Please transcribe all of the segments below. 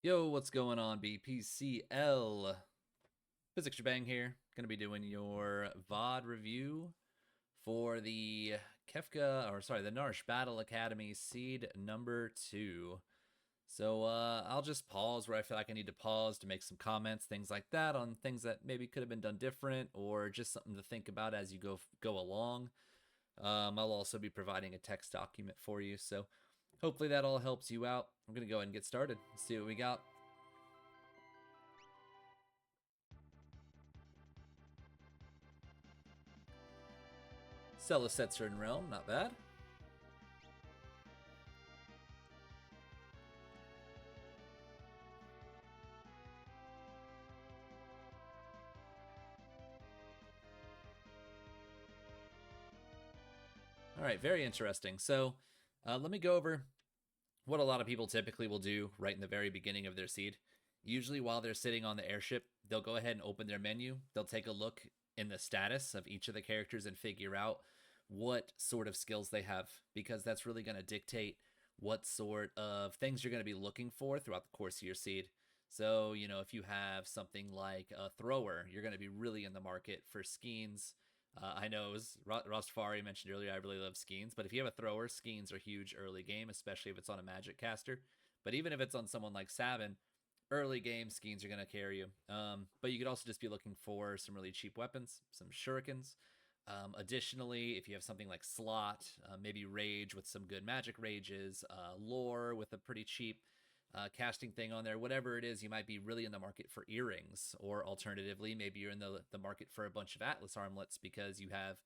Yo, what's going on, bpcl? Physics Bang here. Gonna be doing your VOD review for the the Narsh Battle Academy Seed number 2. So I'll just pause where I feel like I need to pause to make some comments, things like that, on things that maybe could have been done different or just something to think about as you go along. I'll also be providing a text document for you, so hopefully that all helps you out. I'm gonna go ahead and get started. Let's see what we got. Setzer in Realm, not bad. All right, very interesting. So let me go over what a lot of people typically will do right in the very beginning of their seed. Usually, while they're sitting on the airship, they'll go ahead and open their menu. They'll take a look in the status of each of the characters and figure out what sort of skills they have, because that's really going to dictate what sort of things you're going to be looking for throughout the course of your seed. So, if you have something like a thrower, you're going to be really in the market for Skeens. I know it was Rostafari mentioned earlier, I really love Skeens, but if you have a thrower, Skeens are huge early game, especially if it's on a magic caster. But even if it's on someone like Sabin, early game Skeens are going to carry you. But you could also just be looking for some really cheap weapons, some shurikens. Additionally, if you have something like Slot, maybe Rage with some good magic rages, Lore with a pretty cheap casting thing on there, whatever it is, you might be really in the market for earrings. Or alternatively, maybe you're in the market for a bunch of Atlas armlets because you have,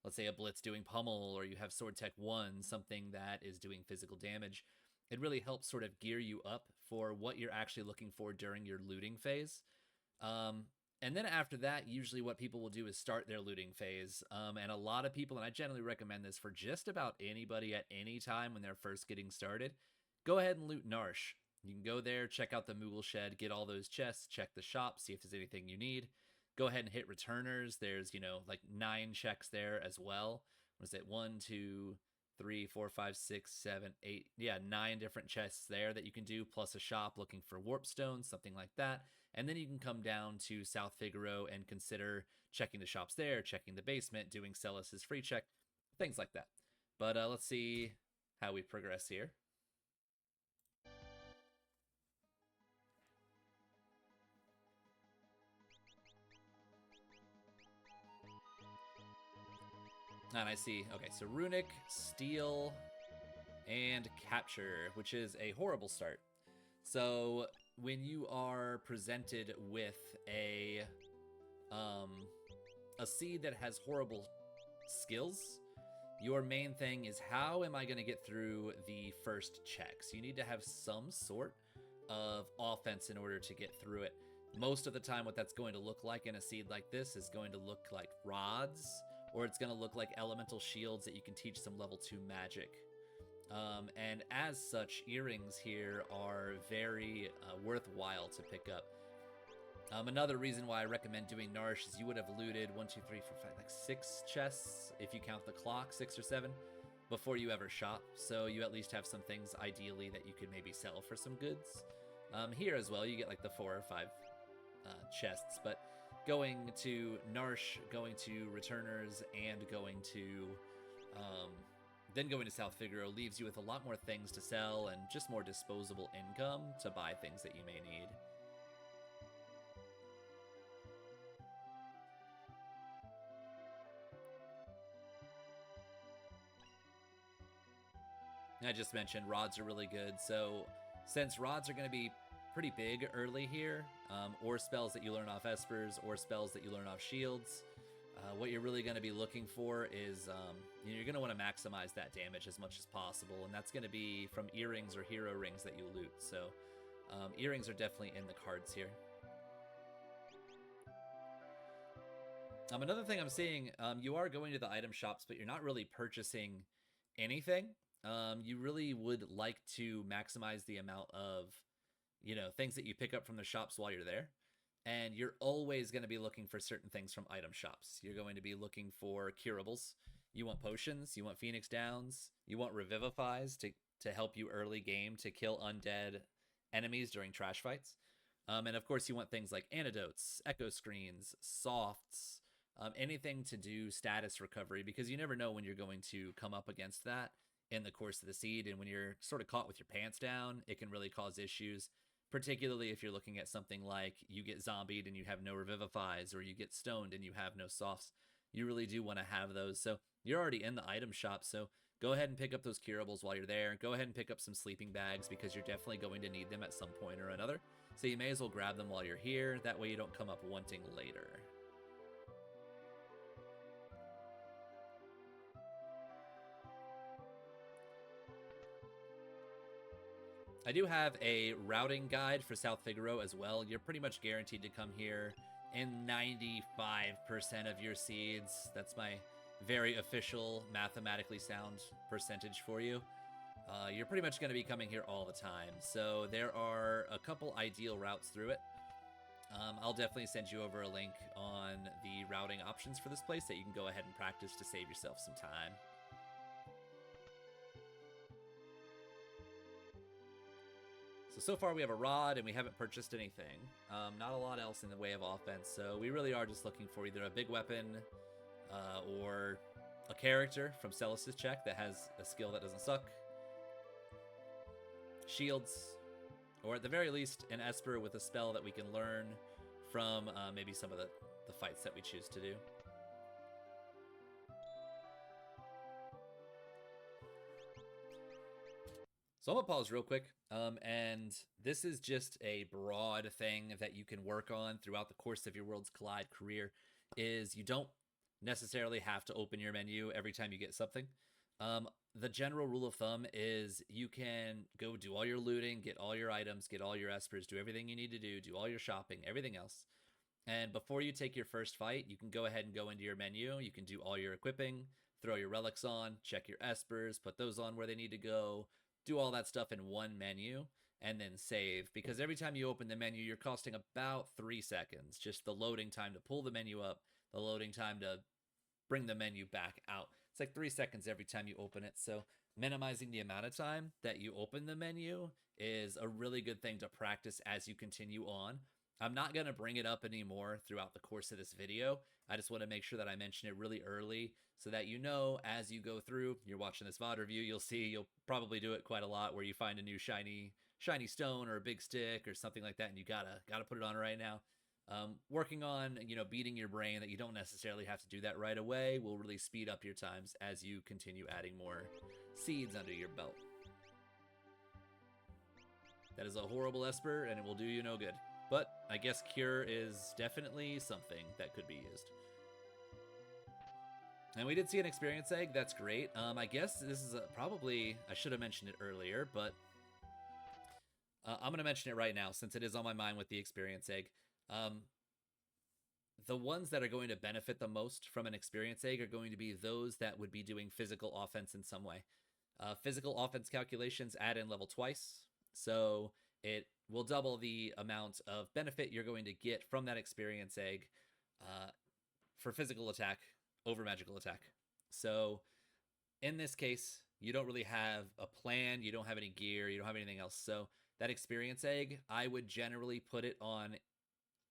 let's say, a Blitz doing pummel, or you have Sword Tech 1, something that is doing physical damage. It really helps sort of gear you up for what you're actually looking for during your looting phase. Um, and then after that, usually what people will do is start their looting phase. And a lot of people, and I generally recommend this for just about anybody at any time when they're first getting started, go ahead and loot Narsh. You can go there, check out the Moogle Shed, get all those chests, check the shop, see if there's anything you need. Go ahead and hit returners. There's, like 9 checks there as well. Was it 1, 2, 3, 4, 5, 6, 7, 8? Yeah, 9 different chests there that you can do, plus a shop looking for warp stones, something like that. And then you can come down to South Figaro and consider checking the shops there, checking the basement, doing Celis's free check, things like that. But let's see how we progress here. And I see, okay, so Runic, Steel, and Capture, which is a horrible start. So when you are presented with um, a seed that has horrible skills, your main thing is, how am I going to get through the first checks? You need to have some sort of offense in order to get through it. Most of the time, what that's going to look like in a seed like this is going to look like rods, or it's going to look like elemental shields that you can teach some level 2 magic. And as such, earrings here are very worthwhile to pick up. Another reason why I recommend doing Narsh is you would have looted 1, 2, 3, 4, 5, like 6 chests, if you count the clock, 6 or 7, before you ever shop. So you at least have some things, ideally, that you could maybe sell for some goods. Here as well, you get like the 4 or 5 chests, but going to Narsh, going to Returners, and going to then going to South Figaro leaves you with a lot more things to sell and just more disposable income to buy things that you may need. I just mentioned rods are really good, so since rods are going to be pretty big early here, or spells that you learn off Espers, or spells that you learn off shields, what you're really going to be looking for is you're going to want to maximize that damage as much as possible, and that's going to be from earrings or hero rings that you loot. So earrings are definitely in the cards here. Another thing I'm seeing, you are going to the item shops, but you're not really purchasing anything. You really would like to maximize the amount of, things that you pick up from the shops while you're there. And you're always going to be looking for certain things from item shops. You're going to be looking for curables. You want potions, you want Phoenix Downs, you want Revivifies to help you early game to kill undead enemies during trash fights. And of course, you want things like antidotes, echo screens, softs, anything to do status recovery, because you never know when you're going to come up against that in the course of the seed. And when you're sort of caught with your pants down, it can really cause issues, particularly if you're looking at something like you get zombied and you have no revivifies, or you get stoned and you have no softs. You really do want to have those. So you're already in the item shop, so go ahead and pick up those curables while you're there. Go ahead and pick up some sleeping bags, because you're definitely going to need them at some point or another. So you may as well grab them while you're here. That way you don't come up wanting later. I do have a routing guide for South Figaro as well. You're pretty much guaranteed to come here in 95% of your seeds. That's my very official, mathematically sound percentage for you. You're pretty much going to be coming here all the time. So there are a couple ideal routes through it. I'll definitely send you over a link on the routing options for this place that you can go ahead and practice to save yourself some time. So far we have a rod and we haven't purchased anything. Not a lot else in the way of offense, so we really are just looking for either a big weapon or a character from Celis's check that has a skill that doesn't suck. Shields, or at the very least an Esper with a spell that we can learn from maybe some of the fights that we choose to do. So I'm gonna pause real quick, and this is just a broad thing that you can work on throughout the course of your Worlds Collide career, is you don't necessarily have to open your menu every time you get something. The general rule of thumb is you can go do all your looting, get all your items, get all your espers, do everything you need to do all your shopping, everything else. And before you take your first fight, you can go ahead and go into your menu. You can do all your equipping, throw your relics on, check your espers, put those on where they need to go, do all that stuff in one menu, and then save. Because every time you open the menu, you're costing about 3 seconds. Just the loading time to pull the menu up, the loading time to bring the menu back out. It's like 3 seconds every time you open it. So minimizing the amount of time that you open the menu is a really good thing to practice as you continue on. I'm not going to bring it up anymore throughout the course of this video. I just want to make sure that I mention it really early so that you know as you go through, you're watching this VOD review, you'll probably do it quite a lot where you find a new shiny stone or a big stick or something like that, and you gotta put it on right now. Working on, beating your brain that you don't necessarily have to do that right away will really speed up your times as you continue adding more seeds under your belt. That is a horrible Esper, and it will do you no good. But I guess Cure is definitely something that could be used. And we did see an experience egg. That's great. I guess this is probably, I should have mentioned it earlier, but I'm going to mention it right now since it is on my mind with the experience egg. The ones that are going to benefit the most from an experience egg are going to be those that would be doing physical offense in some way. Physical offense calculations add in level twice, so it will double the amount of benefit you're going to get from that experience egg for physical attack over magical attack. So in this case, you don't really have a plan, you don't have any gear, you don't have anything else. So that experience egg, I would generally put it on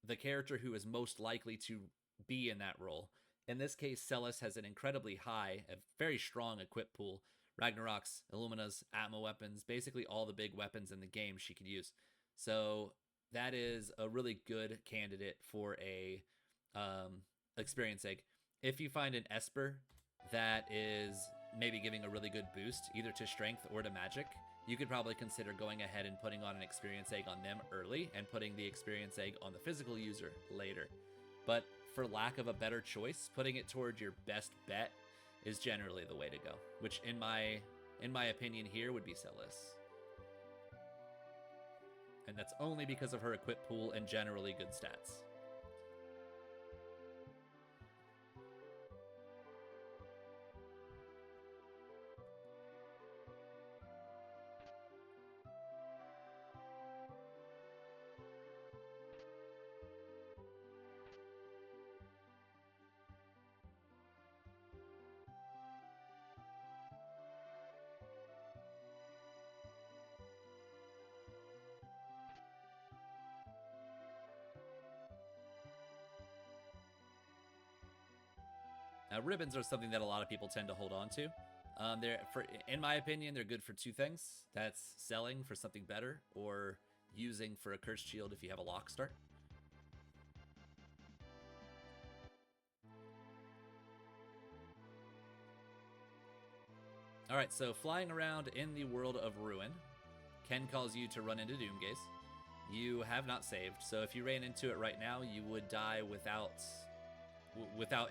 the character who is most likely to be in that role. In this case, Celis has an incredibly high, a very strong equip pool. Ragnarok's, Illumina's, Atma weapons, basically all the big weapons in the game she could use. So that is a really good candidate for a experience egg. If you find an Esper that is maybe giving a really good boost, either to strength or to magic, you could probably consider going ahead and putting on an experience egg on them early and putting the experience egg on the physical user later. But for lack of a better choice, putting it towards your best bet is generally the way to go, which in my opinion here would be Celis. And that's only because of her equip pool and generally good stats. Ribbons are something that a lot of people tend to hold on to. In my opinion, they're good for two things. That's selling for something better, or using for a cursed shield if you have a lock start. Alright, so flying around in the world of Ruin can cause you to run into Doomgaze. You have not saved, so if you ran into it right now, you would die without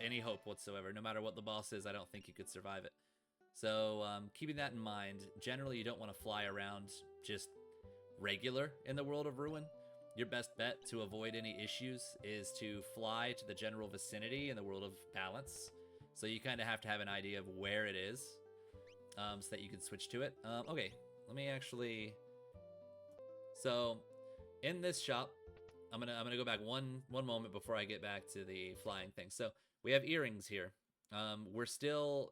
any hope whatsoever. No matter what the boss is, I don't think you could survive it. So keeping that in mind, generally you don't want to fly around just regular in the world of Ruin. Your best bet to avoid any issues is to fly to the general vicinity in the world of Balance. So you kind of have to have an idea of where it is, so that you can switch to it. Okay, let me actually... So, in this shop, I'm gonna go back one moment before I get back to the flying thing. So, we have earrings here. We still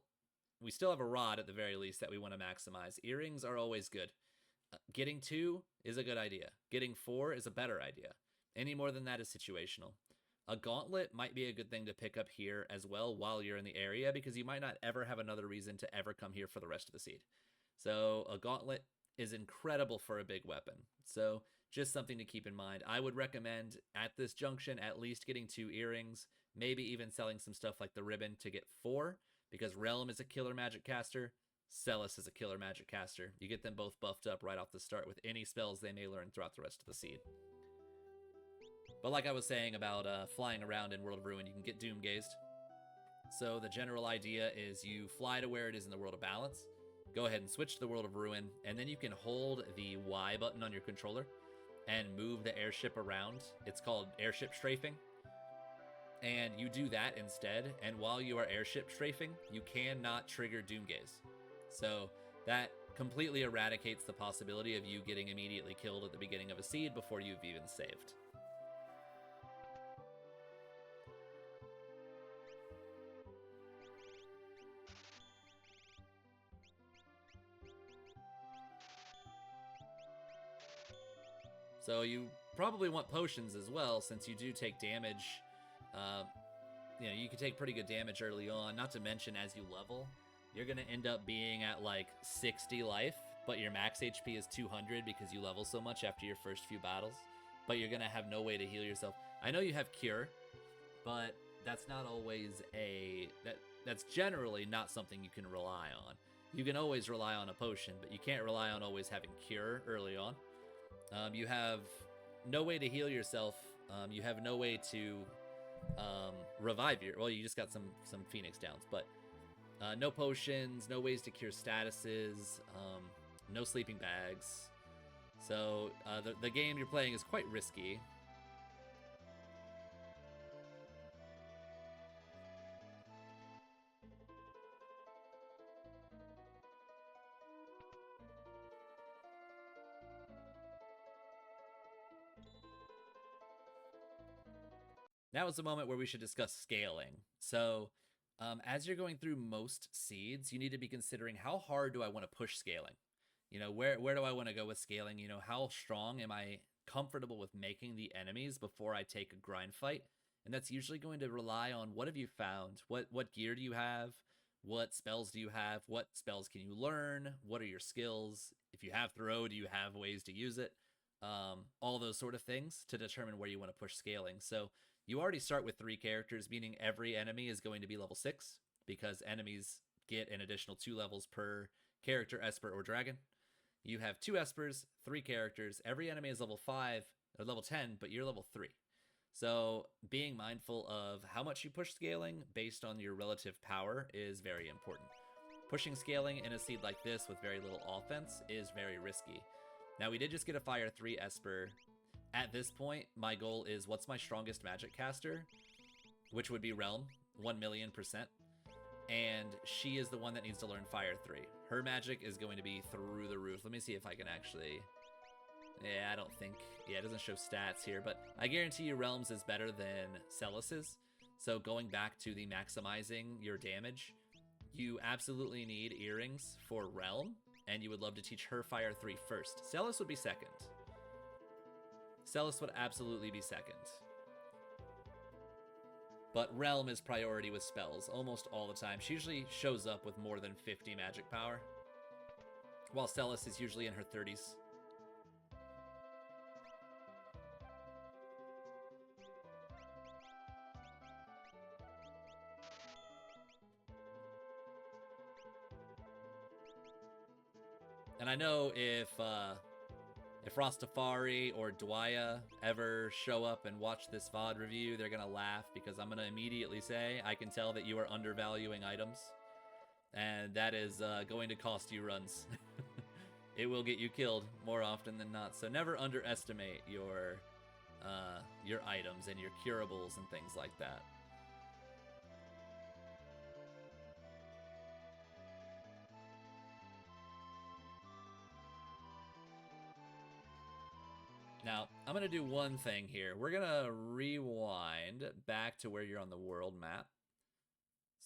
have a rod at the very least that we want to maximize. Earrings are always good. Getting 2 is a good idea. Getting 4 is a better idea. Any more than that is situational. A gauntlet might be a good thing to pick up here as well while you're in the area, because you might not ever have another reason to ever come here for the rest of the seed. So a gauntlet is incredible for a big weapon. So just something to keep in mind. I would recommend at this junction at least getting 2 earrings, maybe even selling some stuff like the ribbon to get 4, because Realm is a killer magic caster, Celis is a killer magic caster. You get them both buffed up right off the start with any spells they may learn throughout the rest of the seed. But like I was saying about flying around in World of Ruin, you can get Doomgazed. So the general idea is you fly to where it is in the World of Balance, go ahead and switch to the World of Ruin, and then you can hold the Y button on your controller and move the airship around. It's called airship strafing. And you do that instead, and while you are airship strafing, you cannot trigger Doomgaze. So that completely eradicates the possibility of you getting immediately killed at the beginning of a seed before you've even saved. So you probably want potions as well, since you do take damage. You can take pretty good damage early on, not to mention as you level, you're going to end up being at like 60 life, but your max HP is 200 because you level so much after your first few battles, but you're going to have no way to heal yourself. I know you have Cure, but that's not always that's generally not something you can rely on. You can always rely on a potion, but you can't rely on always having Cure early on. You have no way to heal yourself. You have no way to revive well, you just got some Phoenix downs, but no potions, no ways to cure statuses, no sleeping bags. So the game you're playing is quite risky. Now is the moment where we should discuss scaling. So as you're going through most seeds, you need to be considering how hard do I want to push scaling? You know, where do I want to go with scaling? You know, how strong am I comfortable with making the enemies before I take a grind fight? And that's usually going to rely on what have you found? What gear do you have? What spells do you have? What spells can you learn? What are your skills? If you have throw, do you have ways to use it? All those sort of things to determine where you want to push scaling. So you already start with 3 characters, meaning every enemy is going to be level 6, because enemies get an additional 2 levels per character, Esper, or Dragon. You have 2 Espers, 3 characters. Every enemy is level 5 or level 10, but you're level 3. So being mindful of how much you push scaling based on your relative power is very important. Pushing scaling in a seed like this with very little offense is very risky. Now, we did just get a Fire 3 Esper. At this point, my goal is what's my strongest magic caster, which would be Realm, 1,000,000%. And she is the one that needs to learn Fire 3. Her magic is going to be through the roof. Let me see if I can actually... Yeah, I don't think... Yeah, it doesn't show stats here, but I guarantee you Realms is better than Celis's. So going back to the maximizing your damage, you absolutely need earrings for Realm, and you would love to teach her Fire 3 first. Celis would be second. Celis would absolutely be second. But Realm is priority with spells almost all the time. She usually shows up with more than 50 magic power, while Celis is usually in her 30s. And I know if Rastafari or Dwaya ever show up and watch this VOD review, they're gonna laugh because I'm gonna immediately say, I can tell that you are undervaluing items, and that is going to cost you runs. It will get you killed more often than not. So never underestimate your items and your curables and things like that. Now, I'm going to do one thing here. We're going to rewind back to where you're on the world map.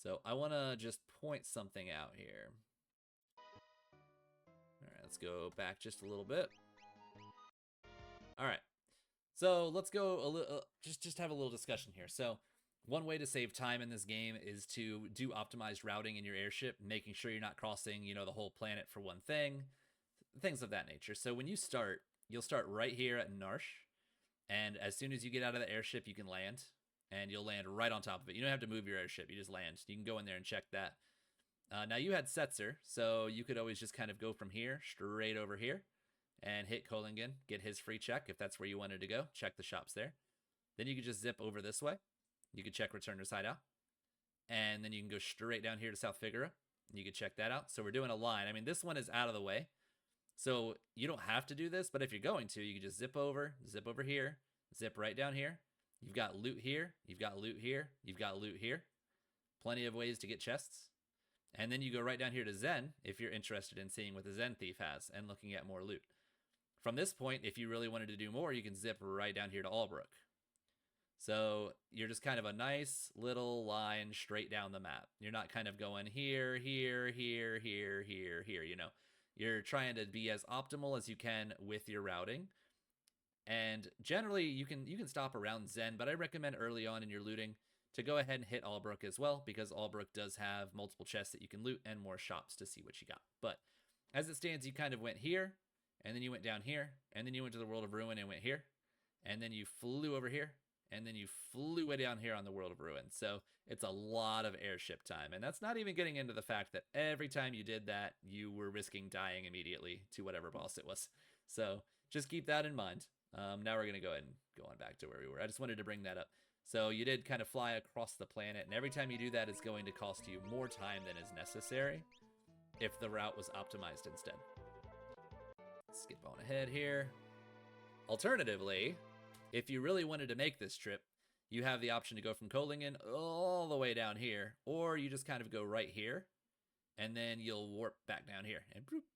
So I want to just point something out here. All right, let's go back just a little bit. All right. So let's go a little, just have a little discussion here. So one way to save time in this game is to do optimized routing in your airship, making sure you're not crossing, you know, the whole planet for one thing, things of that nature. So when you start, you'll start right here at Narsh, and as soon as you get out of the airship, you can land, and you'll land right on top of it. You don't have to move your airship, you just land. You can go in there and check that. Now you had Setzer, so you could always just kind of go from here, straight over here, and hit Kolingen, get his free check if that's where you wanted to go. Check the shops there. Then you could just zip over this way. You could check Returner's Hideout. And then you can go straight down here to South Figura. You could check that out. So we're doing a line. I mean, this one is out of the way, so you don't have to do this, but if you're going to, you can just zip over here, zip right down here. You've got loot here, you've got loot here, you've got loot here. Plenty of ways to get chests. And then you go right down here to Zen if you're interested in seeing what the Zen Thief has and looking at more loot. From this point, if you really wanted to do more, you can zip right down here to Albrook. So you're just kind of a nice little line straight down the map. You're not kind of going here, here, here, here, here, here, you know. You're trying to be as optimal as you can with your routing. And generally, you can stop around Zen, but I recommend early on in your looting to go ahead and hit Albrook as well, because Albrook does have multiple chests that you can loot and more shops to see what you got. But as it stands, you kind of went here, and then you went down here, and then you went to the World of Ruin and went here, and then you flew over here, and then you flew way down here on the World of Ruin. So it's a lot of airship time, and that's not even getting into the fact that every time you did that, you were risking dying immediately to whatever boss it was. So just keep that in mind. Now we're going to go ahead and go on back to where we were. I just wanted to bring that up. So you did kind of fly across the planet, and every time you do that, it's going to cost you more time than is necessary if the route was optimized instead. Skip on ahead here. Alternatively, if you really wanted to make this trip, you have the option to go from Kolingen all the way down here, or you just kind of go right here, and then you'll warp back down here,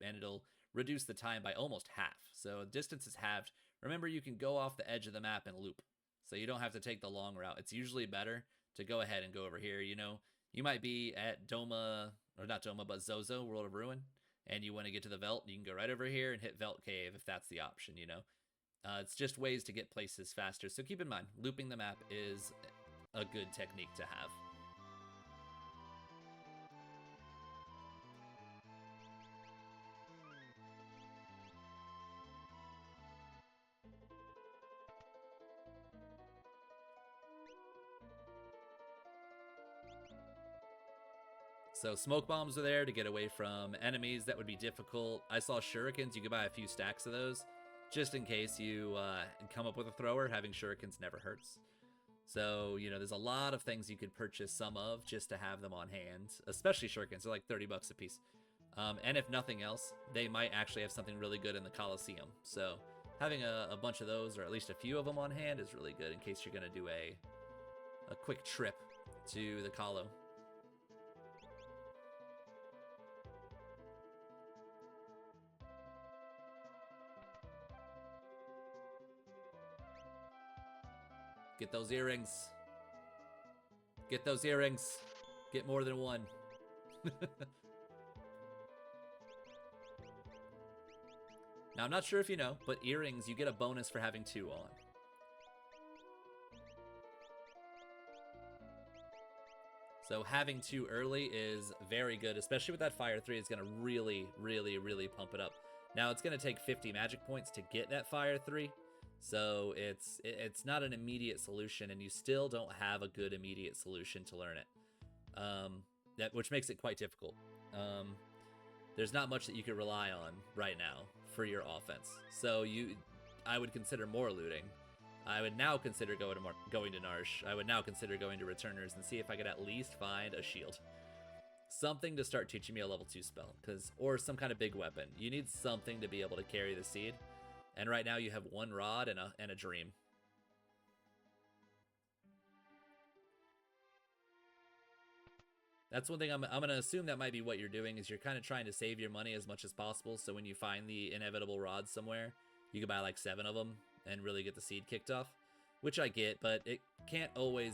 and it'll reduce the time by almost half. So distance is halved. Remember, you can go off the edge of the map and loop, so you don't have to take the long route. It's usually better to go ahead and go over here. You know, you might be at Doma, or not Doma, but Zozo, World of Ruin, and you want to get to the Velt. You can go right over here and hit Velt Cave if that's the option, you know. It's just ways to get places faster. So keep in mind, looping the map is a good technique to have. So smoke bombs are there to get away from enemies that would be difficult. I saw shurikens. You could buy a few stacks of those just in case you come up with a thrower. Having shurikens never hurts. So, you know, there's a lot of things you could purchase some of just to have them on hand, especially shurikens. They're like 30 bucks a piece. And if nothing else, they might actually have something really good in the Coliseum. So having a bunch of those, or at least a few of them on hand, is really good in case you're going to do a quick trip to the Colo. Get those earrings. Get those earrings. Get more than one. Now, I'm not sure if you know, but earrings, you get a bonus for having 2 on. So having 2 early is very good, especially with that Fire 3. It's going to really, really, really pump it up. Now, it's going to take 50 magic points to get that Fire 3, so it's not an immediate solution, and you still don't have a good immediate solution to learn it, which makes it quite difficult. There's not much that you can rely on right now for your offense, so I would consider more looting. I would now consider going to Narsh. I would now consider going to Returners and see if I could at least find a shield. Something to start teaching me a level 2 spell, or some kind of big weapon. You need something to be able to carry the seed. And right now you have 1 rod and a dream. That's one thing I'm going to assume that might be what you're doing, is you're kind of trying to save your money as much as possible, so when you find the inevitable rods somewhere, you can buy like 7 of them and really get the seed kicked off, which I get, but it can't always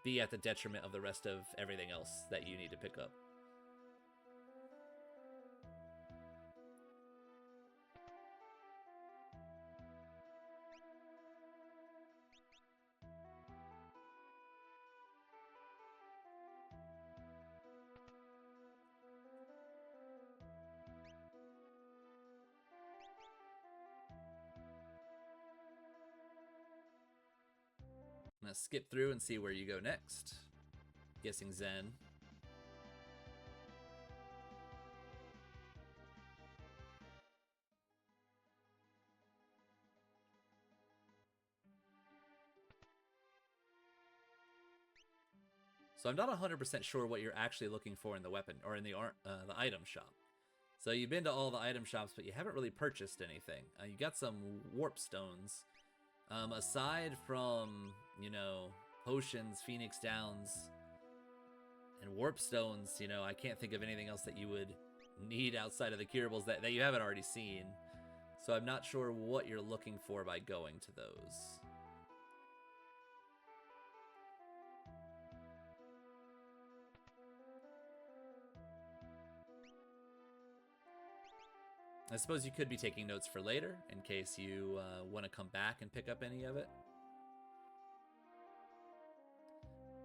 be at the detriment of the rest of everything else that you need to pick up. I'm going to skip through and see where you go next. Guessing Zen. So I'm not 100% sure what you're actually looking for in the weapon, or in the item shop. So you've been to all the item shops, but you haven't really purchased anything. You got some warp stones. Aside from, potions, Phoenix Downs, and warp stones, I can't think of anything else that you would need outside of the curables that you haven't already seen. So I'm not sure what you're looking for by going to those. I suppose you could be taking notes for later, in case you want to come back and pick up any of it.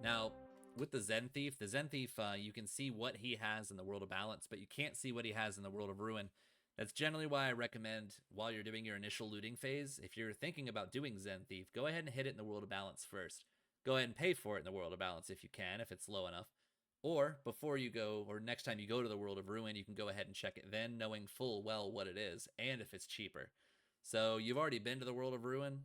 Now, with the Zen Thief, you can see what he has in the World of Balance, but you can't see what he has in the World of Ruin. That's generally why I recommend, while you're doing your initial looting phase, if you're thinking about doing Zen Thief, go ahead and hit it in the World of Balance first. Go ahead and pay for it in the World of Balance if you can, if it's low enough. Or before you go, or next time you go to the World of Ruin, you can go ahead and check it then, knowing full well what it is, and if it's cheaper. So you've already been to the World of Ruin.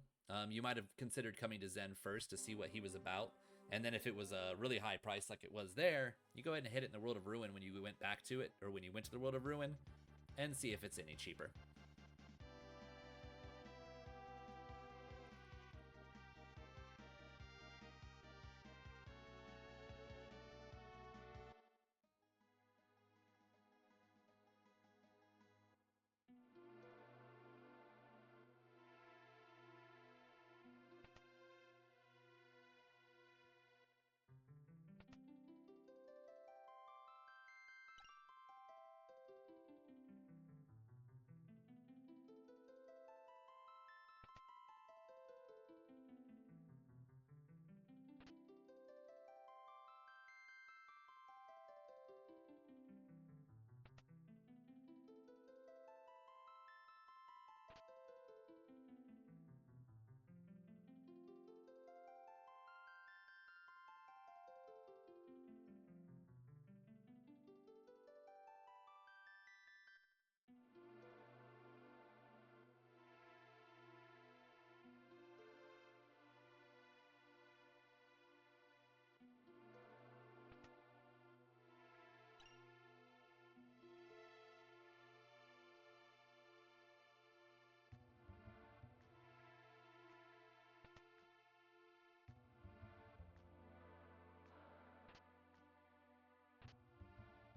You might have considered coming to Zen first to see what he was about. And then if it was a really high price like it was there, you go ahead and hit it in the World of Ruin when you went back to it, or when you went to the World of Ruin, and see if it's any cheaper.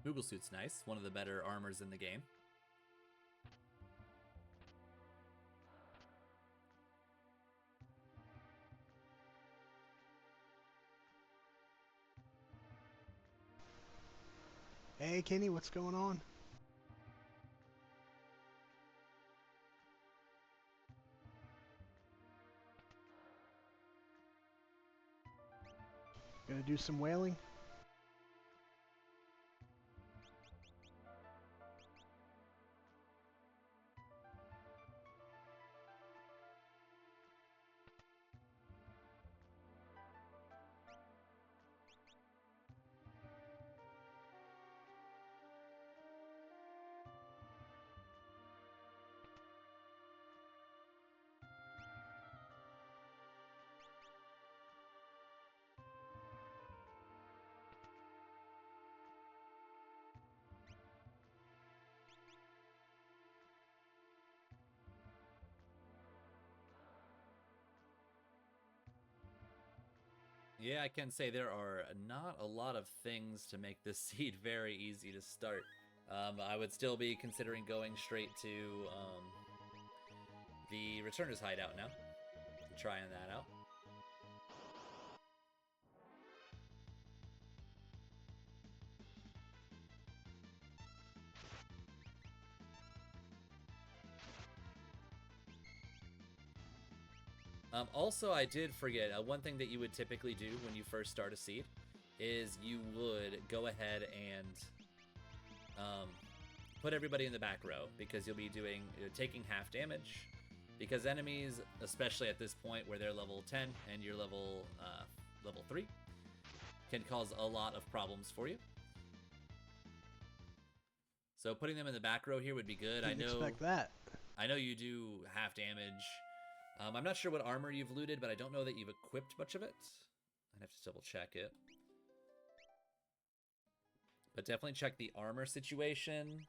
Moogle Suit's nice, one of the better armors in the game. Hey, Kenny, what's going on? Gonna do some whaling? Yeah, I can say there are not a lot of things to make this seed very easy to start. I would still be considering going straight to the Returner's Hideout now, trying that out. Also, I did forget one thing that you would typically do when you first start a seed is you would go ahead and put everybody in the back row because you'll be taking half damage because enemies, especially at this point where they're level 10 and you're level 3, can cause a lot of problems for you. So putting them in the back row here would be good. Didn't expect that. I know you do half damage. I'm not sure what armor you've looted, but I don't know that you've equipped much of it. I'd have to double check it. But definitely check the armor situation.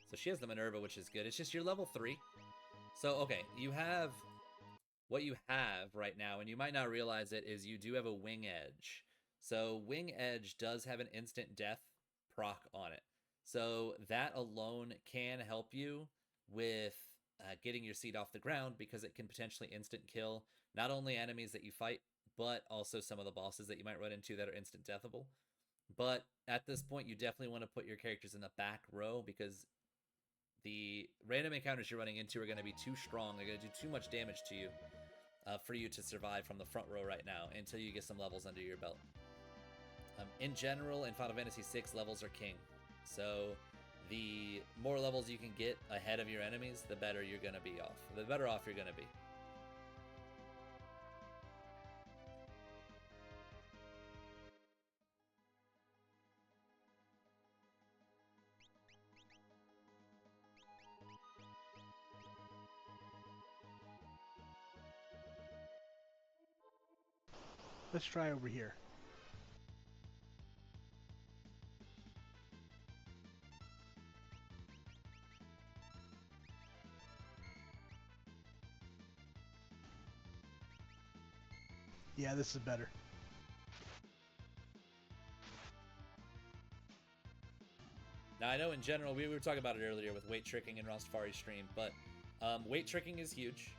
So she has the Minerva, which is good. It's just you're level 3. So, okay, you have... What you have right now, and you might not realize it, is you do have a Wing Edge. So Wing Edge does have an instant death proc on it. So that alone can help you with getting your seed off the ground because it can potentially instant kill not only enemies that you fight, but also some of the bosses that you might run into that are instant deathable. But at this point, you definitely want to put your characters in the back row because the random encounters you're running into are going to be too strong. They're going to do too much damage to you for you to survive from the front row right now until you get some levels under your belt. In general, in Final Fantasy VI, levels are king. So the more levels you can get ahead of your enemies, the better you're going to be off. The better off you're going to be. Let's try over here. Yeah, this is better. Now, I know in general, we were talking about it earlier with weight tricking in Rastafari's stream, but weight tricking is huge.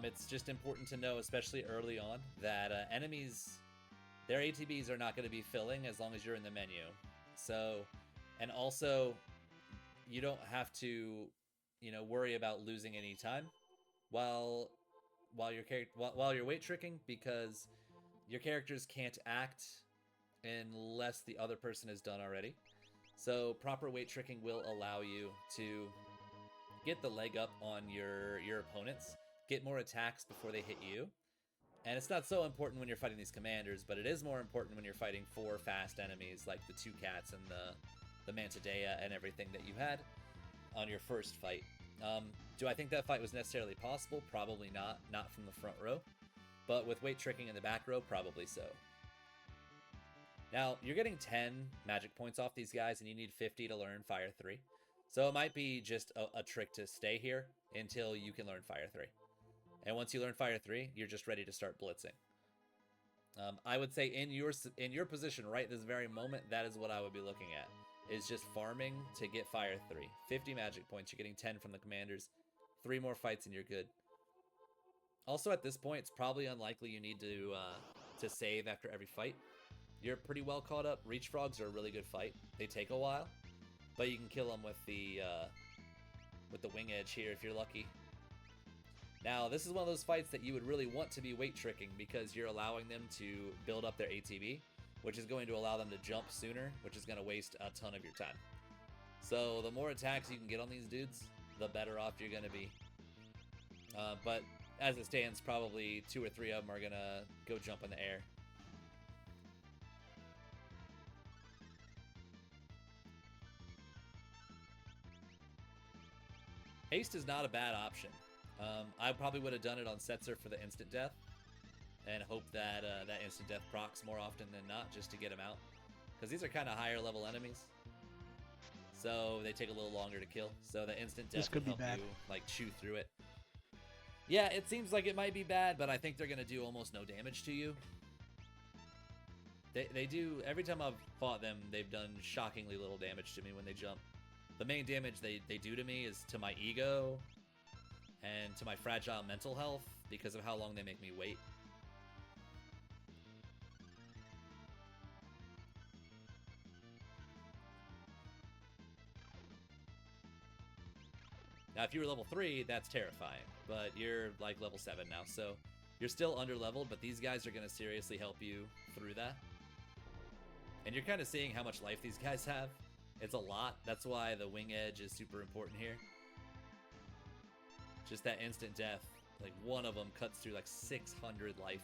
It's just important to know, especially early on, that enemies, their ATBs are not going to be filling as long as you're in the menu. So, and also, you don't have to, worry about losing any time while you're weight tricking because your characters can't act unless the other person is done already. So proper weight tricking will allow you to get the leg up on your opponents, get more attacks before they hit you. And it's not so important when you're fighting these commanders, but it is more important when you're fighting 4 fast enemies like the 2 cats and the Mantidea and everything that you had on your first fight. Do I think that fight was necessarily possible? Probably not. Not from the front row. But with weight tricking in the back row, probably so. Now, you're getting 10 magic points off these guys, and you need 50 to learn Fire 3. So it might be just a trick to stay here until you can learn Fire 3. And once you learn Fire 3, you're just ready to start blitzing. I would say in your position right this very moment, that is what I would be looking at. Is just farming to get Fire 3. 50 magic points, you're getting 10 from the commanders. 3 more fights and you're good. Also at this point, it's probably unlikely you need to save after every fight. You're pretty well caught up. Reach frogs are a really good fight. They take a while, but you can kill them with the wing edge here if you're lucky. Now, this is one of those fights that you would really want to be weight tricking because you're allowing them to build up their ATB, which is going to allow them to jump sooner, which is going to waste a ton of your time. So the more attacks you can get on these dudes, the better off you're going to be. But as it stands, probably 2 or 3 of them are going to go jump in the air. Haste is not a bad option. I probably would have done it on Setzer for the instant death and hope that that instant death procs more often than not just to get him out. Because these are kind of higher level enemies. So they take a little longer to kill. So the instant death could can be help bad. you like chew through it. Yeah, it seems like it might be bad, but I think they're going to do almost no damage to you. They do, every time I've fought them, they've done shockingly little damage to me when they jump. The main damage they do to me is to my ego and to my fragile mental health because of how long they make me wait. Now, if you were level 3, that's terrifying, but you're like level 7 now, so you're still under leveled, but these guys are going to seriously help you through that. And you're kind of seeing how much life these guys have. It's a lot. That's why the wing edge is super important here. Just that instant death. Like, one of them cuts through like 600 life.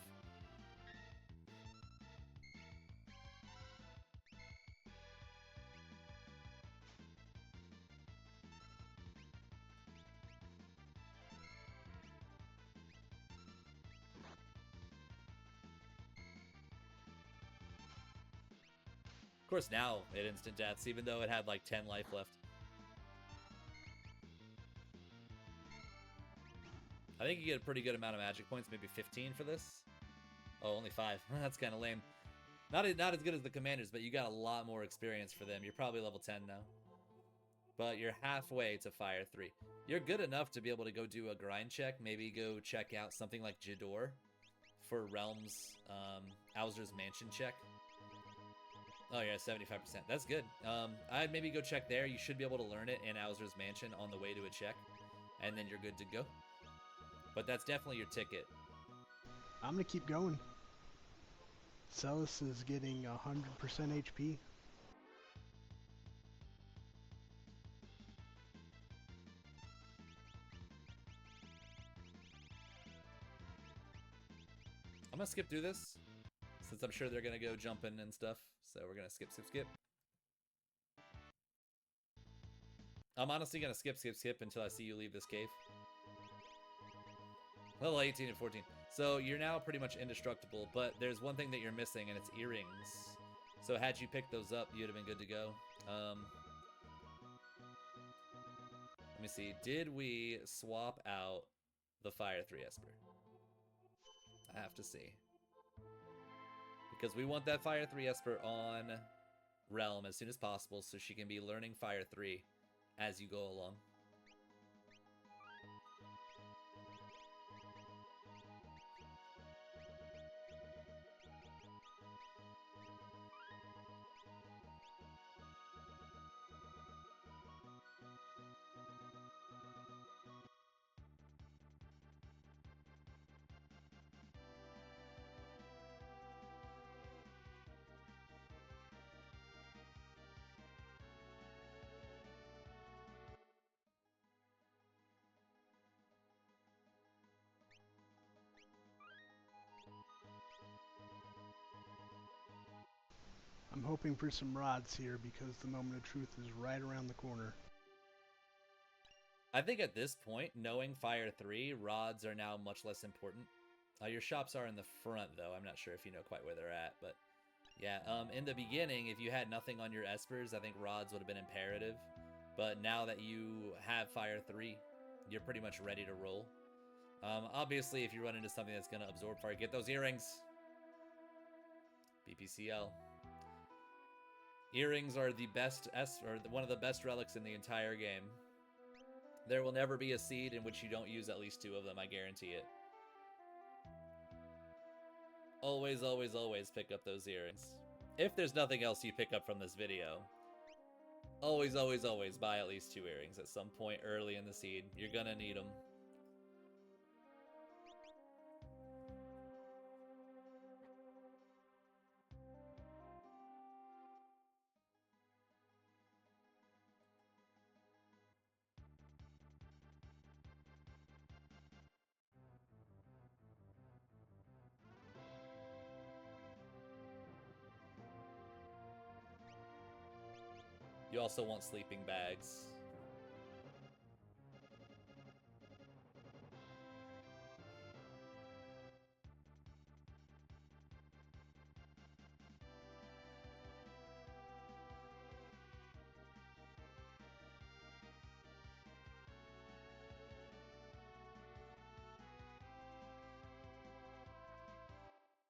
Of course, now it instant deaths, even though it had like 10 life left. I think you get a pretty good amount of magic points, maybe 15 for this. Oh, only 5. That's kind of lame. Not as good as the commanders, but you got a lot more experience for them. You're probably level 10 now. But you're halfway to Fire 3. You're good enough to be able to go do a grind check. Maybe go check out something like Jador for Realm's Owzer's Mansion check. Oh yeah, 75%. That's good. I'd maybe go check there. You should be able to learn it in Owzer's Mansion on the way to a check. And then you're good to go. But that's definitely your ticket. I'm gonna keep going. Celis is getting 100% HP. I'm gonna skip through this, since I'm sure they're gonna go jumping and stuff. So we're gonna skip. I'm honestly gonna skip until I see you leave this cave. Level 18 and 14. So you're now pretty much indestructible, but there's one thing that you're missing, and it's earrings. So had you picked those up, you'd have been good to go. Let me see. Did we swap out the Fire 3 Esper? I have to see. Because we want that Fire 3 Esper on Realm as soon as possible so she can be learning Fire 3 as you go along. I'm hoping for some rods here because the moment of truth is right around the corner. I think at this point, knowing Fire 3, rods are now much less important. Your shops are in the front, though. I'm not sure if you know quite where they're at, but yeah. In the beginning, if you had nothing on your Espers, I think rods would have been imperative. But now that you have Fire 3, you're pretty much ready to roll. Obviously, if you run into something that's going to absorb fire, get those earrings. bpcl. Earrings are the best, or one of the best relics in the entire game. There will never be a seed in which you don't use at least 2 of them, I guarantee it. Always, always, always pick up those earrings. If there's nothing else you pick up from this video, always, always, always buy at least 2 earrings at some point early in the seed. You're gonna need them. You also want sleeping bags.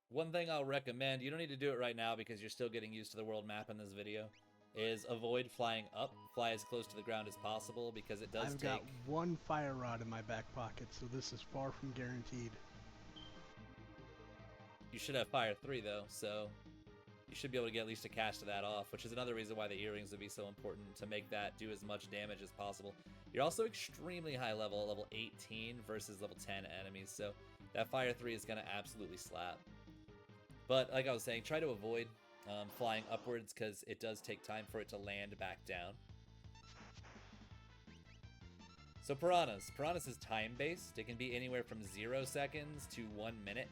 One thing I'll recommend, you don't need to do it right now because you're still getting used to the world map in this video, is avoid flying up. Fly as close to the ground as possible because it does I've take... got one fire rod in my back pocket, so this is far from guaranteed. You should have fire 3 though, so you should be able to get at least a cast of that off, which is another reason why the earrings would be so important, to make that do as much damage as possible. You're also extremely high level 18 versus level 10 enemies, so that fire 3 is going to absolutely slap. But like I was saying, try to avoid flying upwards because it does take time for it to land back down. So Piranhas. Piranhas is time-based. It can be anywhere from 0 seconds to 1 minute.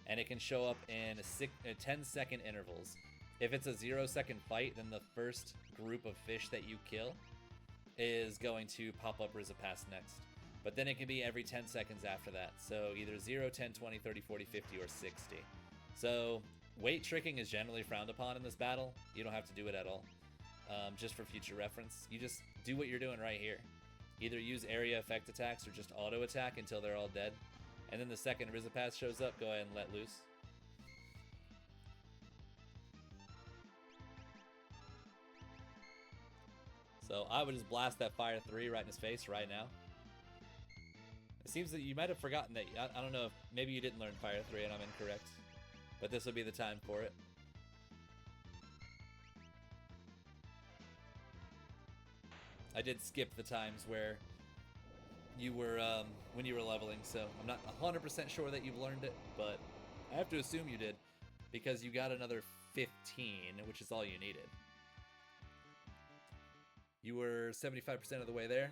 And it can show up in 10-second intervals. If it's a 0-second fight, then the first group of fish that you kill is going to pop up Rizapass next. But then it can be every 10 seconds after that. So either 0, 10, 20, 30, 40, 50, or 60. So weight tricking is generally frowned upon in this battle. You don't have to do it at all. Just for future reference. You just do what you're doing right here. Either use area effect attacks or just auto attack until they're all dead. And then the second Rizapass shows up, go ahead and let loose. So I would just blast that fire 3 right in his face right now. It seems that you might have forgotten that. I don't know if maybe you didn't learn fire 3 and I'm incorrect. But this would be the time for it. I did skip the times where you were when you were leveling, so I'm not 100% sure that you've learned it, but I have to assume you did because you got another 15, which is all you needed. You were 75% of the way there,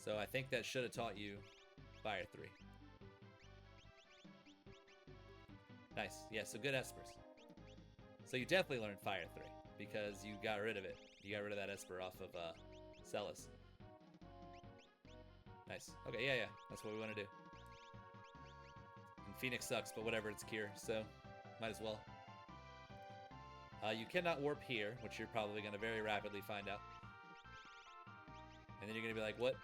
so I think that should have taught you fire 3. Nice. Yeah, so good espers. So you definitely learned fire 3 because you got rid of it. You got rid of that esper off of Celis. Nice. Okay, yeah, that's what we want to do. And Phoenix sucks, but whatever, it's Cure, so might as well. You cannot warp here, which you're probably going to very rapidly find out. And then you're going to be like, what?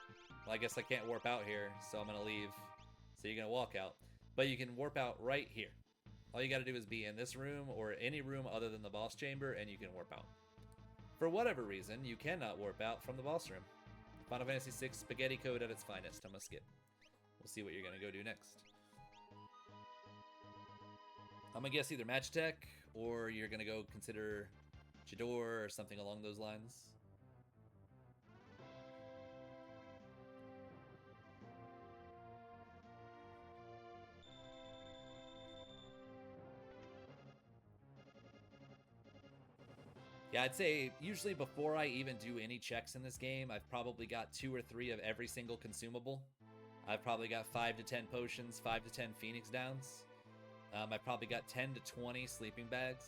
Well, I guess I can't warp out here, so I'm going to leave. So you're going to walk out. But you can warp out right here. All you got to do is be in this room or any room other than the boss chamber, and you can warp out. For whatever reason, you cannot warp out from the boss room. Final Fantasy VI spaghetti code at its finest. I'm going to skip. We'll see what you're going to go do next. I'm going to guess either Magitech, or you're going to go consider Chidor or something along those lines. Yeah, I'd say usually before I even do any checks in this game, I've probably got 2 or 3 of every single consumable. I've probably got 5 to 10 potions, 5 to 10 Phoenix Downs. I've probably got 10 to 20 sleeping bags.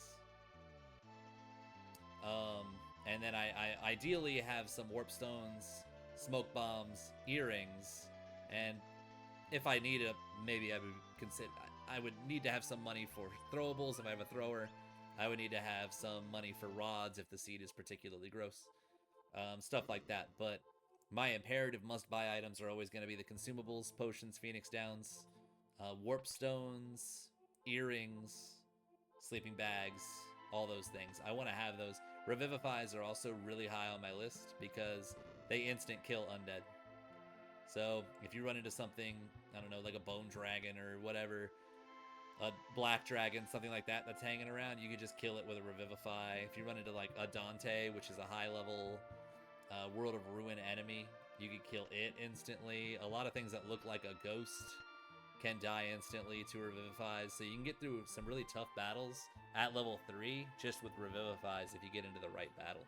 And then I ideally have some warp stones, smoke bombs, earrings, and if I need it, maybe I would consider. I would need to have some money for throwables if I have a thrower. I would need to have some money for rods if the seed is particularly gross. Stuff like that. But my imperative must-buy items are always going to be the consumables, potions, Phoenix Downs, warp stones, earrings, sleeping bags, all those things. I want to have those. Revivifies are also really high on my list because they instant kill undead. So if you run into something, I don't know, like a bone dragon or whatever, a black dragon, something like that that's hanging around, you could just kill it with a Revivify. If you run into like a Dante, which is a high level World of Ruin enemy, you could kill it instantly. A lot of things that look like a ghost can die instantly to Revivifies, so you can get through some really tough battles at level 3 just with Revivifies if you get into the right battle.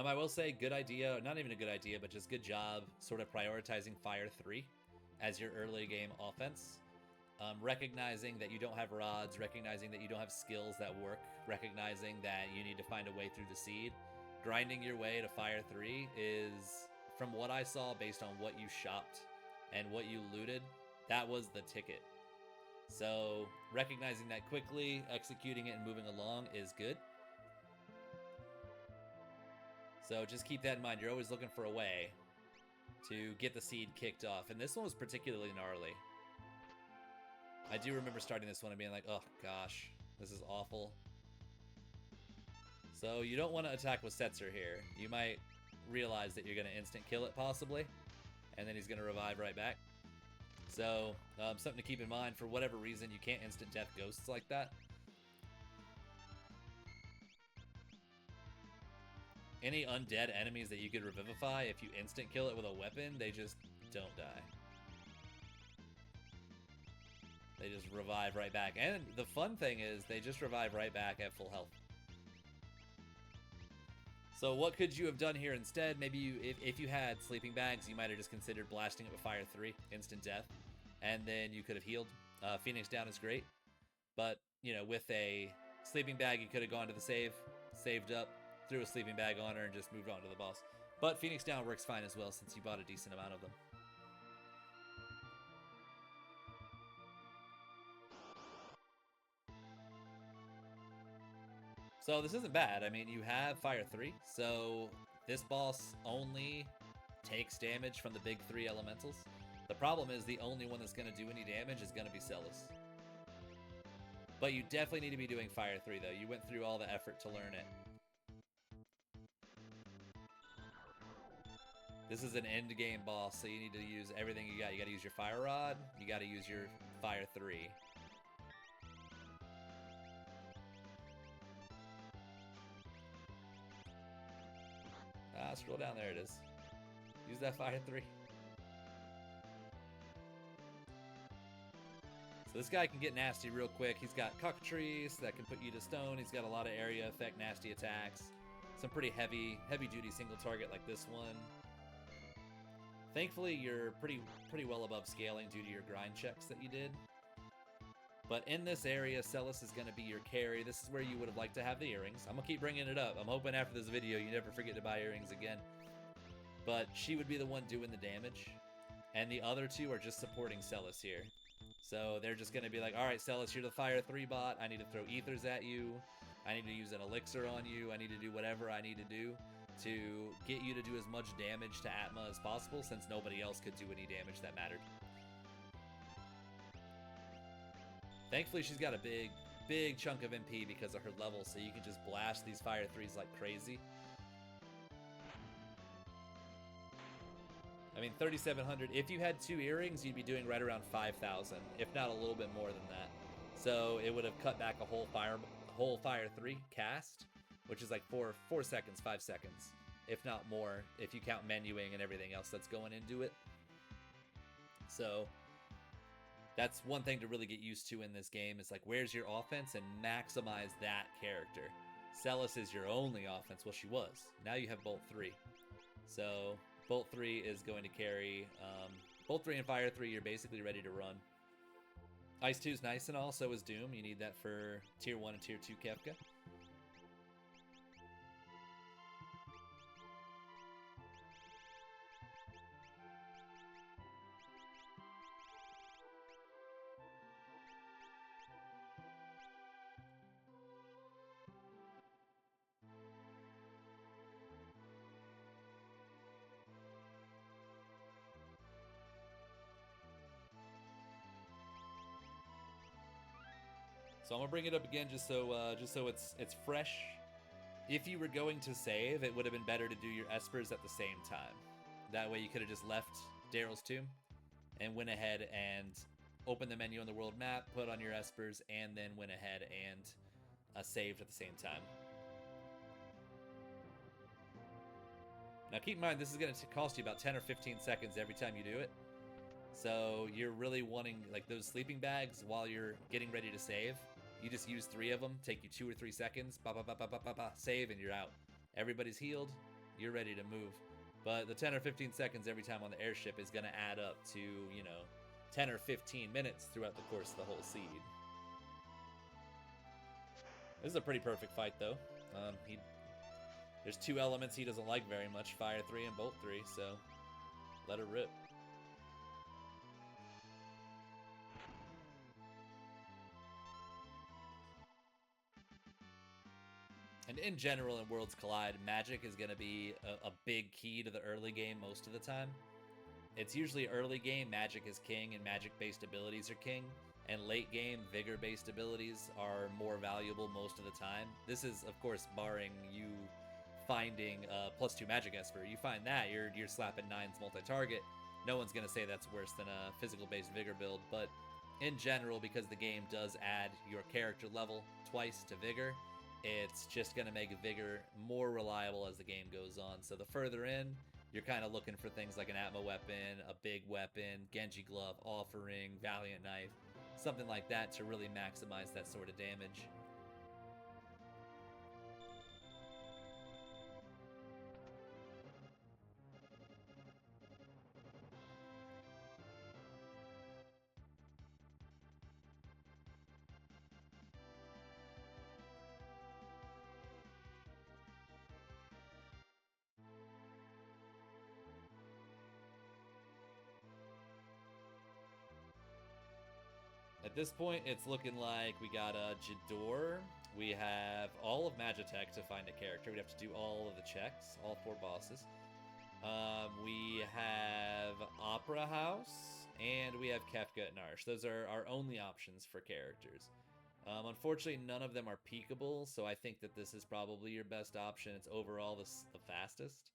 I will say, good idea, not even a good idea, but just good job sort of prioritizing Fire 3 as your early game offense. recognizing that you don't have rods, recognizing that you don't have skills that work, recognizing that you need to find a way through the seed. Grinding your way to Fire 3 is, from what I saw based on what you shopped and what you looted, that was the ticket. So recognizing that quickly, executing it, and moving along is good. So just keep that in mind. You're always looking for a way to get the seed kicked off. And this one was particularly gnarly. I do remember starting this one and being like, oh gosh, this is awful. So you don't want to attack with Setzer here. You might realize that you're going to instant kill it possibly, and then he's going to revive right back. So something to keep in mind, for whatever reason, you can't instant death ghosts like that. Any undead enemies that you could revivify, if you instant kill it with a weapon, they just don't die. They just revive right back. And the fun thing is, they just revive right back at full health. So what could you have done here instead? Maybe you, if you had sleeping bags, you might have just considered blasting it with Fire 3, instant death, and then you could have healed. Phoenix Down is great, but you know, with a sleeping bag, you could have gone to the save, saved up, threw a sleeping bag on her, and just moved on to the boss. But Phoenix Down works fine as well, since you bought a decent amount of them. So this isn't bad. I mean, you have Fire 3, so this boss only takes damage from the big 3 elementals. The problem is the only one that's going to do any damage is going to be Celis. But you definitely need to be doing Fire 3, though. You went through all the effort to learn it. This is an end game boss, so you need to use everything you got. You got to use your Fire Rod. You got to use your Fire 3. Scroll down, there it is. Use that Fire 3. So this guy can get nasty real quick. He's got cockatrice that can put you to stone. He's got a lot of area effect, nasty attacks. Some pretty heavy duty single target like this one. Thankfully, you're pretty well above scaling due to your grind checks that you did. But in this area, Celis is going to be your carry. This is where you would have liked to have the earrings. I'm going to keep bringing it up. I'm hoping after this video you never forget to buy earrings again. But she would be the one doing the damage. And the other two are just supporting Celis here. So they're just going to be like, alright Celis, you're the Fire 3 bot. I need to throw ethers at you. I need to use an elixir on you. I need to do whatever I need to do to get you to do as much damage to Atma as possible, since nobody else could do any damage that mattered. Thankfully, she's got a big chunk of MP because of her level, so you can just blast these Fire 3s like crazy. I mean, 3,700. If you had 2 earrings, you'd be doing right around 5,000, if not a little bit more than that. So it would have cut back a whole Fire 3 cast, which is like 4 seconds, 5 seconds, if not more, if you count menuing and everything else that's going into it. So that's one thing to really get used to in this game, is like, where's your offense, and maximize that character. Celis is your only offense. Well, she was. Now you have Bolt 3. So Bolt 3 is going to carry, Bolt 3 and Fire 3, you're basically ready to run. Ice 2 is nice and all, so is Doom. You need that for Tier 1 and Tier 2 Kefka. So I'm gonna bring it up again just so it's fresh. If you were going to save, it would have been better to do your espers at the same time. That way you could have just left Daryl's Tomb and went ahead and opened the menu on the world map, put on your espers, and then went ahead and saved at the same time. Now keep in mind, this is going to cost you about 10 or 15 seconds every time you do it. So you're really wanting, like, those sleeping bags while you're getting ready to save. You just use 3 of them, take you 2 or 3 seconds, save, and you're out. Everybody's healed, you're ready to move. But the 10 or 15 seconds every time on the airship is going to add up to, you know, 10 or 15 minutes throughout the course of the whole seed. This is a pretty perfect fight, though. There's 2 elements he doesn't like very much, Fire 3 and Bolt 3, so let her rip. And in general, in Worlds Collide, Magic is going to be a big key to the early game most of the time. It's usually early game, Magic is king, and Magic-based abilities are king. And late game, Vigor-based abilities are more valuable most of the time. This is, of course, barring you finding +2 Magic Esper. You find that, you're slapping 9s multi-target. No one's going to say that's worse than a physical-based Vigor build, but in general, because the game does add your character level twice to Vigor, it's just going to make Vigor more reliable as the game goes on. So the further in, you're kind of looking for things like an Atma weapon, a big weapon, Genji glove, offering, Valiant knife, something like that to really maximize that sort of damage. At this point, it's looking like we got a Jador. We have all of Magitech to find a character. We'd have to do all of the checks, all 4 bosses. We have Opera House, and we have Kefka and Narsh. Those are our only options for characters. Unfortunately, none of them are peakable, so I think that this is probably your best option. It's overall the fastest.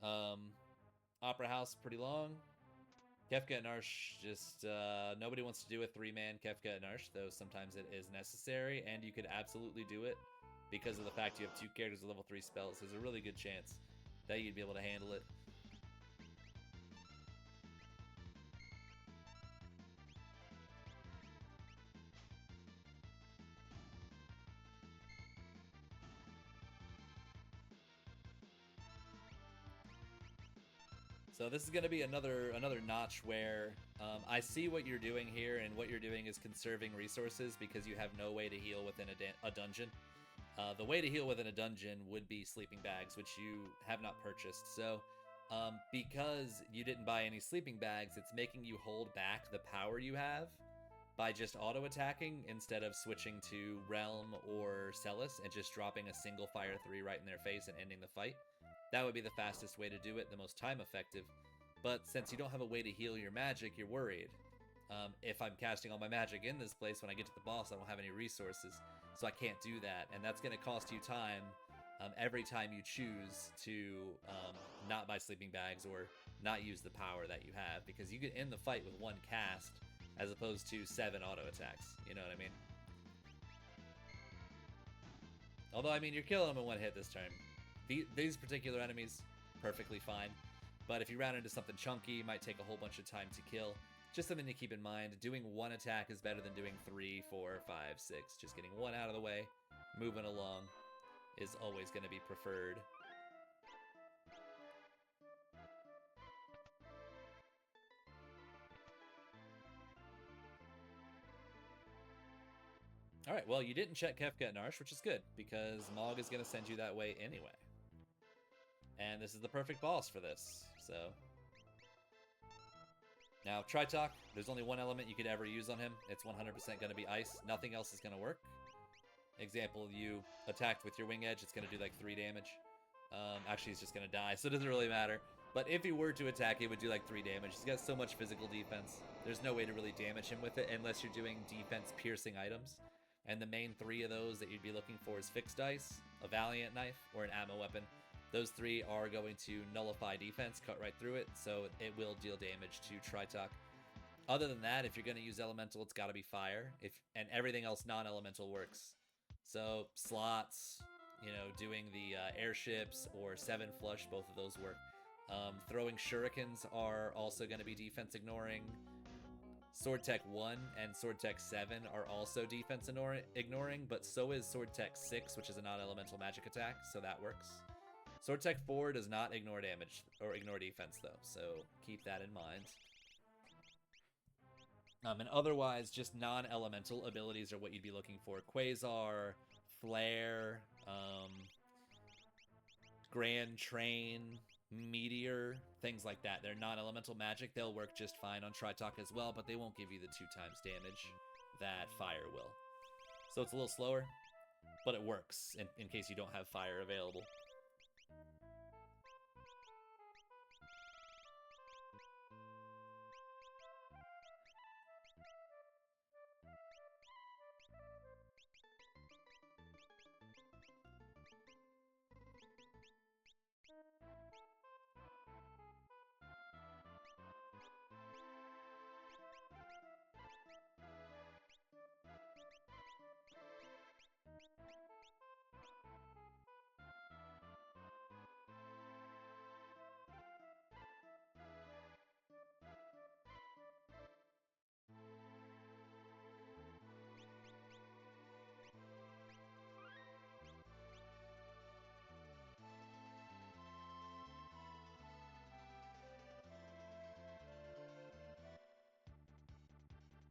Opera House, pretty long. Kefka and Narsh, just nobody wants to do a 3-man Kefka and Narsh, though sometimes it is necessary, and you could absolutely do it because of the fact you have 2 characters with level 3 spells. There's a really good chance that you'd be able to handle it. So this is going to be another notch where I see what you're doing here, and what you're doing is conserving resources because you have no way to heal within a dungeon. The way to heal within a dungeon would be sleeping bags, which you have not purchased. So because you didn't buy any sleeping bags, it's making you hold back the power you have by just auto-attacking instead of switching to Realm or Celis and just dropping a single Fire 3 right in their face and ending the fight. That would be the fastest way to do it, the most time effective. But since you don't have a way to heal your magic, you're worried. If I'm casting all my magic in this place, when I get to the boss, I don't have any resources. So I can't do that. And that's going to cost you time every time you choose to not buy sleeping bags or not use the power that you have. Because you can end the fight with 1 cast as opposed to 7 auto attacks. You know what I mean? Although, I mean, you're killing them in 1 hit this turn. These particular enemies, perfectly fine. But if you round into something chunky, it might take a whole bunch of time to kill. Just something to keep in mind. Doing 1 attack is better than doing 3, 4, 5, 6. Just getting 1 out of the way, moving along, is always going to be preferred. Alright, well, you didn't check Kefka and Narsh, which is good, because Mog is going to send you that way anyway. And this is the perfect boss for this, so... Now, Tritalk, there's only 1 element you could ever use on him. It's 100% going to be ice. Nothing else is going to work. Example, you attacked with your wing edge, it's going to do like 3 damage. Actually, he's just going to die, so it doesn't really matter. But if he were to attack, it would do like 3 damage. He's got so much physical defense. There's no way to really damage him with it unless you're doing defense-piercing items. And the main 3 of those that you'd be looking for is Fixed Dice, a Valiant Knife, or an Ammo Weapon. Those 3 are going to nullify defense, cut right through it, so it will deal damage to Tritalk. Other than that, if you're going to use Elemental, it's got to be Fire, and everything else non-Elemental works. So slots, you know, doing the airships or 7 flush, both of those work. Throwing shurikens are also going to be defense ignoring. Sword Tech 1 and Sword Tech 7 are also defense ignoring, but so is Sword Tech 6, which is a non-elemental magic attack, so that works. Sword Tech 4 does not ignore damage, or ignore defense though, so keep that in mind. And otherwise, just non-elemental abilities are what you'd be looking for. Quasar, Flare, Grand Train, Meteor, things like that. They're non-elemental magic. They'll work just fine on Tritalk as well, but they won't give you the 2 times damage that Fire will. So it's a little slower, but it works in case you don't have Fire available.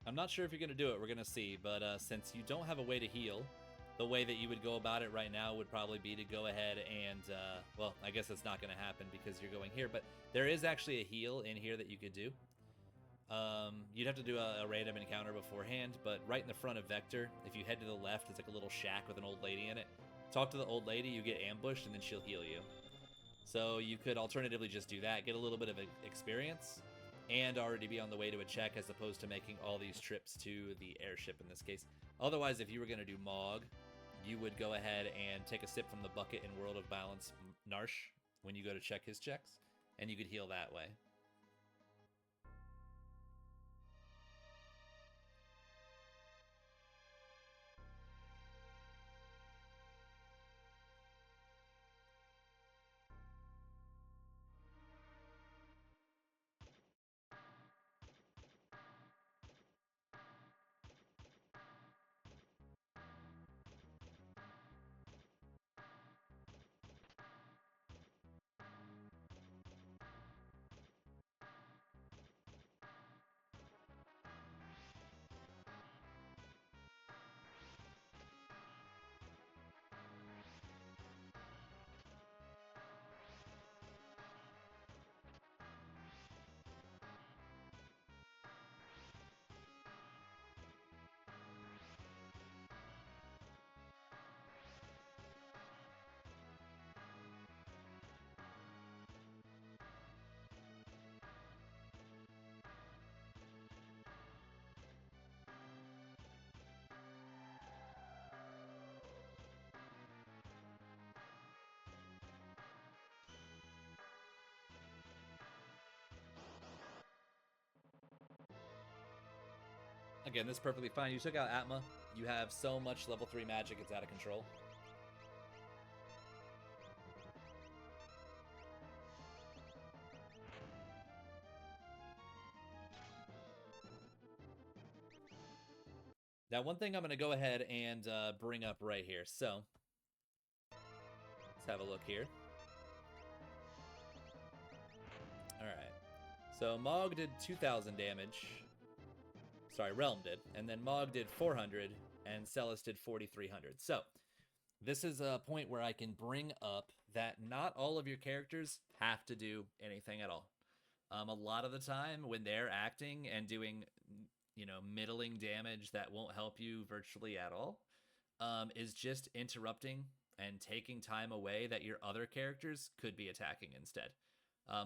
I'm not sure if you're going to do it. We're going to see. But since you don't have a way to heal, the way that you would go about it right now would probably be to go ahead and, well, I guess it's not going to happen because you're going here. But there is actually a heal in here that you could do. You'd have to do a random encounter beforehand. But right in the front of Vector, if you head to the left, it's like a little shack with an old lady in it. Talk to the old lady, you get ambushed, and then she'll heal you. So you could alternatively just do that, get a little bit of experience, and already be on the way to a check as opposed to making all these trips to the airship in this case. Otherwise, if you were going to do Mog, you would go ahead and take a sip from the bucket in World of Balance Narsh when you go to check his checks, and you could heal that way. Again, this is perfectly fine. You took out Atma. You have so much level 3 magic, it's out of control. Now, one thing I'm going to go ahead and bring up right here. So, let's have a look here. Alright. So, Mog did 2,000 damage. Sorry, Realm did. And then Mog did 400, and Celis did 4,300. So, this is a point where I can bring up that not all of your characters have to do anything at all. A lot of the time, when they're acting and doing, you know, middling damage that won't help you virtually at all, is just interrupting and taking time away that your other characters could be attacking instead.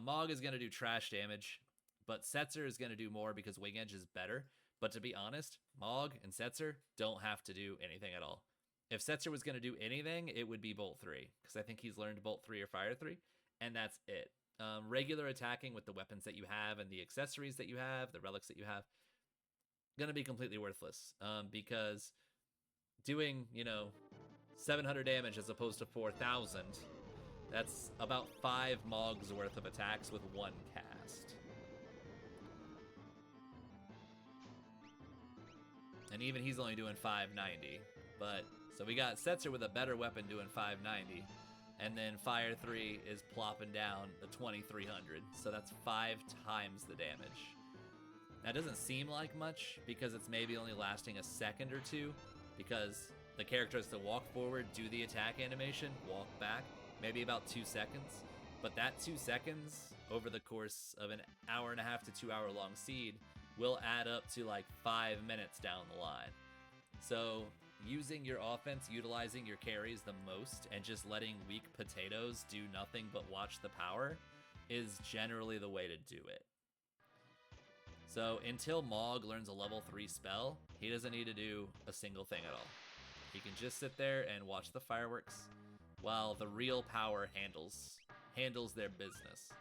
Mog is going to do trash damage, but Setzer is going to do more because Wing Edge is better. But to be honest, Mog and Setzer don't have to do anything at all. If Setzer was going to do anything, it would be Bolt 3, because I think he's learned Bolt 3 or Fire 3, and that's it. Regular attacking with the weapons that you have and the accessories that you have, the relics that you have, going to be completely worthless, because doing, you know, 700 damage as opposed to 4,000, that's about 5 Mogs worth of attacks with one cast. And even he's only doing 590. But, so we got Setzer with a better weapon doing 590. And then Fire 3 is plopping down the 2,300. So that's 5 times the damage. That doesn't seem like much because it's maybe only lasting a second or two, because the character has to walk forward, do the attack animation, walk back, maybe about 2 seconds. But that 2 seconds over the course of an hour and a half to 2 hour long seed will add up to like 5 minutes down the line. So using your offense, utilizing your carries the most, and just letting weak potatoes do nothing but watch the power is generally the way to do it. So until Mog learns a level 3 spell, he doesn't need to do a single thing at all. He can just sit there and watch the fireworks while the real power handles their business.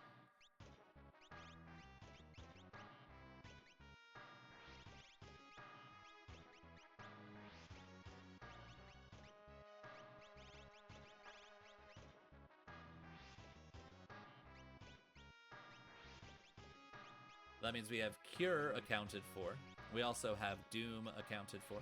That means we have Cure accounted for. We also have Doom accounted for.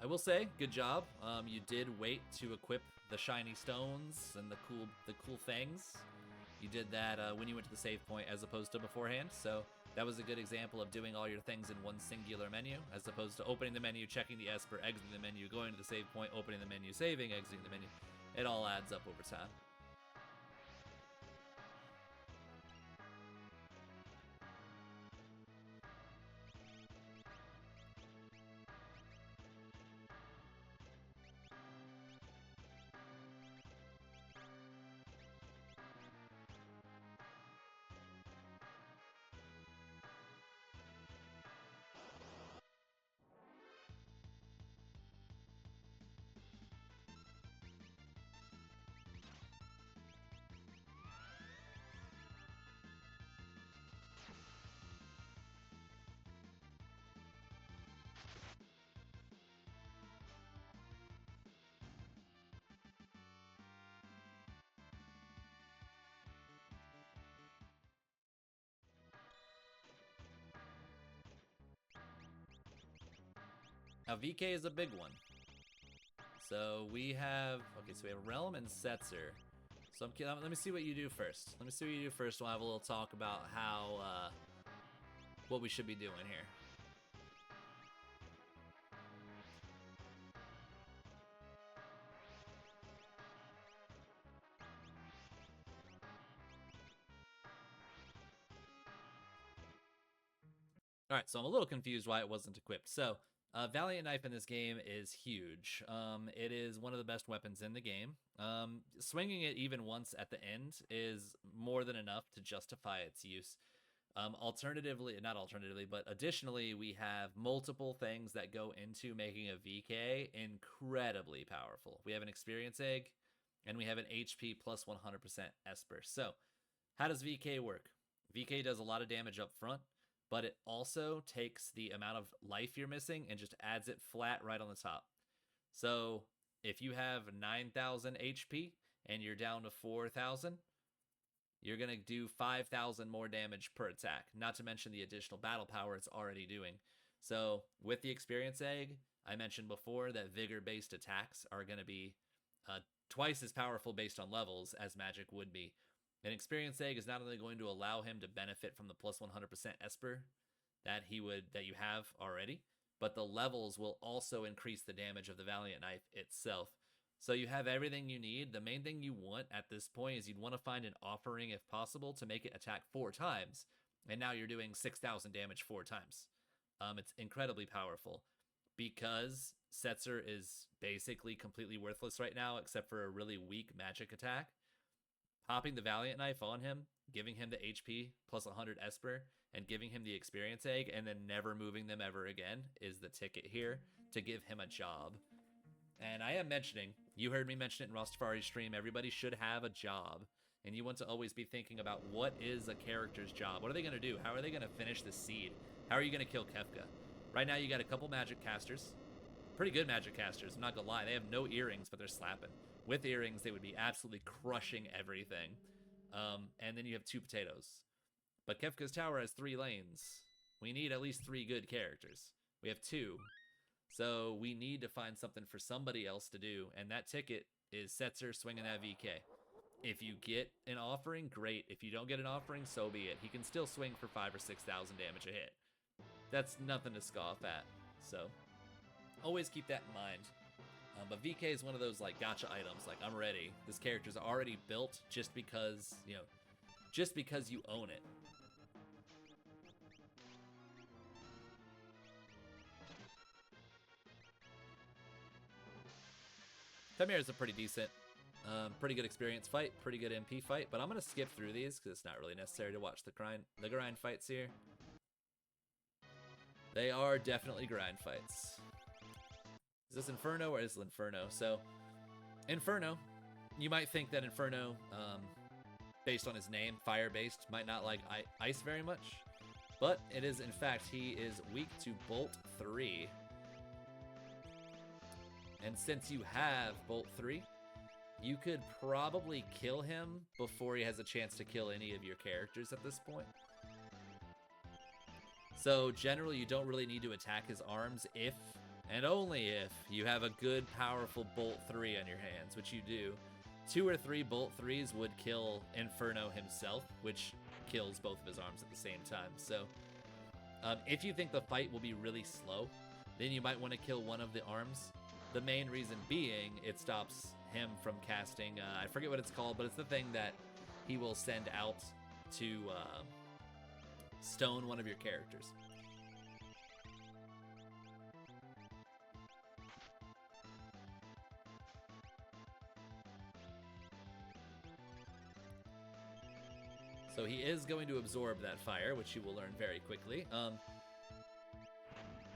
I will say, good job. You did wait to equip the shiny stones and the cool things. You did that when you went to the save point as opposed to beforehand. So that was a good example of doing all your things in one singular menu, as opposed to opening the menu, checking the Esper, exiting the menu, going to the save point, opening the menu, saving, exiting the menu. It all adds up over time. Now VK is a big one. So we have Realm and Setzer. So let me see what you do first. We'll have a little talk about how what we should be doing here. All right, so I'm a little confused why it wasn't equipped. So Valiant Knife in this game is huge. It is one of the best weapons in the game. Swinging it even once at the end is more than enough to justify its use. Additionally, we have multiple things that go into making a VK incredibly powerful. We have an Experience Egg, and we have an HP plus 100% Esper. So, how does VK work? VK does a lot of damage up front, but it also takes the amount of life you're missing and just adds it flat right on the top. So, if you have 9,000 HP and you're down to 4,000, you're going to do 5,000 more damage per attack, not to mention the additional battle power it's already doing. So with the Experience Egg, I mentioned before that Vigor-based attacks are going to be twice as powerful based on levels as Magic would be. An Experience Egg is not only going to allow him to benefit from the plus 100% Esper that you have already, but the levels will also increase the damage of the Valiant Knife itself. So you have everything you need. The main thing you want at this point is you'd want to find an offering, if possible, to make it attack 4 times. And now you're doing 6,000 damage 4 times. It's incredibly powerful. Because Setzer is basically completely worthless right now, except for a really weak magic attack, popping the Valiant Knife on him, giving him the HP plus 100 Esper, and giving him the Experience Egg, and then never moving them ever again is the ticket here to give him a job. And I am mentioning, you heard me mention it in Rastafari's stream, everybody should have a job. and you want to always be thinking about what is a character's job. What are they going to do? How are they going to finish the seed? How are you going to kill Kefka? Right now, you got a couple magic casters. Pretty good magic casters, I'm not going to lie. They have no earrings, but they're slapping. With earrings, they would be absolutely crushing everything. And then you have 2 potatoes. But Kefka's tower has 3 lanes. We need at least 3 good characters. We have 2. So we need to find something for somebody else to do. And that ticket is Setzer swinging that VK. If you get an offering, great. If you don't get an offering, so be it. He can still swing for 5,000 or 6,000 damage a hit. That's nothing to scoff at. So always keep that in mind. But VK is one of those like gotcha items. Like, I'm ready. This character's already built just because, just because you own it. Tamir is a pretty decent, pretty good experience fight, pretty good MP fight, but I'm going to skip through these because it's not really necessary to watch the grind fights here. They are definitely grind fights. Is this Inferno or is it Inferno? So, Inferno, you might think that Inferno, based on his name, fire-based, might not like ice very much, but it is, in fact, he is weak to Bolt 3. And since you have Bolt 3, you could probably kill him before he has a chance to kill any of your characters at this point. So generally, you don't really need to attack his arms if, and only if, you have a good, powerful Bolt 3 on your hands, which you do. 2 or 3 Bolt 3s would kill Inferno himself, which kills both of his arms at the same time. So if you think the fight will be really slow, then you might want to kill one of the arms. The main reason being, it stops him from casting, I forget what it's called, but it's the thing that he will send out to stone one of your characters. So he is going to absorb that fire, which you will learn very quickly.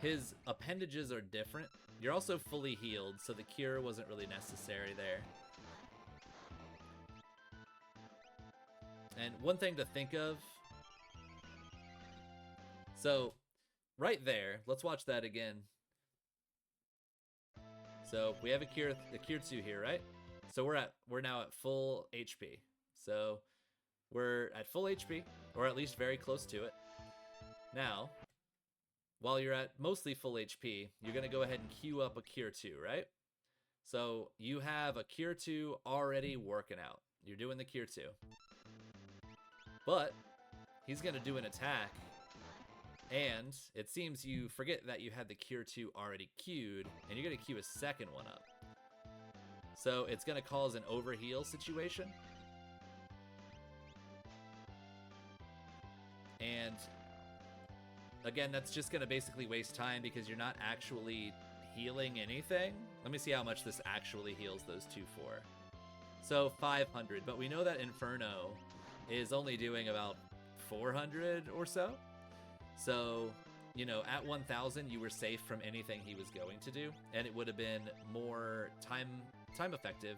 His appendages are different. You're also fully healed, so the cure wasn't really necessary there. And one thing to think of. So, right there, let's watch that again. So we have a cure 2 here, right? So we're now at full HP. So we're at full HP, or at least very close to it. Now, while you're at mostly full HP, you're going to go ahead and queue up a Cure 2, right? So you have a Cure 2 already working out. You're doing the Cure 2. But he's going to do an attack, and it seems you forget that you had the Cure 2 already queued, and you're going to queue a second one up. So it's going to cause an overheal situation. And again, that's just going to basically waste time because you're not actually healing anything. Let me see how much this actually heals those 2 for. So 500, but we know that Inferno is only doing about 400 or so. So, at 1,000, you were safe from anything he was going to do, and it would have been more time effective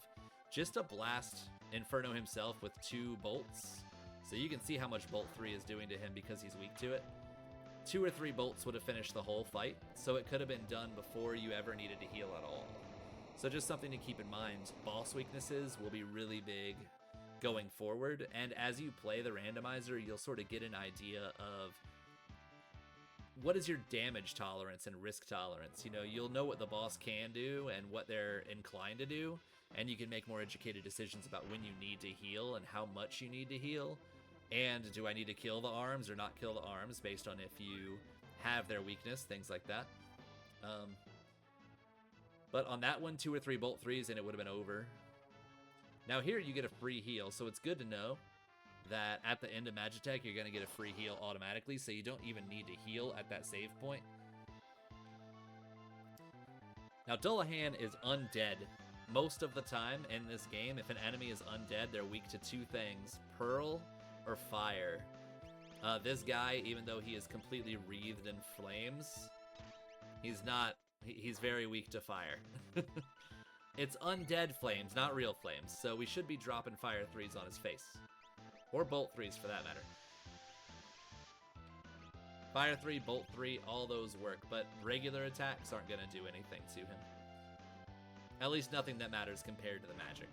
just to blast Inferno himself with 2 bolts. So you can see how much Bolt 3 is doing to him because he's weak to it. 2 or 3 bolts would have finished the whole fight, so it could have been done before you ever needed to heal at all. So just something to keep in mind, boss weaknesses will be really big going forward, and as you play the randomizer, you'll sort of get an idea of what is your damage tolerance and risk tolerance. You'll know what the boss can do and what they're inclined to do, and you can make more educated decisions about when you need to heal and how much you need to heal. And do I need to kill the arms or not kill the arms based on if you have their weakness, things like that. But on that one, 2 or 3 Bolt 3s and it would have been over. Now here you get a free heal, so it's good to know that at the end of Magitech, you're going to get a free heal automatically, so you don't even need to heal at that save point. Now Dullahan is undead. Most of the time in this game, if an enemy is undead, they're weak to 2 things, Pearl or Fire. This guy, even though he is completely wreathed in flames, he's very weak to Fire. It's undead flames, not real flames, so we should be dropping fire 3s on his face. Or bolt 3s for that matter. Fire 3, bolt 3, all those work, but regular attacks aren't going to do anything to him. At least nothing that matters compared to the magic.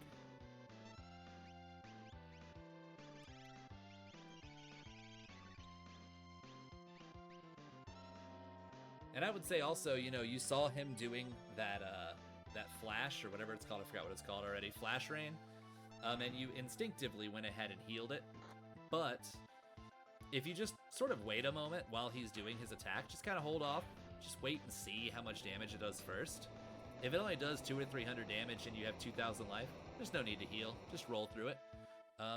And I would say also, you know, you saw him doing that that flash, or whatever it's called, I forgot what it's called already, flash rain, and you instinctively went ahead and healed it. But if you just sort of wait a moment while he's doing his attack, just kind of hold off, just wait and see how much damage it does first. If it only does 200 or 300 damage and you have 2,000 life, there's no need to heal, just roll through it.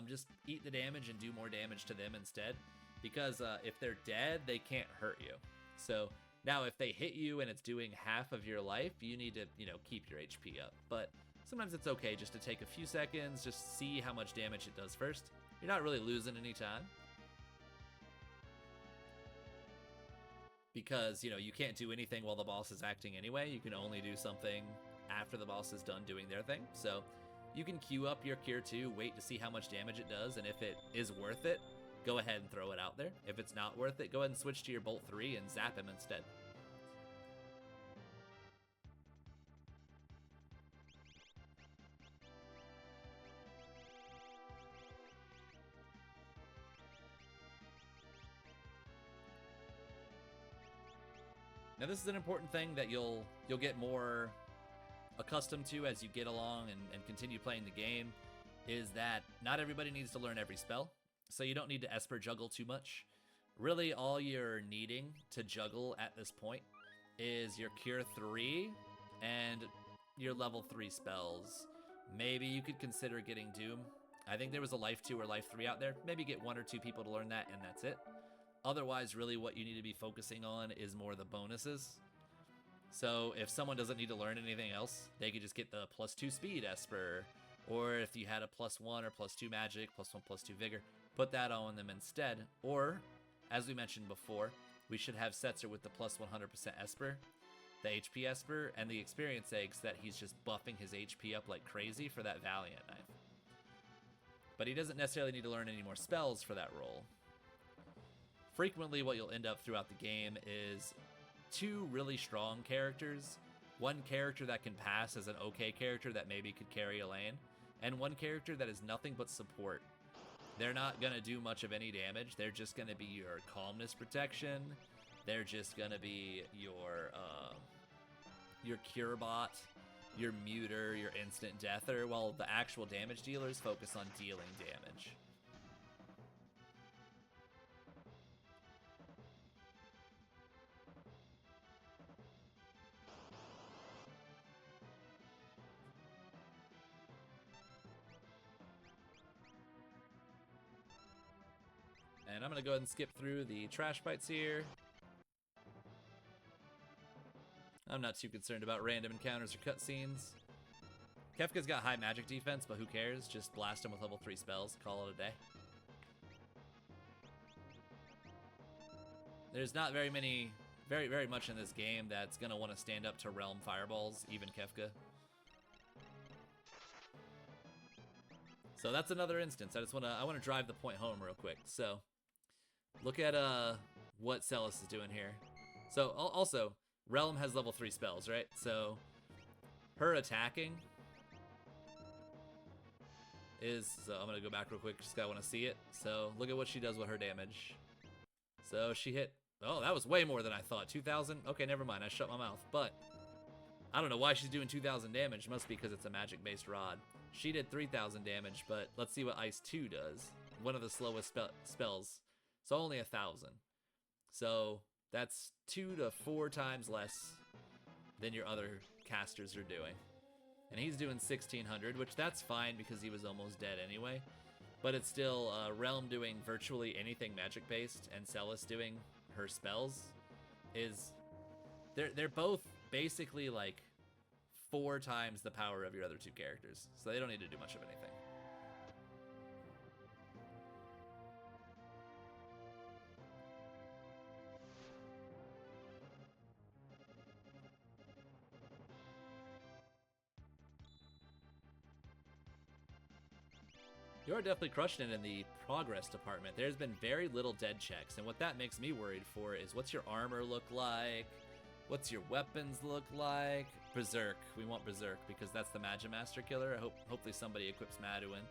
Just eat the damage and do more damage to them instead, because if they're dead, they can't hurt you. So now, if they hit you and it's doing half of your life, you need to, you know, keep your HP up. But sometimes it's okay just to take a few seconds, just see how much damage it does first. You're not really losing any time. Because, you know, you can't do anything while the boss is acting anyway. You can only do something after the boss is done doing their thing. So you can queue up your Cure 2, wait to see how much damage it does, and if it is worth it, go ahead and throw it out there. If it's not worth it, go ahead and switch to your Bolt 3 and zap him instead. Now this is an important thing that you'll get more accustomed to as you get along and continue playing the game, is that not everybody needs to learn every spell. So you don't need to Esper juggle too much. Really, all you're needing to juggle at this point is your Cure 3 and your level 3 spells. Maybe you could consider getting Doom. I think there was a Life 2 or Life 3 out there. Maybe get 1 or 2 people to learn that, and that's it. Otherwise, really what you need to be focusing on is more the bonuses. So if someone doesn't need to learn anything else, they could just get the +2 speed Esper, or if you had a +1 or +2 magic, +1, +2 vigor, put that on them instead. Or, as we mentioned before, we should have Setzer with the +100% Esper, the HP Esper, and the experience eggs that he's just buffing his HP up like crazy for that Valiant knife. But he doesn't necessarily need to learn any more spells for that role. Frequently what you'll end up throughout the game is 2 really strong characters, 1 character that can pass as an okay character that maybe could carry a lane, and 1 character that is nothing but support. They're not going to do much of any damage. They're just going to be your calmness protection. They're just going to be your cure bot, your muter, your instant deather, while the actual damage dealers focus on dealing damage. And I'm going to go ahead and skip through the trash bites here. I'm not too concerned about random encounters or cutscenes. Kefka's got high magic defense, but who cares? Just blast him with level 3 spells, call it a day. There's not very much in this game that's going to want to stand up to Realm Fireballs, even Kefka. So that's another instance. I want to drive the point home real quick. So look at what Celis is doing here. So also, Realm has level 3 spells, right? So her attacking is, so I'm gonna go back real quick, just I want to see it. So look at what she does with her damage. So she hit, oh, that was way more than I thought. 2,000? Okay, never mind, I shut my mouth. But I don't know why she's doing 2,000 damage. Must be because it's a magic-based rod. She did 3,000 damage, but let's see what Ice 2 does. One of the slowest spells. So only 1,000. So that's 2 to 4 times less than your other casters are doing. And he's doing 1,600, which that's fine because he was almost dead anyway. But it's still Realm doing virtually anything magic-based and Celis doing her spells is... They're both basically like 4 times the power of your other 2 characters. So they don't need to do much of anything. You are definitely crushing it in the progress department. There's been very little dead checks, and what that makes me worried for is what's your armor look like? What's your weapons look like? Berserk. We want Berserk because that's the Magimaster killer. Hopefully somebody equips Maduin.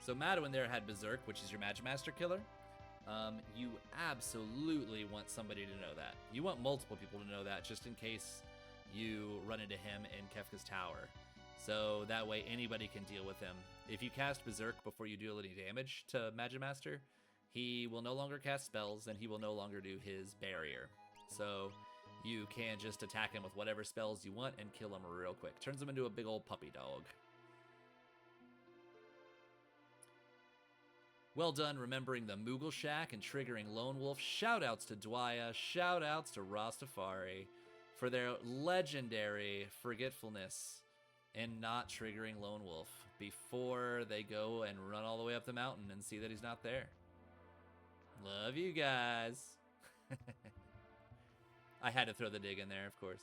So Maduin there had Berserk, which is your Magimaster killer. You absolutely want somebody to know that. You want multiple people to know that, just in case you run into him in Kefka's tower. So that way anybody can deal with him. If you cast Berserk before you deal any damage to Magimaster, he will no longer cast spells and he will no longer do his barrier. So you can just attack him with whatever spells you want and kill him real quick. Turns him into a big old puppy dog. Well done remembering the Moogle Shack and triggering Lone Wolf. Shoutouts to Dwyer, shoutouts to Rastafari for their legendary forgetfulness and not triggering Lone Wolf before they go and run all the way up the mountain and see that he's not there. Love you guys. I had to throw the dig in there, of course.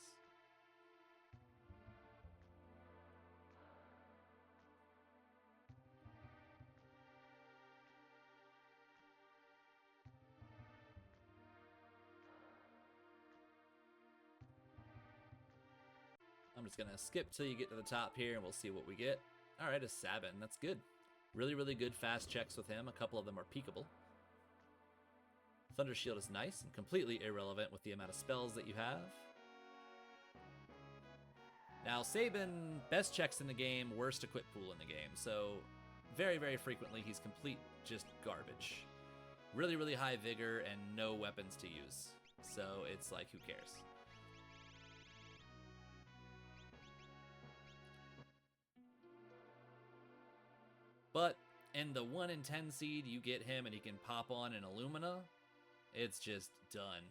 I'm just going to skip till you get to the top here, and we'll see what we get. All right, a Sabin. That's good. Really, really good fast checks with him. A couple of them are peekable. Thunder Shield is nice and completely irrelevant with the amount of spells that you have. Now, Sabin, best checks in the game, worst equip pool in the game. So, very, very frequently, he's complete just garbage. Really, really high vigor and no weapons to use. So, it's like, who cares? But in the 1 in 10 seed, you get him and he can pop on an Illumina. It's just done.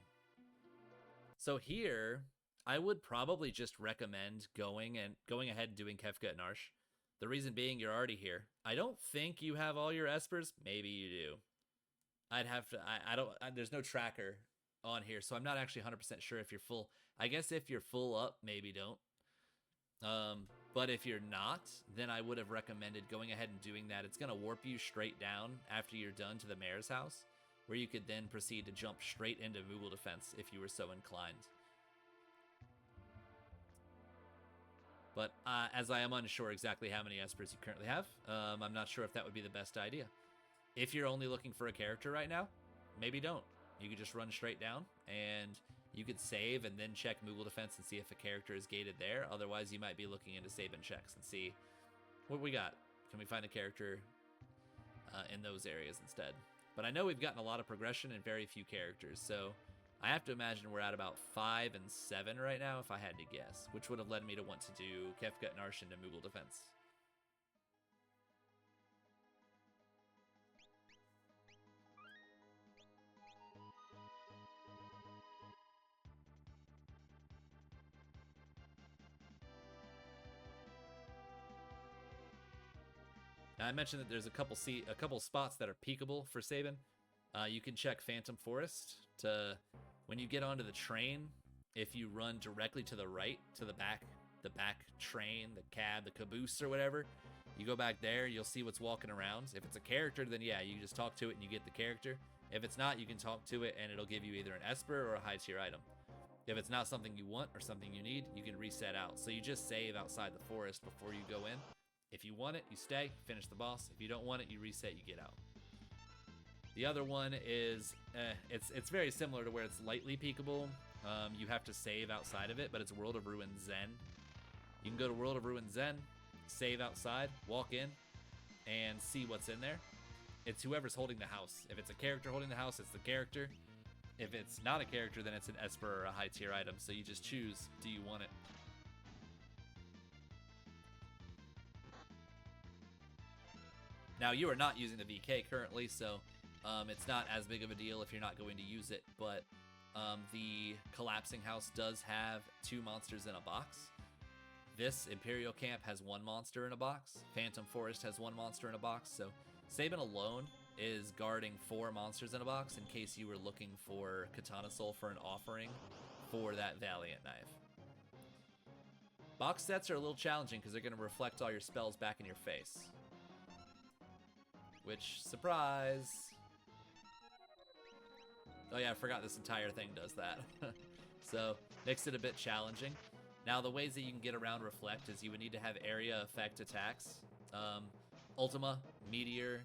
So here, I would probably just recommend going ahead and doing Kefka and Arsh. The reason being, you're already here. I don't think you have all your Espers. Maybe you do. I'd have to. There's no tracker on here, so I'm not actually 100% sure if you're full. I guess if you're full up, maybe don't. But if you're not, then I would have recommended going ahead and doing that. It's going to warp you straight down after you're done to the mayor's house, where you could then proceed to jump straight into Moogle defense if you were so inclined. But as I am unsure exactly how many Espers you currently have, I'm not sure if that would be the best idea. If you're only looking for a character right now, maybe don't. You could just run straight down, and you could save and then check Moogle defense and see if a character is gated there. Otherwise, you might be looking into save-in checks and see what we got. Can we find a character in those areas instead? But I know we've gotten a lot of progression and very few characters, so I have to imagine we're at about 5 and 7 right now, if I had to guess, which would have led me to want to do Kefka and Arsh into Moogle defense. Now, I mentioned that there's a couple spots that are peekable for Sabin. You can check Phantom Forest to when you get onto the train. If you run directly to the right, to the back train, the cab, the caboose or whatever, you go back there, you'll see what's walking around. If it's a character, then yeah, you just talk to it and you get the character. If it's not, you can talk to it and it'll give you either an Esper or a high tier item. If it's not something you want or something you need, you can reset out. So you just save outside the forest before you go in. If you want it, you stay, finish the boss. If you don't want it, you reset, you get out. The other one is, it's very similar to where it's lightly peekable. You have to save outside of it, but it's World of Ruin Zen. You can go to World of Ruin Zen, save outside, walk in, and see what's in there. It's whoever's holding the house. If it's a character holding the house, it's the character. If it's not a character, then it's an Esper or a high tier item. So you just choose, do you want it? Now, you are not using the VK currently, so it's not as big of a deal if you're not going to use it, but The collapsing house does have 2 monsters in a box. This Imperial Camp has 1 monster in a box. Phantom Forest has 1 monster in a box. So Sabin alone is guarding 4 monsters in a box in case you were looking for Katana Soul for an offering for that Valiant Knife. Box sets are a little challenging because they're going to reflect all your spells back in your face. Which, surprise! Oh yeah, I forgot this entire thing does that. So, makes it a bit challenging. Now, the ways that you can get around Reflect is you would need to have area effect attacks. Ultima, Meteor,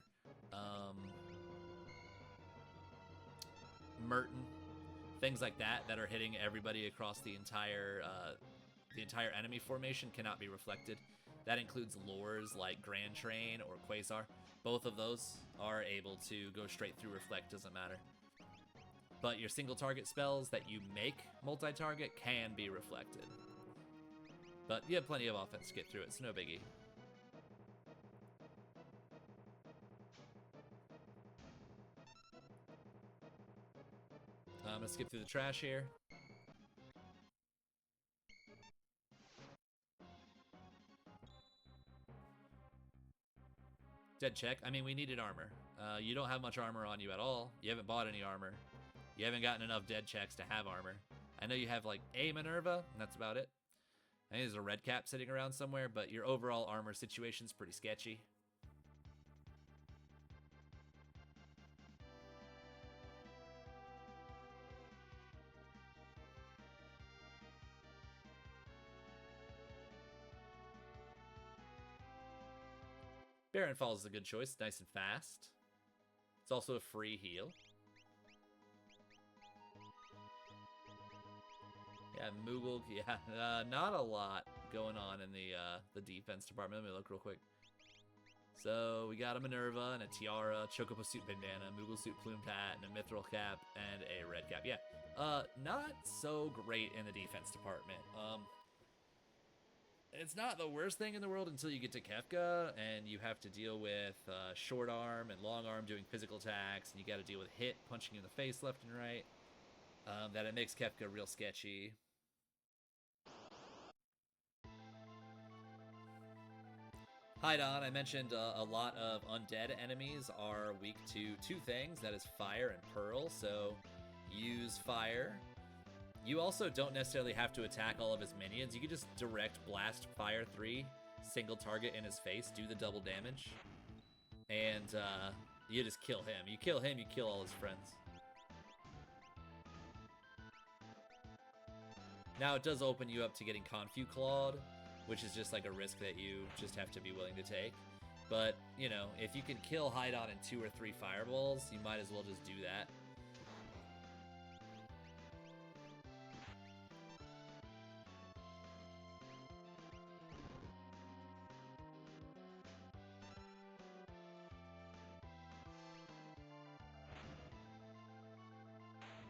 Merton, things like that that are hitting everybody across the entire enemy formation cannot be reflected. That includes lures like Grand Train or Quasar. Both of those are able to go straight through Reflect, doesn't matter. But your single target spells that you make multi-target can be reflected. But you have plenty of offense to get through it, it's no biggie. I'm gonna skip through the trash here. Dead check. I mean, we needed armor. You don't have much armor on you at all. You haven't bought any armor. You haven't gotten enough dead checks to have armor. I know you have like a Minerva, and that's about it. I think there's a red cap sitting around somewhere, but your overall armor situation's pretty sketchy. Baron Falls is a good choice, nice and fast. It's also a free heal. Yeah, Moogle, yeah, not a lot going on in the defense department. Let me look real quick. So we got a Minerva and a Tiara, Chocobo Suit Bandana, Moogle Suit Plumed Hat, and a Mithril Cap, and a Red Cap. Yeah, not so great in the defense department. It's not the worst thing in the world until you get to Kefka, and you have to deal with short arm and long arm doing physical attacks, and you got to deal with hit, punching you in the face left and right. That it makes Kefka real sketchy. Hi Don, I mentioned a lot of undead enemies are weak to 2 things, that is fire and pearl, so use fire. You also don't necessarily have to attack all of his minions, you can just direct blast fire 3, single target in his face, do the double damage, and you just kill him. You kill him, you kill all his friends. Now it does open you up to getting Confu Clawed, which is just like a risk that you just have to be willing to take. But, you know, if you can kill Hydon in 2 or 3 fireballs, you might as well just do that.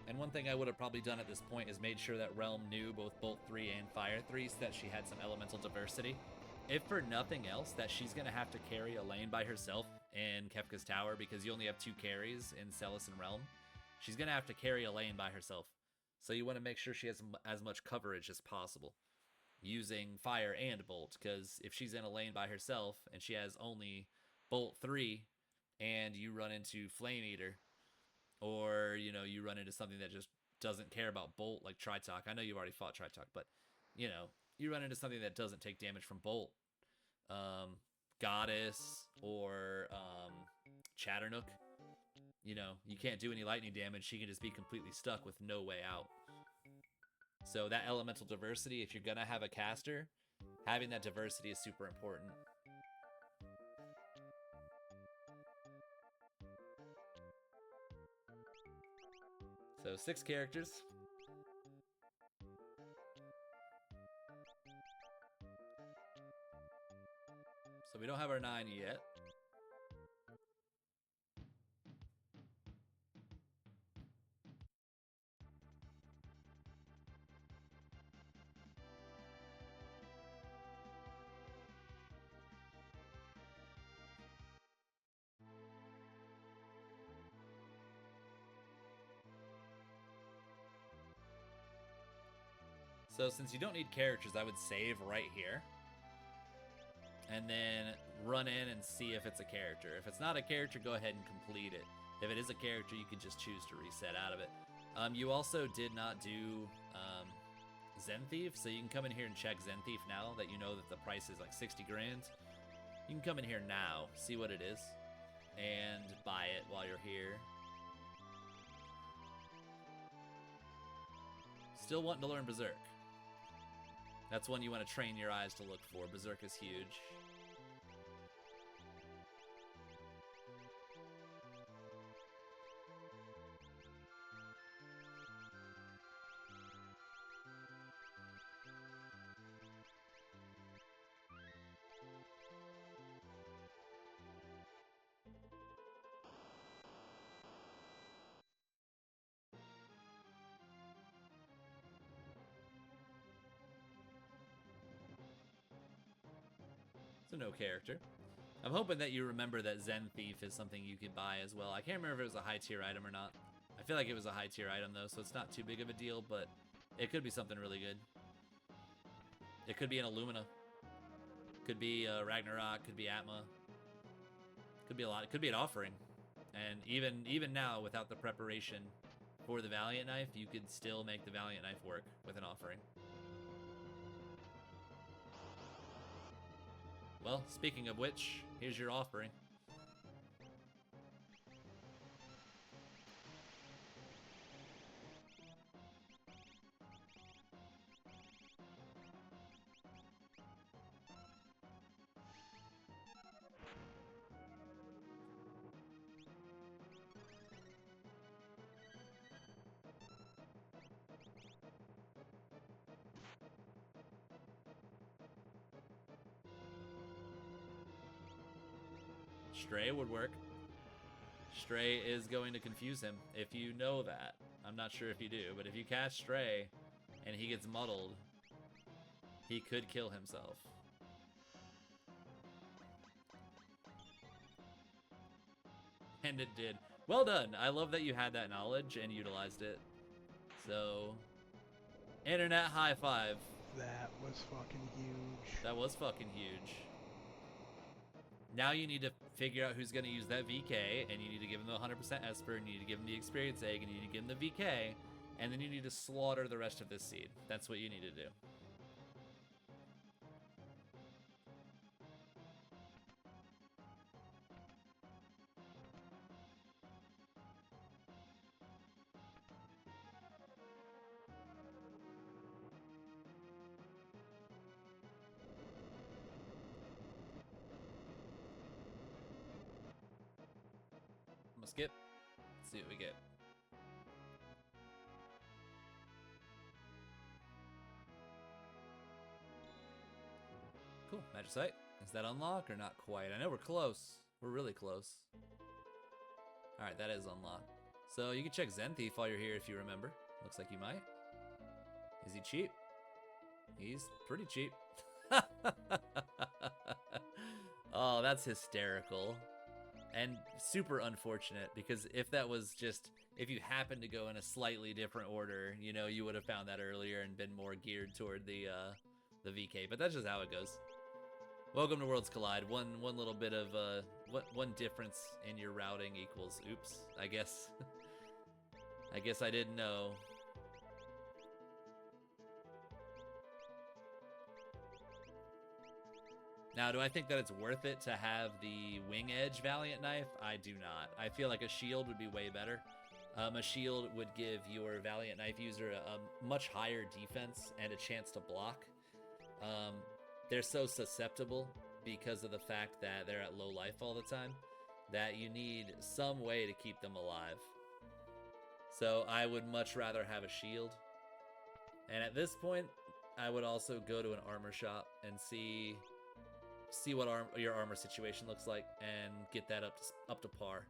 And one thing I would have probably done at this point is made sure that Realm knew both Bolt 3 and Fire 3 so that she had some elemental diversity. If for nothing else, that she's going to have to carry a lane by herself in Kefka's Tower because you only have 2 carries in Celis and Realm. She's going to have to carry a lane by herself. So you want to make sure she has as much coverage as possible using Fire and Bolt, because if she's in a lane by herself and she has only Bolt 3 and you run into Flame Eater, or, you know, you run into something that just doesn't care about Bolt, like Tritalk. I know you've already fought Tritalk, but, you know, you run into something that doesn't take damage from Bolt. Goddess or Chatternook. You know, you can't do any lightning damage. She can just be completely stuck with no way out. So that elemental diversity, if you're going to have a caster, having that diversity is super important. So 6 characters. So we don't have our 9 yet. So since you don't need characters, I would save right here. And then run in and see if it's a character. If it's not a character, go ahead and complete it. If it is a character, you can just choose to reset out of it. You also did not do Zen Thief, so you can come in here and check Zen Thief now that you know that the price is like 60 grand. You can come in here now, see what it is, and buy it while you're here. Still wanting to learn Berserk. That's one you want to train your eyes to look for. Berserk is huge. So no character. I'm hoping that you remember that Zen Thief is something you can buy as well. I can't remember if it was a high tier item or not. I feel like it was a high tier item though, so it's not too big of a deal, but it could be something really good. It could be an Illumina. Could be Ragnarok, could be Atma. Could be a lot. It could be an offering. And even now, without the preparation for the Valiant Knife, you could still make the Valiant Knife work with an offering. Well, speaking of which, here's your offering. Stray would work. Stray is going to confuse him, if you know that. I'm not sure if you do, but if you cast Stray and he gets muddled, he could kill himself. And it did. Well done. I love that you had that knowledge and utilized it. So, internet high five. That was fucking huge. That was fucking huge. Now you need to figure out who's going to use that VK, and you need to give him the 100% Esper, and you need to give him the Experience Egg, and you need to give him the VK, and then you need to slaughter the rest of this seed. That's what you need to do. I'm gonna skip. Let's see what we get. Cool. Magic Sight. Is that unlocked or not quite? I know we're close. We're really close. Alright, that is unlocked. So you can check Zen Thief while you're here if you remember. Looks like you might. Is he cheap? He's pretty cheap. Oh, that's hysterical. And super unfortunate, because if that was just, if you happened to go in a slightly different order, you know, you would have found that earlier and been more geared toward the VK, but that's just how it goes. Welcome to Worlds Collide. One little bit of, one difference in your routing equals, oops, I guess. I guess I didn't know. Now, do I think that it's worth it to have the Wing Edge Valiant Knife? I do not. I feel like a shield would be way better. A shield would give your Valiant Knife user a much higher defense and a chance to block. They're so susceptible because of the fact that they're at low life all the time that you need some way to keep them alive. So I would much rather have a shield. And at this point, I would also go to an armor shop and see what your armor situation looks like and get that up to par.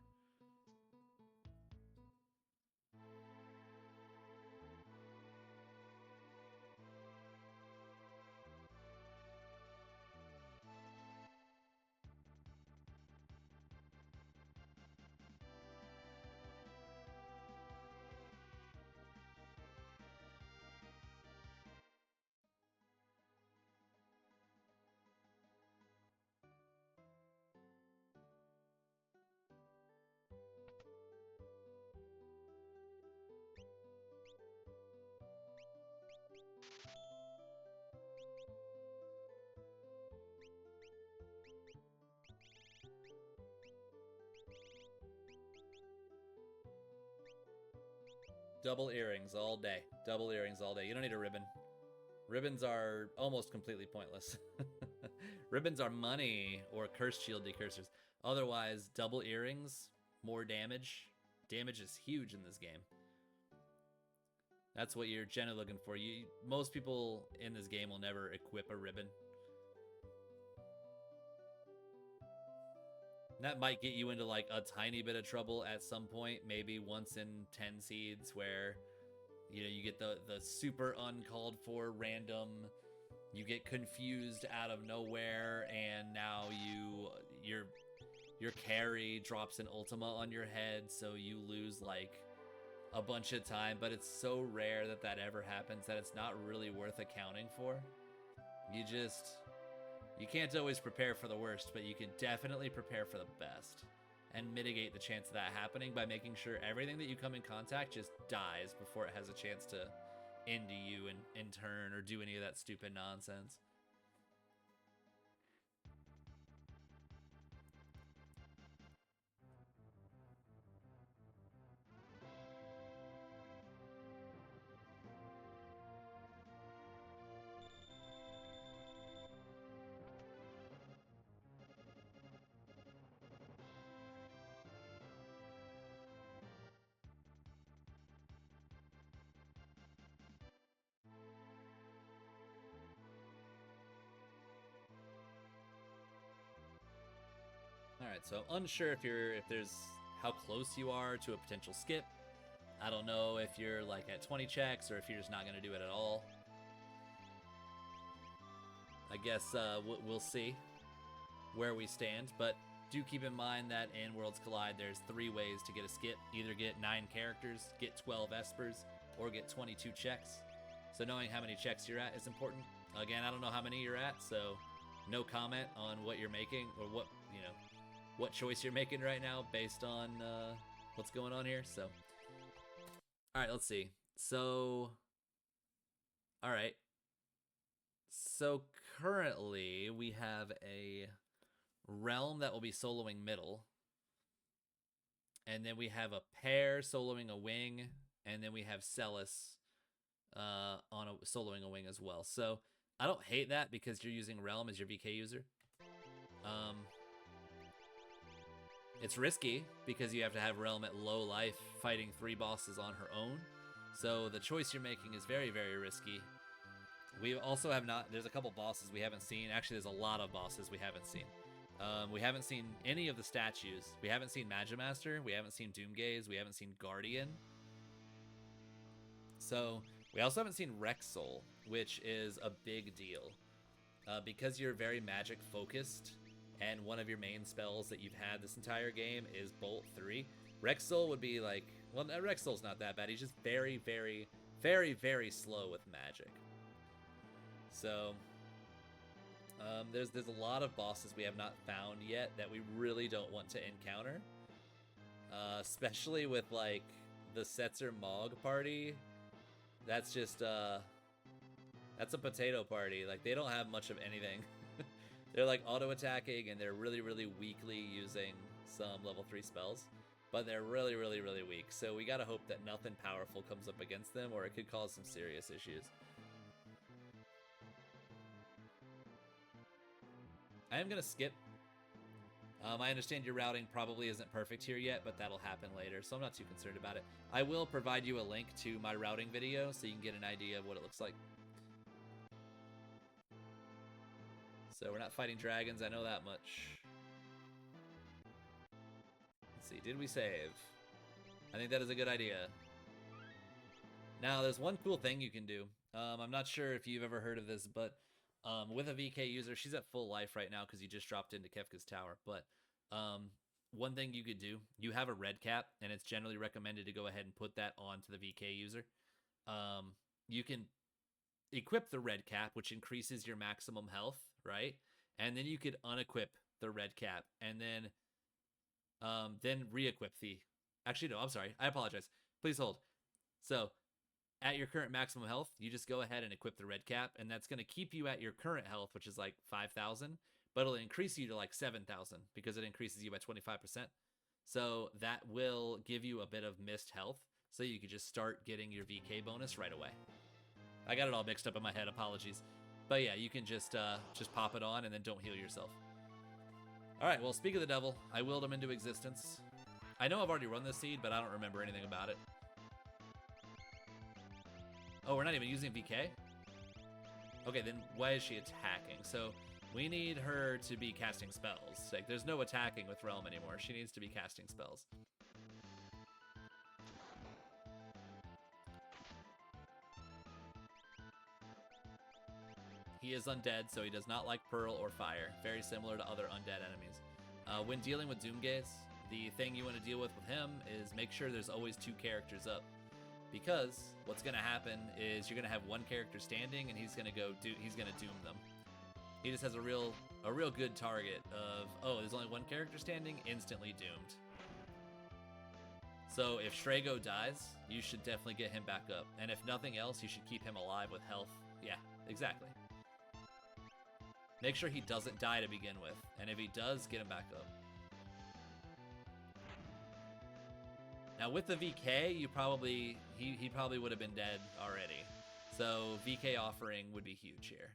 Double earrings all day. Double earrings all day. You don't need a ribbon. Ribbons are almost completely pointless. Ribbons are money or curse shield decursors. Otherwise, double earrings, more damage. Damage is huge in this game. That's what you're generally looking for. Most people in this game will never equip a ribbon. And that might get you into like a tiny bit of trouble at some point, maybe once in 10 seeds, where you get the super uncalled for random, you get confused out of nowhere, and now your carry drops an Ultima on your head, so you lose like a bunch of time. But it's so rare that ever happens that it's not really worth accounting for. You can't always prepare for the worst, but you can definitely prepare for the best and mitigate the chance of that happening by making sure everything that you come in contact just dies before it has a chance to into you and in turn, or do any of that stupid nonsense. All right, so unsure if there's how close you are to a potential skip. I don't know if you're like at 20 checks or if you're just not going to do it at all. I guess we'll see where we stand, but do keep in mind that in Worlds Collide, there's 3 ways to get a skip. Either get 9 characters, get 12 espers, or get 22 checks. So knowing how many checks you're at is important. Again, I don't know how many you're at, so no comment on what you're making or what choice you're making right now based on what's going on here. So, all right, let's see. So, all right. So currently we have a realm that will be soloing middle, and then we have a pair soloing a wing, and then we have Celis on a soloing a wing as well. So I don't hate that because you're using realm as your VK user. It's risky because you have to have realm at low life fighting 3 bosses on her own. So the choice you're making is very, very risky. We also have not, there's a couple bosses we haven't seen. Actually, there's a lot of bosses we haven't seen. We haven't seen any of the statues. We haven't seen Magimaster. We haven't seen Doomgaze. We haven't seen Guardian. So we also haven't seen Rexsoul, which is a big deal. Because you're very magic focused, and one of your main spells that you've had this entire game is Bolt 3. Rexsoul would be like, well, Rexsoul's not that bad. He's just very, very, very, very slow with magic. So, there's a lot of bosses we have not found yet that we really don't want to encounter. Especially with, like, the Setzer Mog party. That's just, that's a potato party. Like, they don't have much of anything. They're like auto-attacking, and they're really, really weakly using some level 3 spells. But they're really, really, really weak. So we gotta hope that nothing powerful comes up against them, or it could cause some serious issues. I am gonna skip. I understand your routing probably isn't perfect here yet, but that'll happen later, so I'm not too concerned about it. I will provide you a link to my routing video so you can get an idea of what it looks like. So we're not fighting dragons, I know that much. Let's see, did we save? I think that is a good idea. Now, there's one cool thing you can do. I'm not sure if you've ever heard of this, but with a VK user, she's at full life right now because you just dropped into Kefka's tower. But one thing you could do, you have a red cap, and it's generally recommended to go ahead and put that onto the VK user. You can equip the red cap, which increases your maximum health, right? And then you could unequip the red cap, and then re-equip the... Actually, no, I'm sorry. I apologize. Please hold. So, at your current maximum health, you just go ahead and equip the red cap, and that's going to keep you at your current health, which is like 5,000, but it'll increase you to like 7,000 because it increases you by 25%. So that will give you a bit of missed health. so you could just start getting your VK bonus right away. I got it all mixed up in my head, apologies. But yeah, you can just pop it on and then don't heal yourself. Alright, well, speak of the devil, I willed him into existence. I know I've already run this seed, but I don't remember anything about it. Oh, we're not even using VK? Okay, then why is she attacking? So we need her to be casting spells. Like, there's no attacking with Realm anymore. She needs to be casting spells. He is undead, so he does not like Pearl or Fire. Very similar to other undead enemies. When dealing with Doomgaze, the thing you want to deal with him is make sure there's always 2 characters up. Because what's going to happen is you're going to have 1 character standing, and he's going to doom them. He just has a real good target of, oh, there's only 1 character standing, instantly doomed. So if Strago dies, you should definitely get him back up. And if nothing else, you should keep him alive with health. Yeah, exactly. Make sure he doesn't die to begin with, and if he does, get him back up. Now with the VK, he probably would have been dead already. So VK offering would be huge here.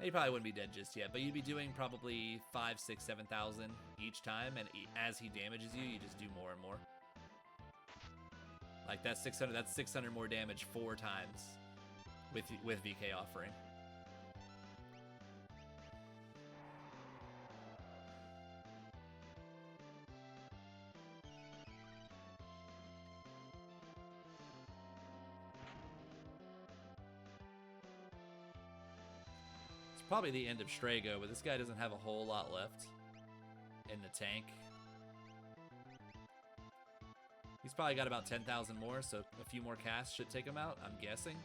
He probably wouldn't be dead just yet, but you'd be doing probably 5, 6, 7,000 each time, and as he damages you, you just do more and more. Like that's 600. That's 600 more damage 4 times with VK offering. Probably the end of Strago, but this guy doesn't have a whole lot left in the tank. He's probably got about 10,000 more, so a few more casts should take him out, I'm guessing.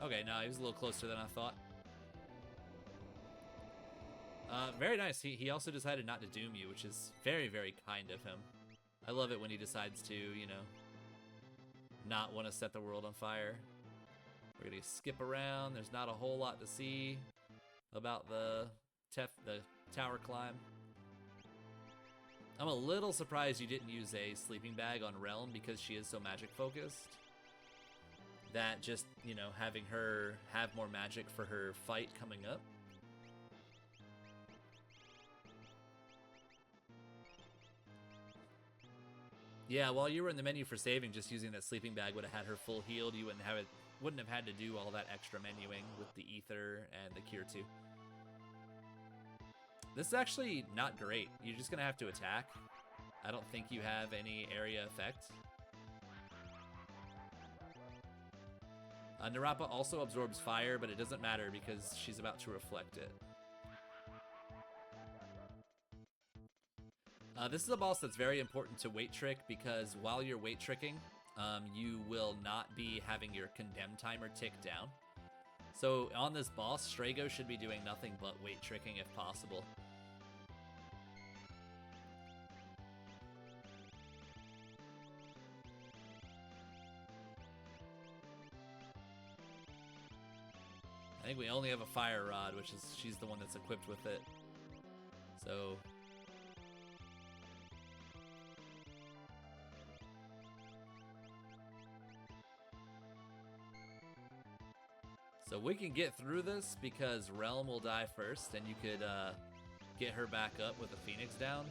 Okay, no, he was a little closer than I thought. Very nice. He also decided not to doom you, which is very, very kind of him. I love it when he decides to, you know, not want to set the world on fire. We're gonna skip around. There's not a whole lot to see about the tower climb. I'm a little surprised you didn't use a sleeping bag on Realm because she is so magic focused. That just, you know, having her have more magic for her fight coming up. Yeah, while you were in the menu for saving, just using that sleeping bag would have had her full healed. You wouldn't have had to do all that extra menuing with the ether and the cure 2. This is actually not great. You're just gonna have to attack. I don't think you have any area effect. Narapa also absorbs fire, but it doesn't matter because she's about to reflect it. This is a boss that's very important to weight trick because while you're weight tricking, you will not be having your condemn timer tick down. So on this boss, Strago should be doing nothing but weight tricking if possible. I think we only have a fire rod, which is she's the one that's equipped with it. So we can get through this because Realm will die first, and you could get her back up with the Phoenix down.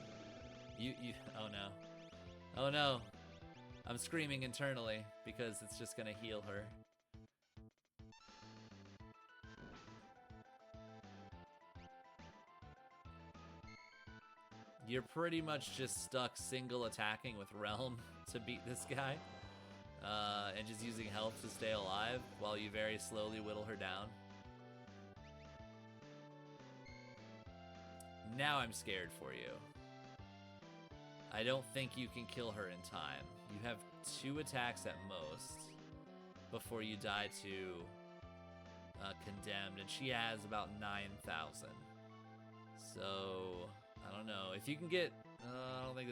Oh no. Oh no. I'm screaming internally because it's just gonna heal her. You're pretty much just stuck single attacking with Realm to beat this guy. And just using health to stay alive while you very slowly whittle her down. Now I'm scared for you. I don't think you can kill her in time. You have 2 attacks at most before you die to Condemned, and she has about 9,000. So I don't know if you can get. I don't think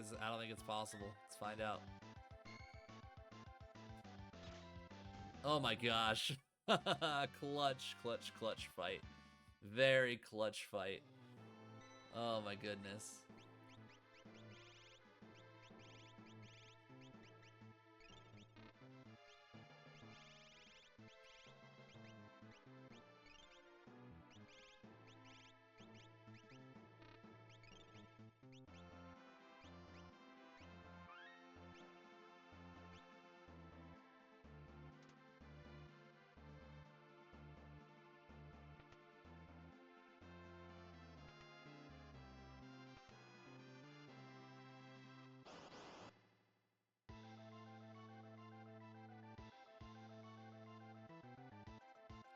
it's possible. Let's find out. Oh my gosh. Clutch fight. Very clutch fight. Oh my goodness.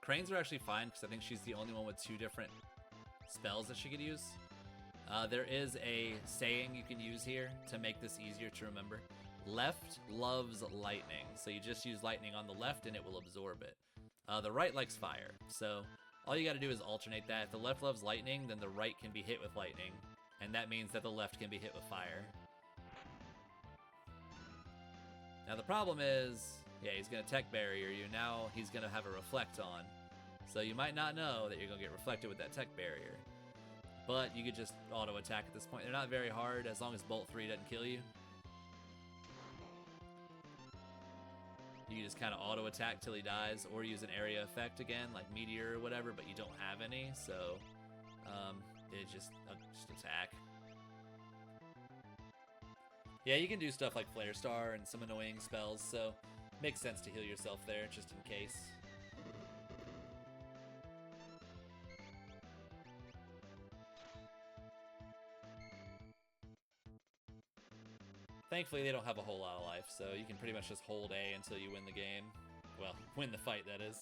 Cranes are actually fine because I think she's the only one with 2 different spells that she could use. There is a saying you can use here to make this easier to remember. Left loves lightning, so you just use lightning on the left and it will absorb it. The right likes fire, so all you got to do is alternate that. If the left loves lightning, then the right can be hit with lightning, and that means that the left can be hit with fire. Now the problem is, yeah, he's going to tech barrier you. Now he's going to have a reflect on, so you might not know that you're going to get reflected with that tech barrier. But you could just auto attack at this point. They're not very hard as long as Bolt 3 doesn't kill you. You can just kind of auto attack till he dies, or use an area effect again, like Meteor or whatever, but you don't have any, so it just attack. Yeah, you can do stuff like Flare Star and some annoying spells, so makes sense to heal yourself there just in case. Thankfully, they don't have a whole lot of life, so you can pretty much just hold A until you win the game. Well, win the fight, that is.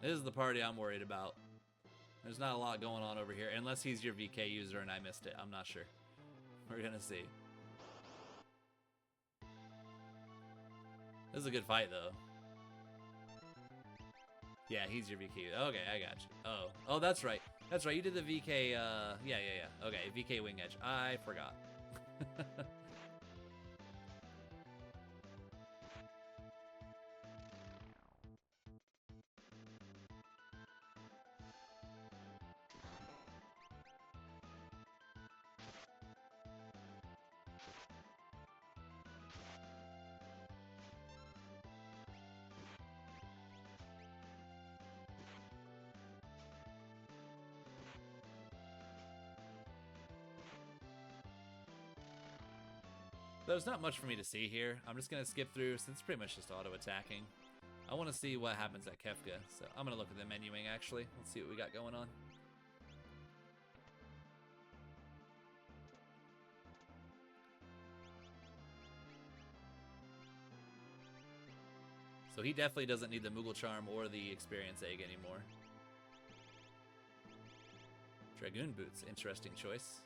This is the party I'm worried about. There's not a lot going on over here, unless he's your VK user and I missed it. I'm not sure. We're gonna see. This is a good fight, though. Yeah, he's your VK. Okay, I got you. Oh, that's right. That's right. You did the VK. Yeah. Okay, VK Wing Edge. I forgot. There's not much for me to see here. I'm just going to skip through since it's pretty much just auto-attacking. I want to see what happens at Kefka, so I'm going to look at the menuing actually. Let's see what we got going on. So he definitely doesn't need the Moogle Charm or the Experience Egg anymore. Dragoon Boots, interesting choice.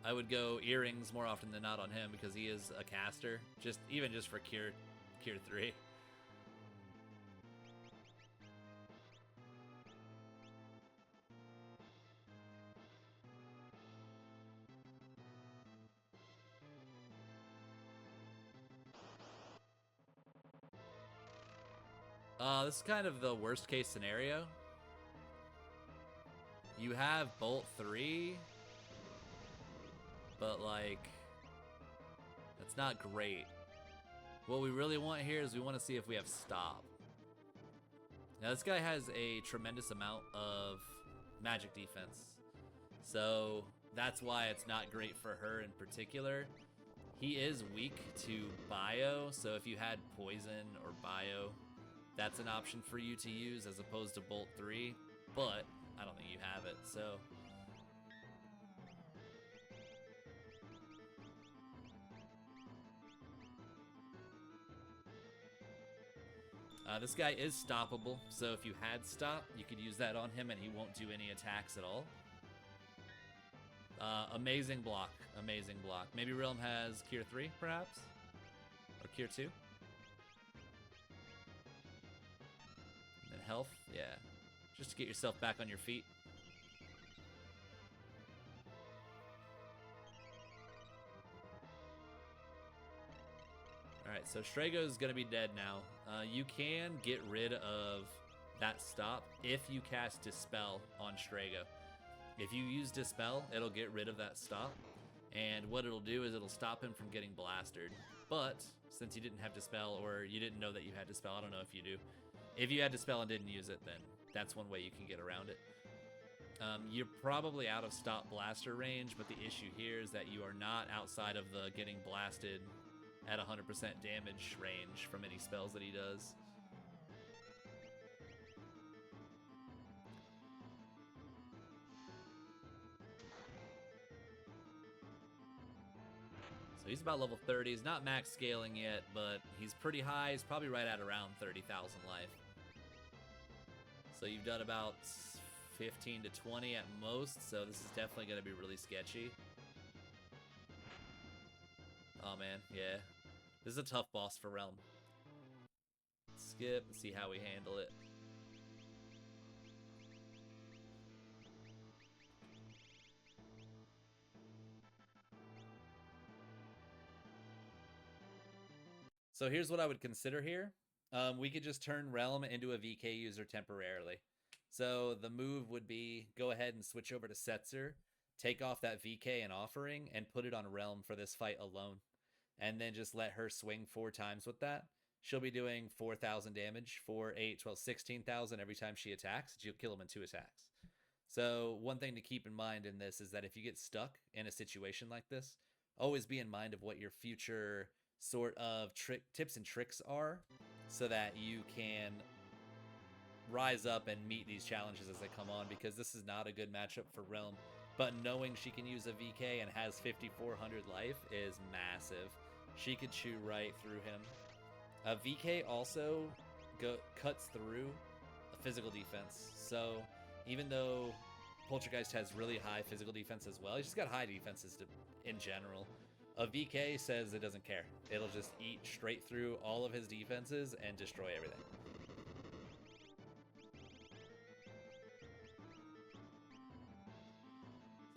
I would go Earrings more often than not on him because he is a caster, even just for Cure 3. This is kind of the worst case scenario. You have Bolt 3, but like, that's not great. What we really want here is we want to see if we have Stop. Now this guy has a tremendous amount of magic defense, so that's why it's not great for her in particular. He is weak to Bio, so if you had Poison or Bio, that's an option for you to use as opposed to Bolt 3, but I don't think you have it, so. This guy is stoppable, so if you had Stop, you could use that on him and he won't do any attacks at all. Amazing block, amazing block. Maybe Realm has Cure 3, perhaps? Or Cure 2? And health, yeah. Just to get yourself back on your feet. Alright, so Strago's gonna be dead now. You can get rid of that Stop if you cast Dispel on Strago. If you use Dispel, it'll get rid of that Stop. And what it'll do is it'll stop him from getting blasted. But since you didn't have Dispel, or you didn't know that you had Dispel, I don't know if you do. If you had Dispel and didn't use it, then that's one way you can get around it. You're probably out of stop blaster range, but the issue here is that you are not outside of the getting blasted at 100% damage range from any spells that he does. So he's about level 30. He's not max scaling yet, but he's pretty high. He's probably right at around 30,000 life. So you've done about 15 to 20 at most, so this is definitely going to be really sketchy. Oh man, yeah. This is a tough boss for Realm. Skip and see how we handle it. So here's what I would consider here. We could just turn Realm into a VK user temporarily. So the move would be go ahead and switch over to Setzer, take off that VK and Offering, and put it on Realm for this fight alone. And then just let her swing 4 times with that. She'll be doing 4,000 damage, 4, 8, 12, 16,000 every time she attacks. She'll kill him in 2 attacks. So one thing to keep in mind in this is that if you get stuck in a situation like this, always be in mind of what your future sort of tips and tricks are so that you can rise up and meet these challenges as they come on, because this is not a good matchup for Realm. But knowing she can use a VK and has 5,400 life is massive. She could chew right through him. A VK also cuts through a physical defense. So even though Poltergeist has really high physical defense as well, he's just got high defenses in general. A VK says it doesn't care. It'll just eat straight through all of his defenses and destroy everything.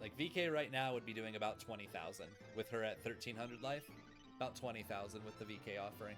Like VK right now would be doing about 20,000 with her at 1,300 life. About 20,000 with the VK Offering.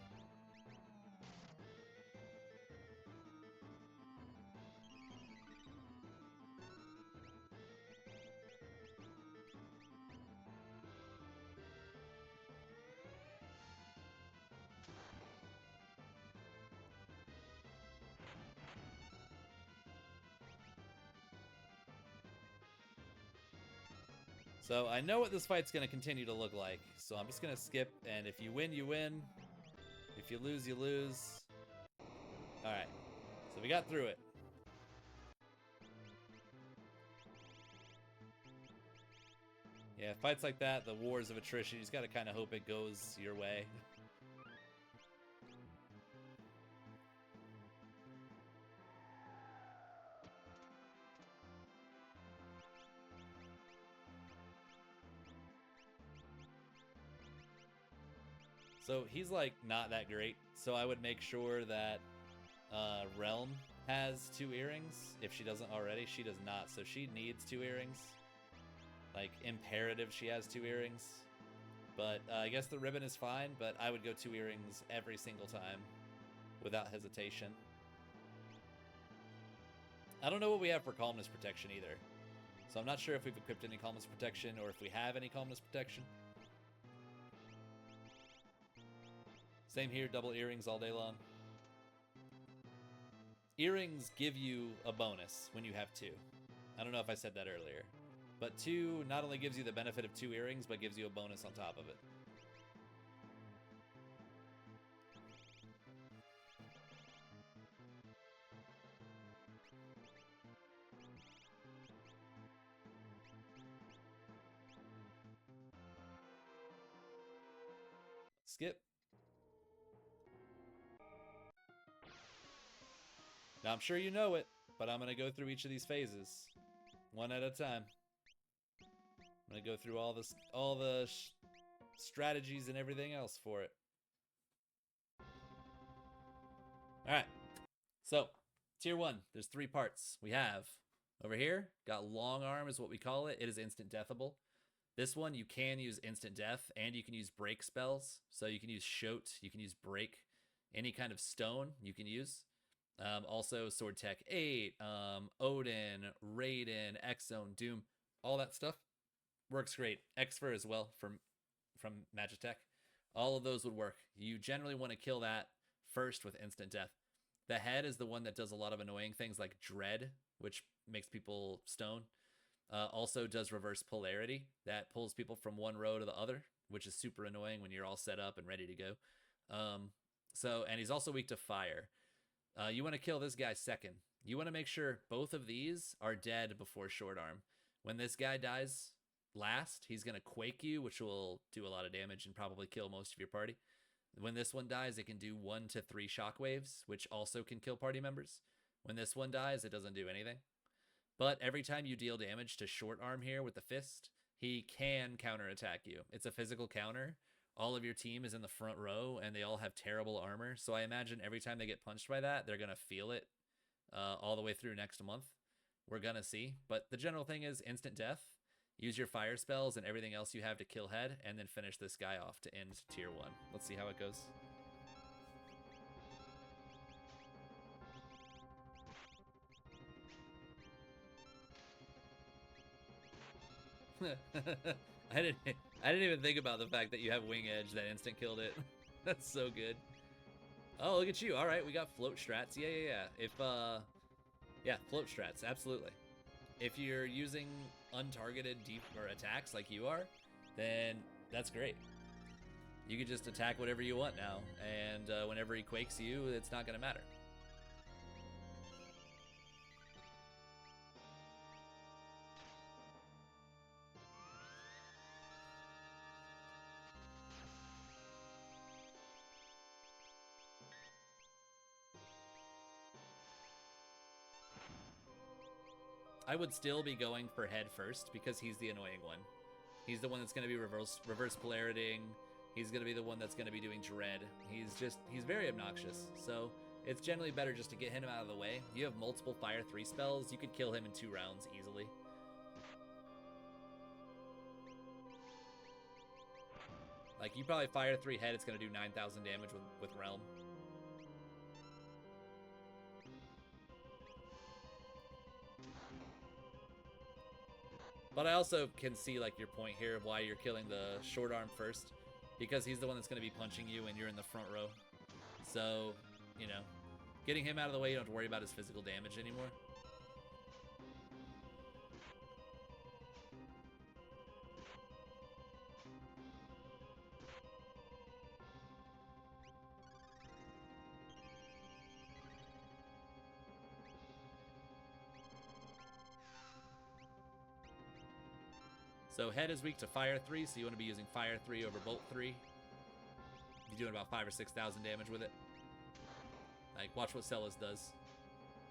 So I know what this fight's going to continue to look like. So I'm just going to skip, and if you win, you win. If you lose, you lose. Alright, so we got through it. Yeah, fights like that, the wars of attrition, you just got to kind of hope it goes your way. So he's like not that great. So I would make sure that Realm has 2 earrings. If she doesn't already, she does not. So she needs 2 earrings. Like imperative she has 2 earrings. But I guess the ribbon is fine, but I would go 2 earrings every single time without hesitation. I don't know what we have for Calmness Protection either. So I'm not sure if we've equipped any Calmness Protection or if we have any Calmness Protection. Same here, double earrings all day long. Earrings give you a bonus when you have 2. I don't know if I said that earlier. But 2 not only gives you the benefit of 2 earrings, but gives you a bonus on top of it. Skip. Now, I'm sure you know it, but I'm going to go through each of these phases one at a time. I'm going to go through all the strategies and everything else for it. All right. So, tier 1, there's 3 parts. We have over here, got long arm is what we call it. It is instant deathable. This one, you can use instant death, and you can use break spells. So you can use Shoat, you can use break, any kind of stone you can use. Also, Sword Tech 8, Odin, Raiden, X-Zone, Doom, all that stuff works great. Xfer as well from Magitech. All of those would work. You generally want to kill that first with instant death. The head is the one that does a lot of annoying things like dread, which makes people stone. Also does reverse polarity. That pulls people from one row to the other, which is super annoying when you're all set up and ready to go. And he's also weak to fire. You want to kill this guy second. You want to make sure both of these are dead before short arm. When this guy dies last, he's going to quake you, which will do a lot of damage and probably kill most of your party. When this one dies, it can do 1 to 3 shockwaves, which also can kill party members. When this one dies, it doesn't do anything. But every time you deal damage to short arm here with the fist, he can counterattack you. It's a physical counter. All of your team is in the front row, and they all have terrible armor. So I imagine every time they get punched by that, they're going to feel it all the way through next month. We're going to see. But the general thing is instant death. Use your fire spells and everything else you have to kill head, and then finish this guy off to end tier 1. Let's see how it goes. I didn't even think about the fact that you have wing edge that instant killed it. That's so good. Oh, look at you. All right, we got float strats. Yeah. Yeah, float strats, absolutely. If you're using untargeted deep or attacks like you are, then that's great. You can just attack whatever you want now, and whenever he quakes you, it's not going to matter. I would still be going for head first because he's the annoying one. He's the one that's going to be reverse polaritying. He's going to be the one that's going to be doing dread. He's very obnoxious. So it's generally better just to get him out of the way. You have multiple fire 3 spells. You could kill him in 2 rounds easily. Like, you probably fire 3 head, it's going to do 9,000 damage with Realm. But I also can see, like, your point here of why you're killing the short arm first. Because he's the one that's going to be punching you and you're in the front row. So, you know, getting him out of the way, you don't have to worry about his physical damage anymore. So head is weak to fire 3, so you want to be using fire 3 over bolt 3. You're doing about 5,000 or 6,000 damage with it. Like, watch what Celis does.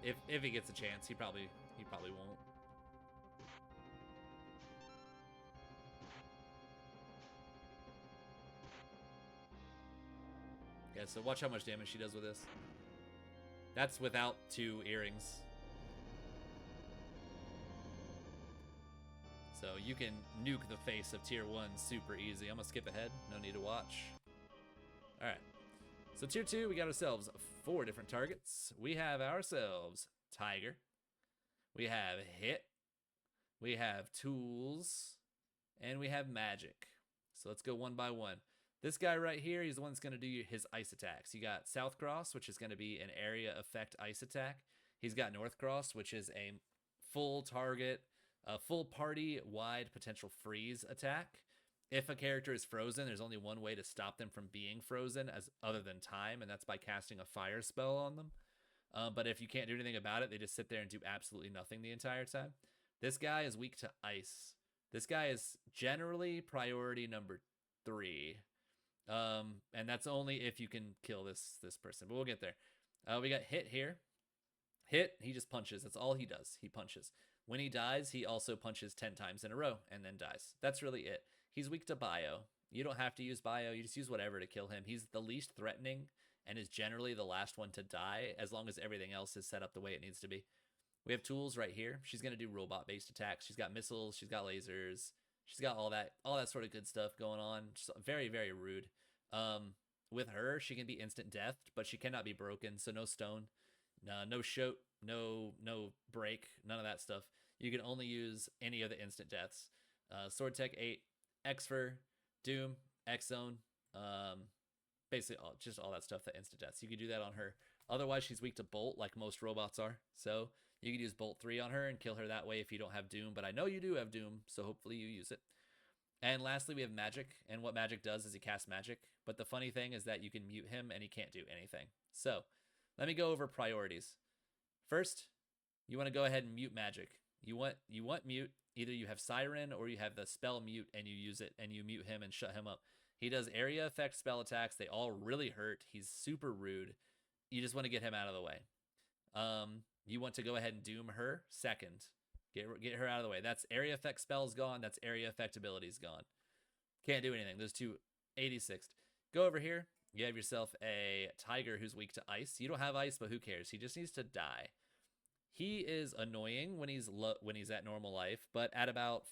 If he gets a chance, he probably won't. Yeah, so watch how much damage she does with this. That's without 2 earrings. So you can nuke the face of tier 1 super easy. I'm gonna skip ahead, no need to watch. Alright, so tier 2, we got ourselves 4 different targets. We have ourselves Tiger. We have Hit. We have Tools. And we have Magic. So let's go one by one. This guy right here, he's the one that's going to do his ice attacks. You got South Cross, which is going to be an area effect ice attack. He's got North Cross, which is a full target, a full party-wide potential freeze attack. If a character is frozen, there's only one way to stop them from being frozen other than time, and that's by casting a fire spell on them. But if you can't do anything about it, they just sit there and do absolutely nothing the entire time. This guy is weak to ice. This guy is generally priority number 3. And that's only if you can kill this person, but we'll get there. We got Hit here. Hit, he just punches. That's all he does. He punches. When he dies, he also punches 10 times in a row and then dies. That's really it. He's weak to bio. You don't have to use bio. You just use whatever to kill him. He's the least threatening and is generally the last one to die as long as everything else is set up the way it needs to be. We have Tools right here. She's going to do robot-based attacks. She's got missiles. She's got lasers. She's got all that sort of good stuff going on. Just very, very rude. With her, she can be instant deathed, but she cannot be broken, so no stone, no shoot, no break, none of that stuff. You can only use any of the instant deaths. Sword Tech 8, Exfer, Doom, X-Zone, Basically just all that stuff that instant deaths. You could do that on her. Otherwise, she's weak to Bolt, like most robots are. So you could use Bolt 3 on her and kill her that way if you don't have Doom. But I know you do have Doom, so hopefully you use it. And lastly, we have Magic. And what Magic does is he casts Magic. But the funny thing is that you can mute him and he can't do anything. So let me go over priorities. First, you want to go ahead and mute Magic. You want mute. Either you have Siren or you have the spell mute and you use it and you mute him and shut him up. He does area effect spell attacks. They all really hurt. He's super rude. You just want to get him out of the way. You want to go ahead and Doom her second. Get her out of the way. That's area effect spells gone. That's area effect abilities gone. Can't do anything. Those two 86th. Go over here. You have yourself a Tiger who's weak to ice. You don't have ice, but who cares? He just needs to die. He is annoying when he's at normal life, but at about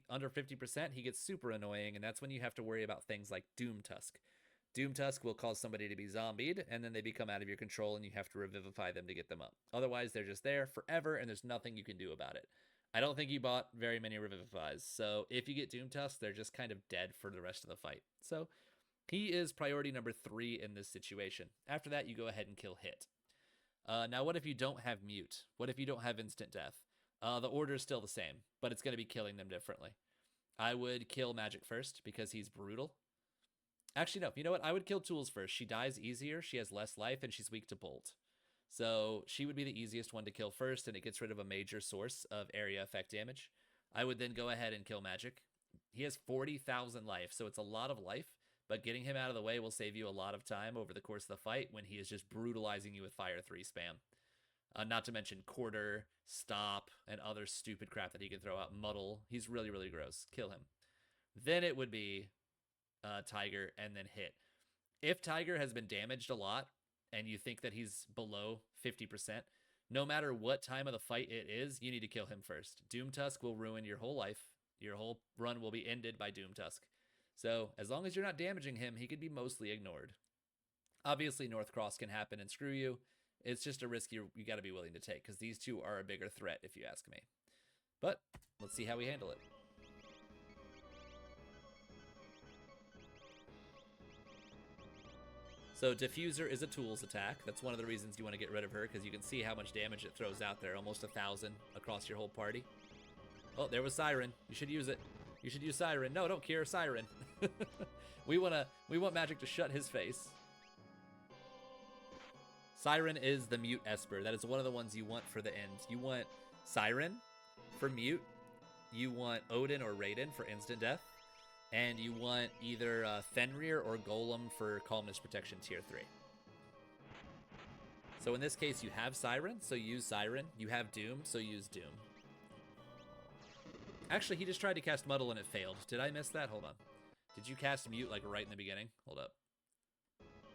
under 50%, he gets super annoying, and that's when you have to worry about things like Doom Tusk. Doom Tusk will cause somebody to be zombied, and then they become out of your control, and you have to revivify them to get them up. Otherwise, they're just there forever, and there's nothing you can do about it. I don't think you bought very many revivifies, so if you get Doom Tusk, they're just kind of dead for the rest of the fight. So he is priority number 3 in this situation. After that, you go ahead and kill Hit. Now, what if you don't have Mute? What if you don't have Instant Death? The order is still the same, but it's going to be killing them differently. I would kill Magic first because he's brutal. Actually, no. You know what? I would kill Tools first. She dies easier, she has less life, and she's weak to Bolt. So she would be the easiest one to kill first, and it gets rid of a major source of area effect damage. I would then go ahead and kill Magic. He has 40,000 life, so it's a lot of life. But getting him out of the way will save you a lot of time over the course of the fight when he is just brutalizing you with Fire 3 spam. Not to mention Quarter, Stop, and other stupid crap that he can throw out. Muddle. He's really, really gross. Kill him. Then it would be Tiger and then Hit. If Tiger has been damaged a lot and you think that he's below 50%, no matter what time of the fight it is, you need to kill him first. Doom Tusk will ruin your whole life. Your whole run will be ended by Doom Tusk. So as long as you're not damaging him, he could be mostly ignored. Obviously, North Cross can happen and screw you. It's just a risk you got to be willing to take because these two are a bigger threat, if you ask me. But let's see how we handle it. So Diffuser is a tools attack. That's one of the reasons you want to get rid of her because you can see how much damage it throws out there. Almost 1,000 across your whole party. Oh, there was Siren. You should use it. You should use Siren. No, don't care. Siren. we want Magic to shut his face. Siren is the mute Esper. That is one of the ones you want for the end. You want Siren for mute. You want Odin or Raiden for instant death. And you want either Fenrir or Golem for Calmness Protection Tier 3. So in this case, you have Siren, so use Siren. You have Doom, so use Doom. Actually, he just tried to cast Muddle and it failed. Did I miss that? Hold on. Did you cast Mute like right in the beginning? Hold up.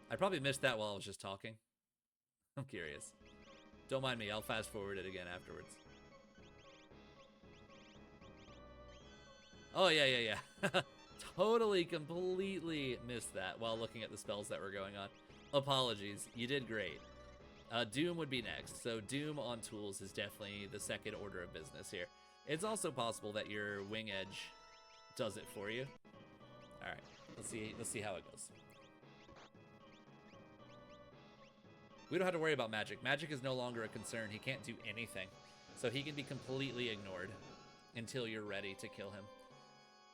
I probably missed that while I was just talking. I'm curious. Don't mind me. I'll fast forward it again afterwards. Oh, yeah. Totally, completely missed that while looking at the spells that were going on. Apologies. You did great. Doom would be next. So Doom on tools is definitely the second order of business here. It's also possible that your Wing Edge does it for you. All right, let's see how it goes. We don't have to worry about Magic. Magic is no longer a concern. He can't do anything. So he can be completely ignored until you're ready to kill him.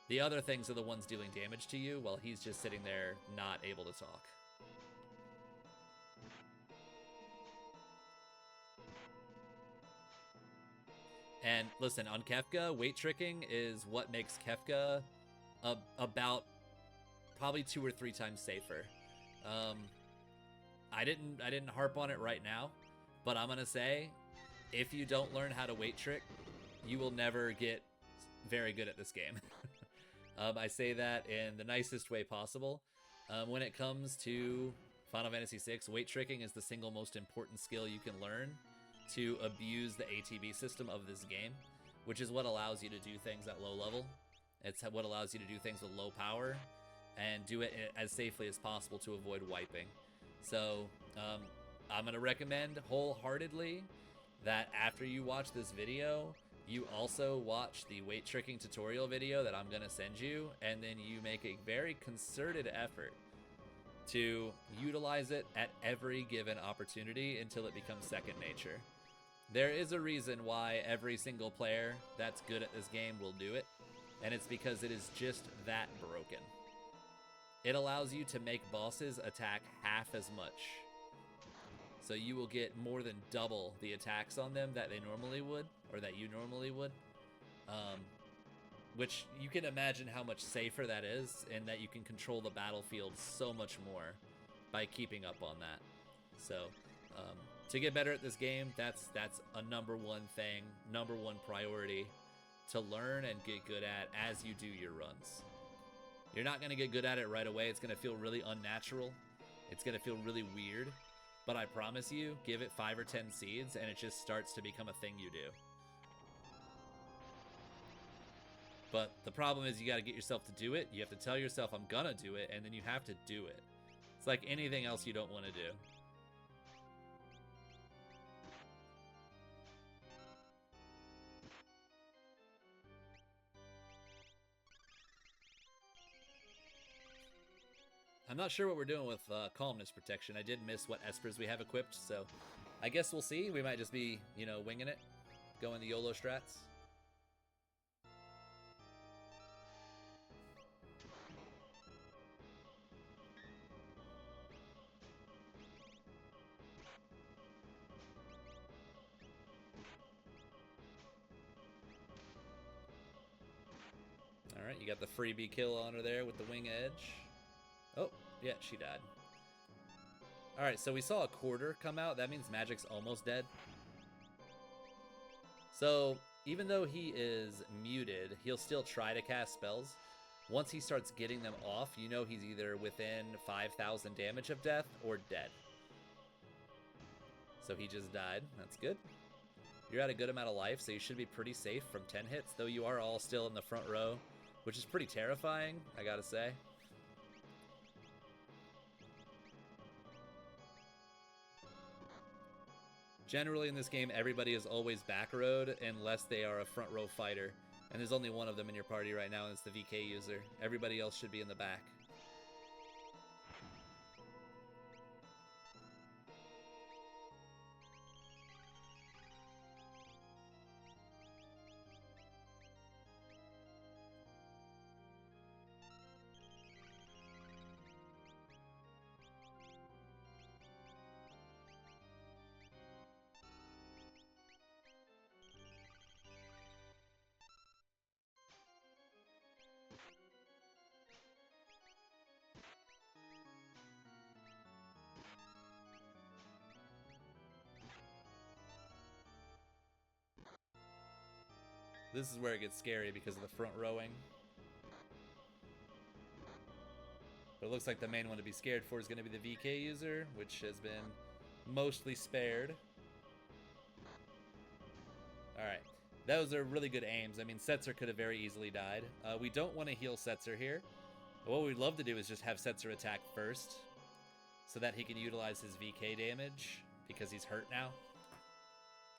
The other things are the ones dealing damage to you while he's just sitting there not able to talk. And listen, on Kefka, weight tricking is what makes Kefka about probably 2 or 3 times safer. I didn't harp on it right now, but I'm gonna say, if you don't learn how to weight trick, you will never get very good at this game. I say that in the nicest way possible. When it comes to Final Fantasy VI, weight tricking is the single most important skill you can learn to abuse the ATB system of this game, which is what allows you to do things at low level. It's what allows you to do things with low power and do it as safely as possible to avoid wiping. So I'm going to recommend wholeheartedly that after you watch this video, you also watch the weight tricking tutorial video that I'm going to send you, and then you make a very concerted effort to utilize it at every given opportunity until it becomes second nature. There is a reason why every single player that's good at this game will do it, and it's because it is just that broken. It allows you to make bosses attack half as much. So you will get more than double the attacks on them that they normally would, or that you normally would. Which you can imagine how much safer that is, and that you can control the battlefield so much more by keeping up on that. So to get better at this game, that's a number one thing, number one priority to learn and get good at as you do your runs. You're not going to get good at it right away. It's going to feel really unnatural. It's going to feel really weird. But I promise you, give it 5 or 10 seeds, and it just starts to become a thing you do. But the problem is you got to get yourself to do it. You have to tell yourself, I'm going to do it, and then you have to do it. It's like anything else you don't want to do. I'm not sure what we're doing with calmness protection. I did miss what espers we have equipped, so I guess we'll see. We might just be, you know, winging it, going the YOLO strats. All right, you got the freebie kill on her there with the wing edge. Oh, yeah, she died. All right, so we saw a quarter come out. That means Magic's almost dead. So even though he is muted, he'll still try to cast spells. Once he starts getting them off, you know he's either within 5,000 damage of death or dead. So he just died. That's good. You're at a good amount of life, so you should be pretty safe from 10 hits, though you are all still in the front row, which is pretty terrifying, I gotta say. Generally in this game, everybody is always back rowed unless they are a front row fighter. And there's only one of them in your party right now, and it's the VK user. Everybody else should be in the back. This is where it gets scary because of the front rowing. But it looks like the main one to be scared for is going to be the VK user, which has been mostly spared. Alright, those are really good aims. I mean, Setzer could have very easily died. We don't want to heal Setzer here. What we'd love to do is just have Setzer attack first, so that he can utilize his VK damage, because he's hurt now.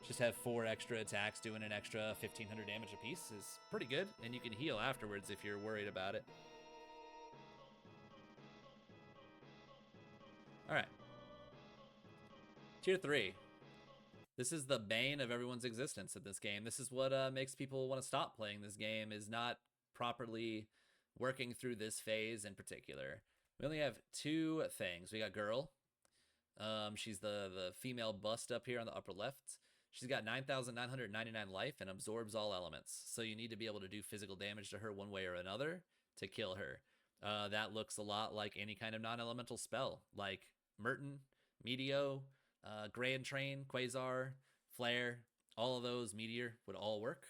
Just have 4 extra attacks doing an extra 1,500 damage apiece is pretty good, and you can heal afterwards if you're worried about it. Alright. Tier 3. This is the bane of everyone's existence in this game. This is what makes people want to stop playing this game, is not properly working through this phase in particular. We only have 2 things. We got Girl. She's the female bust up here on the upper left. She's got 9,999 life and absorbs all elements. So you need to be able to do physical damage to her one way or another to kill her. That looks a lot like any kind of non-elemental spell, like Merton, Meteo, Grand Train, Quasar, Flare. All of those, Meteor, would all work.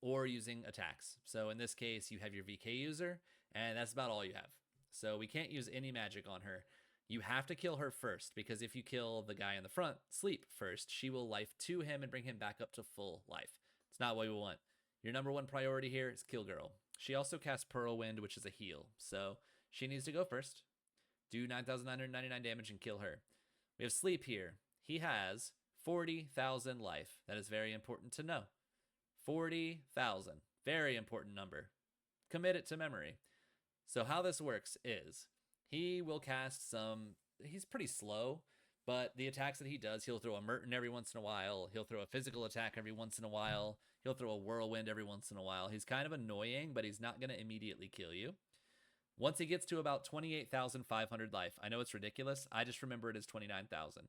Or using attacks. So in this case, you have your VK user, and that's about all you have. So we can't use any magic on her. You have to kill her first, because if you kill the guy in the front, Sleep, first, she will life to him and bring him back up to full life. It's not what we want. Your number 1 priority here is kill Girl. She also casts Whirlwind, which is a heal, so she needs to go first, do 9,999 damage, and kill her. We have Sleep here. He has 40,000 life. That is very important to know. 40,000. Very important number. Commit it to memory. So how this works is, He will cast some. He's pretty slow, but the attacks that he does, he'll throw a Merton every once in a while. He'll throw a physical attack every once in a while. He'll throw a whirlwind every once in a while. He's kind of annoying, but he's not going to immediately kill you. Once he gets to about 28,500 life, I know it's ridiculous. I just remember it as 29,000.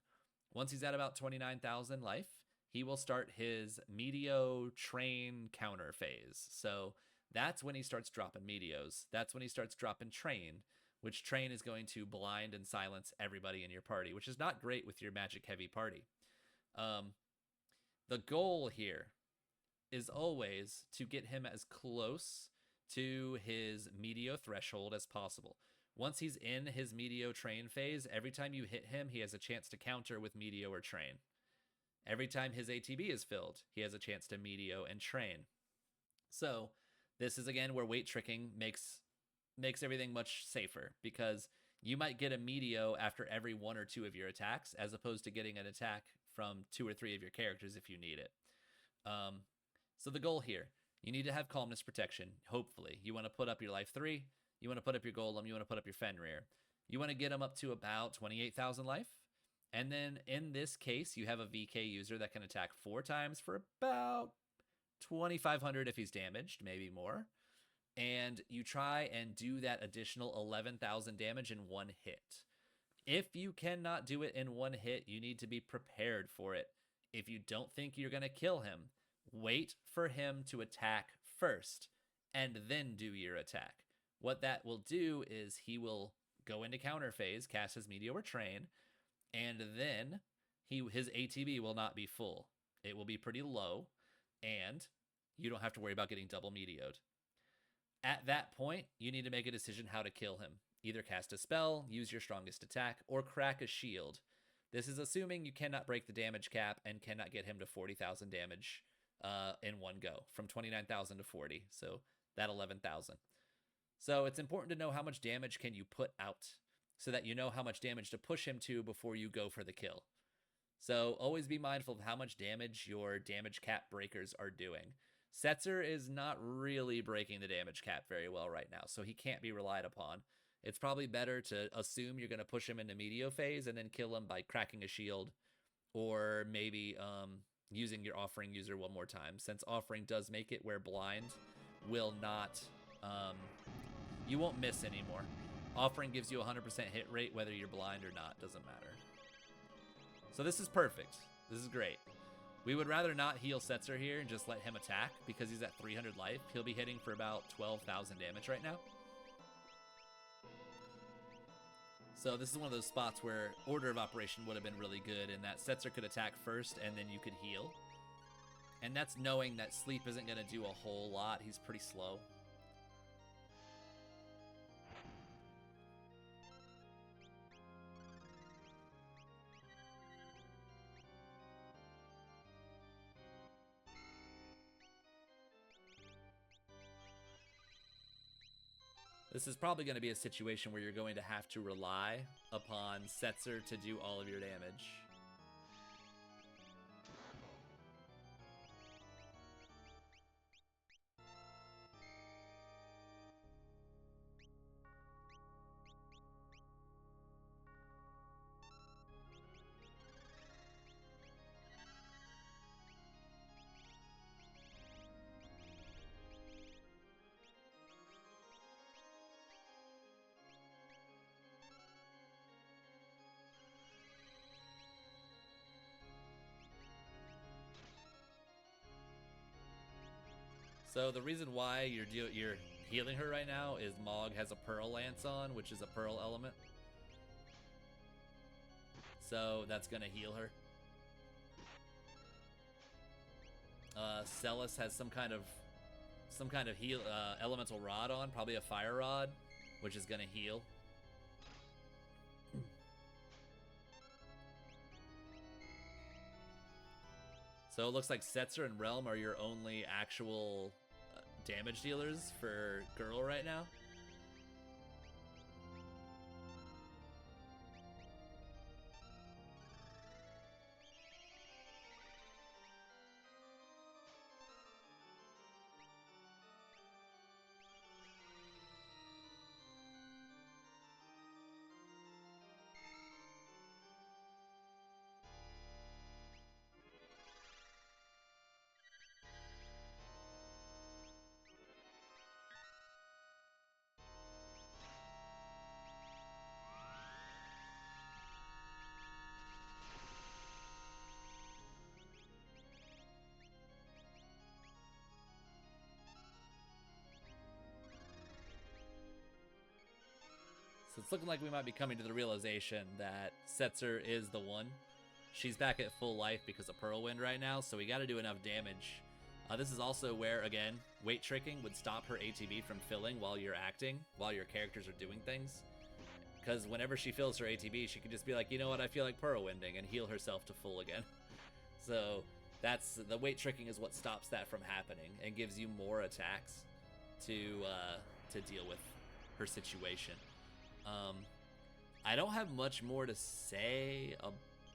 Once he's at about 29,000 life, he will start his Meteo train counter phase. So that's when he starts dropping Meteos. That's when he starts dropping train, which train is going to blind and silence everybody in your party, which is not great with your magic heavy party. The goal here is always to get him as close to his Meteo threshold as possible. Once he's in his Meteo train phase, every time you hit him, he has a chance to counter with Meteo or train. Every time his ATB is filled, he has a chance to Meteo and train. So this is again where weight tricking makes everything much safer, because you might get a Meteo after every 1 or 2 of your attacks, as opposed to getting an attack from 2 or 3 of your characters if you need it. So the goal here, you need to have calmness protection. Hopefully, you want to put up your life 3. You want to put up your golem. You want to put up your Fenrir. You want to get them up to about 28,000 life. And then in this case, you have a VK user that can attack 4 times for about 2,500 if he's damaged, maybe more. And you try and do that additional 11,000 damage in 1 hit. If you cannot do it in 1 hit, you need to be prepared for it. If you don't think you're going to kill him, wait for him to attack first and then do your attack. What that will do is he will go into counter phase, cast his Meteor Train, and then his ATB will not be full. It will be pretty low, and you don't have to worry about getting double Meteored. At that point, you need to make a decision how to kill him. Either cast a spell, use your strongest attack, or crack a shield. This is assuming you cannot break the damage cap and cannot get him to 40,000 damage in one go, from 29,000 to 40, so that 11,000. So it's important to know how much damage can you put out, so that you know how much damage to push him to before you go for the kill. So always be mindful of how much damage your damage cap breakers are doing. Setzer is not really breaking the damage cap very well right now, so he can't be relied upon. It's probably better to assume you're going to push him into Meteo phase and then kill him by cracking a shield, or maybe using your offering user one more time, since offering does make it where blind will not, you won't miss anymore. Offering gives you a 100% hit rate whether you're blind or not, doesn't matter. So this is perfect. This is great. We would rather not heal Setzer here and just let him attack, because he's at 300 life. He'll be hitting for about 12,000 damage right now. So this is one of those spots where order of operation would have been really good, and that Setzer could attack first and then you could heal. And that's knowing that Sleep isn't going to do a whole lot. He's pretty slow. This is probably going to be a situation where you're going to have to rely upon Setzer to do all of your damage. So the reason why you're healing her right now is Mog has a Pearl Lance on, which is a Pearl element. So that's gonna heal her. Celis has some kind of heal elemental rod on, probably a fire rod, which is gonna heal. So it looks like Setzer and Realm are your only actual damage dealers for Girl right now. So it's looking like we might be coming to the realization that Setzer is the one. She's back at full life because of Whirlwind right now, so we got to do enough damage. This is also where, again, weight tricking would stop her ATB from filling while you're acting, while your characters are doing things. Because whenever she fills her ATB, she could just be like, you know what, I feel like Whirlwinding, and heal herself to full again. So that's the weight tricking is what stops that from happening and gives you more attacks to deal with her situation. I don't have much more to say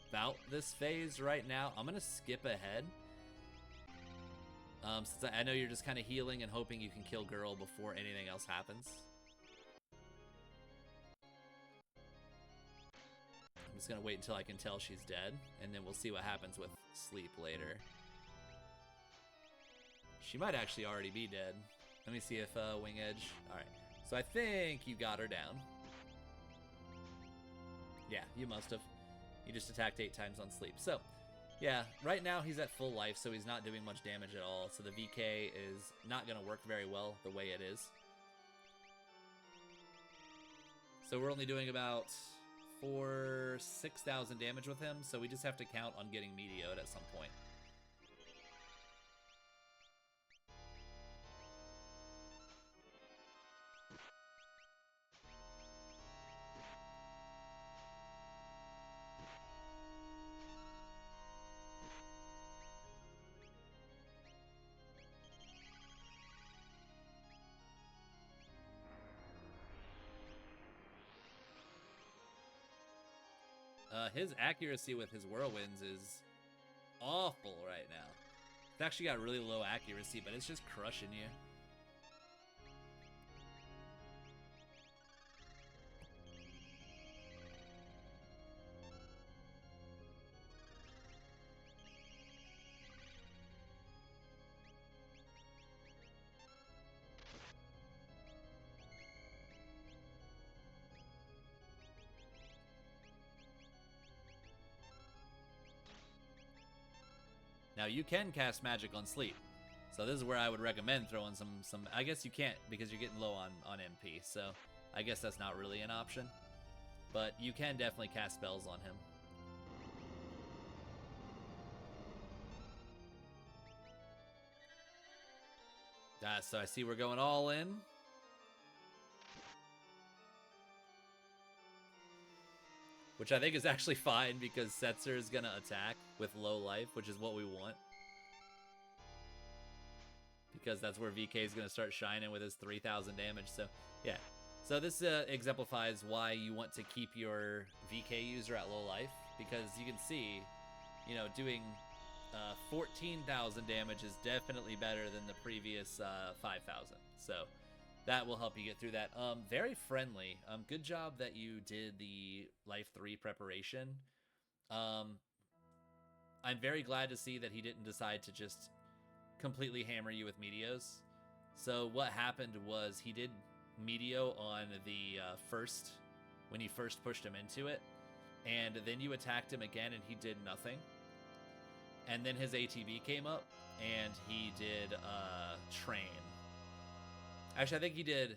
about this phase right now. I'm gonna skip ahead. Since I know you're just kind of healing and hoping you can kill Girl before anything else happens. I'm just gonna wait until I can tell she's dead, and then we'll see what happens with Sleep later. She might actually already be dead. Let me see if Wing Edge. All right, so I think you got her down. Yeah, you must have. You just attacked 8 times on Sleep. So, yeah, right now he's at full life, so he's not doing much damage at all. So the VK is not going to work very well the way it is. So we're only doing about 6,000 damage with him, so we just have to count on getting Meteoed at some point. His accuracy with his whirlwinds is awful right now. It's actually got really low accuracy, but it's just crushing you. Now you can cast magic on Sleep. So this is where I would recommend throwing some I guess you can't because you're getting low on MP, so I guess that's not really an option. But you can definitely cast spells on him. So I see we're going all in. Which I think is actually fine because Setzer is going to attack with low life, which is what we want. Because that's where VK is going to start shining with his 3,000 damage. So, yeah. So this exemplifies why you want to keep your VK user at low life. Because you can see, you know, doing 14,000 damage is definitely better than the previous 5,000. So that will help you get through that. Very friendly. Good job that you did the Life 3 preparation. I'm very glad to see that he didn't decide to just completely hammer you with Meteos. So what happened was he did Meteo on the first, when you first pushed him into it. And then you attacked him again and he did nothing. And then his ATB came up and he did Train. Actually, I think he did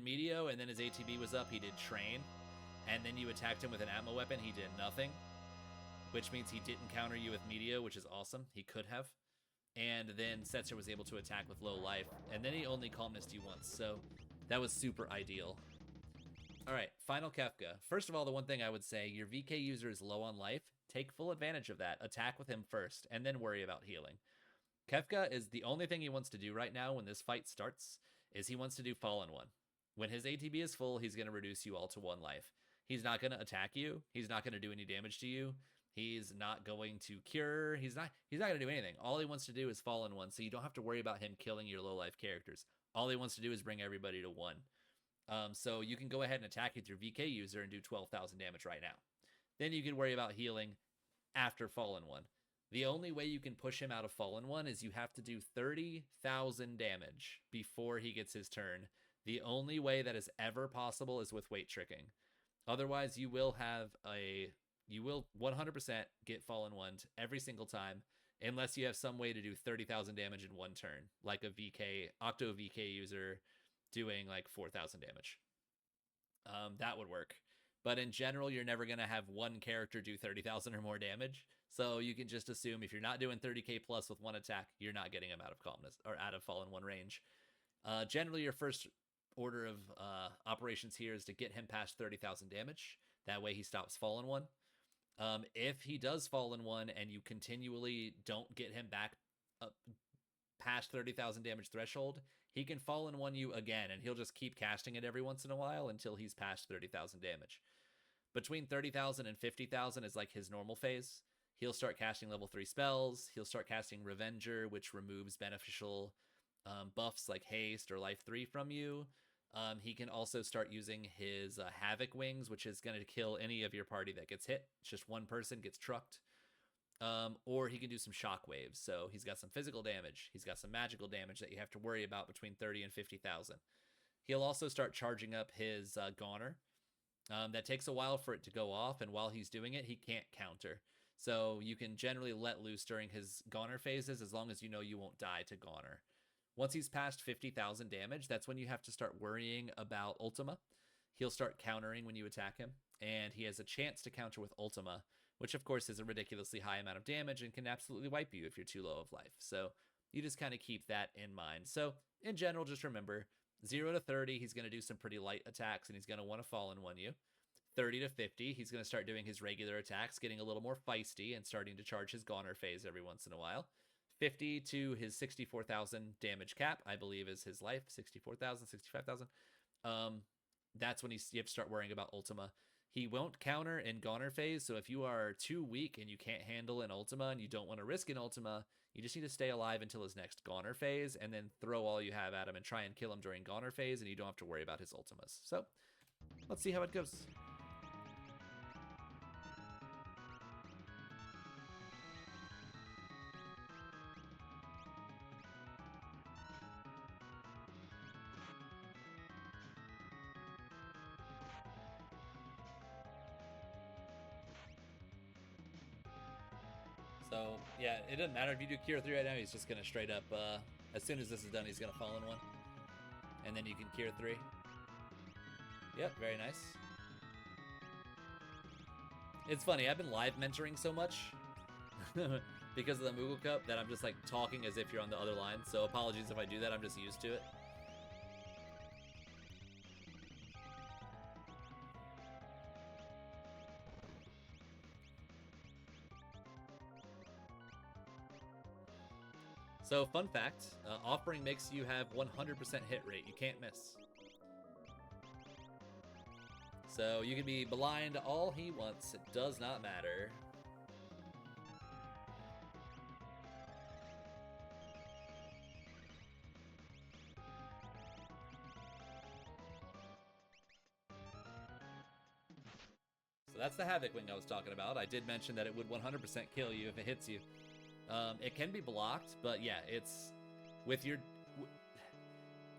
Meteo, and then his ATB was up, he did Train, and then you attacked him with an Atma weapon, he did nothing, which means he didn't counter you with Meteo, which is awesome. He could have. And then Setzer was able to attack with low life, and then he only calmnessed you once, so that was super ideal. Alright, final Kefka. First of all, the one thing I would say, your VK user is low on life. Take full advantage of that. Attack with him first, and then worry about healing. Kefka is the only thing he wants to do right now when this fight starts, is he wants to do Fallen One. When his ATB is full, he's going to reduce you all to 1 life. He's not going to attack you. He's not going to do any damage to you. He's not going to cure. He's not going to do anything. All he wants to do is Fallen One, so you don't have to worry about him killing your low life characters. All he wants to do is bring everybody to 1. So you can go ahead and attack with your VK user and do 12,000 damage right now. Then you can worry about healing after Fallen One. The only way you can push him out of Fallen One is you have to do 30,000 damage before he gets his turn. The only way that is ever possible is with weight tricking. Otherwise, you will 100% get Fallen Ones every single time, unless you have some way to do 30,000 damage in 1 turn, like a Octo VK user doing like 4,000 damage. That would work. But in general, you're never going to have one character do 30,000 or more damage. So you can just assume if you're not doing 30k plus with one attack, you're not getting him out of calmness or out of Fallen One range. Generally, your first order of operations here is to get him past 30,000 damage. That way he stops Fallen One. If he does Fallen One and you continually don't get him back up past 30,000 damage threshold, he can Fallen One you again, and he'll just keep casting it every once in a while until he's past 30,000 damage. Between 30,000 and 50,000 is like his normal phase. He'll start casting level 3 spells. He'll start casting Revenger, which removes beneficial buffs like haste or life 3 from you. He can also start using his Havoc Wings, which is going to kill any of your party that gets hit. It's just one person gets trucked. Or he can do some shockwaves. So he's got some physical damage. He's got some magical damage that you have to worry about between 30 and 50,000. He'll also start charging up his Goner. That takes a while for it to go off, and while he's doing it, he can't counter. So you can generally let loose during his Goner phases as long as you know you won't die to Goner. Once he's past 50,000 damage, that's when you have to start worrying about Ultima. He'll start countering when you attack him, and he has a chance to counter with Ultima, which of course is a ridiculously high amount of damage and can absolutely wipe you if you're too low of life. So you just kind of keep that in mind. So in general, just remember, 0 to 30, he's going to do some pretty light attacks, and he's going to want to Fallen One you. 30 to 50, he's going to start doing his regular attacks, getting a little more feisty and starting to charge his Goner phase every once in a while. 50 to his 64,000 damage cap, I believe is his life, 64,000, 65,000. That's when you have to start worrying about Ultima. He won't counter in Goner phase, so if you are too weak and you can't handle an Ultima and you don't want to risk an Ultima, you just need to stay alive until his next Goner phase and then throw all you have at him and try and kill him during Goner phase, and you don't have to worry about his Ultimas. So let's see how it goes. So, yeah, it doesn't matter if you do Cure 3 right now, he's just going to straight up, as soon as this is done, he's going to Fallen One. And then you can Cure 3. Yep, very nice. It's funny, I've been live mentoring so much because of the Moogle Cup that I'm just like talking as if you're on the other line. So apologies if I do that, I'm just used to it. So, fun fact, Offering makes you have 100% hit rate. You can't miss. So, you can be blind all he wants. It does not matter. So, that's the Havoc Wing I was talking about. I did mention that it would 100% kill you if it hits you. It can be blocked, but yeah, it's with your...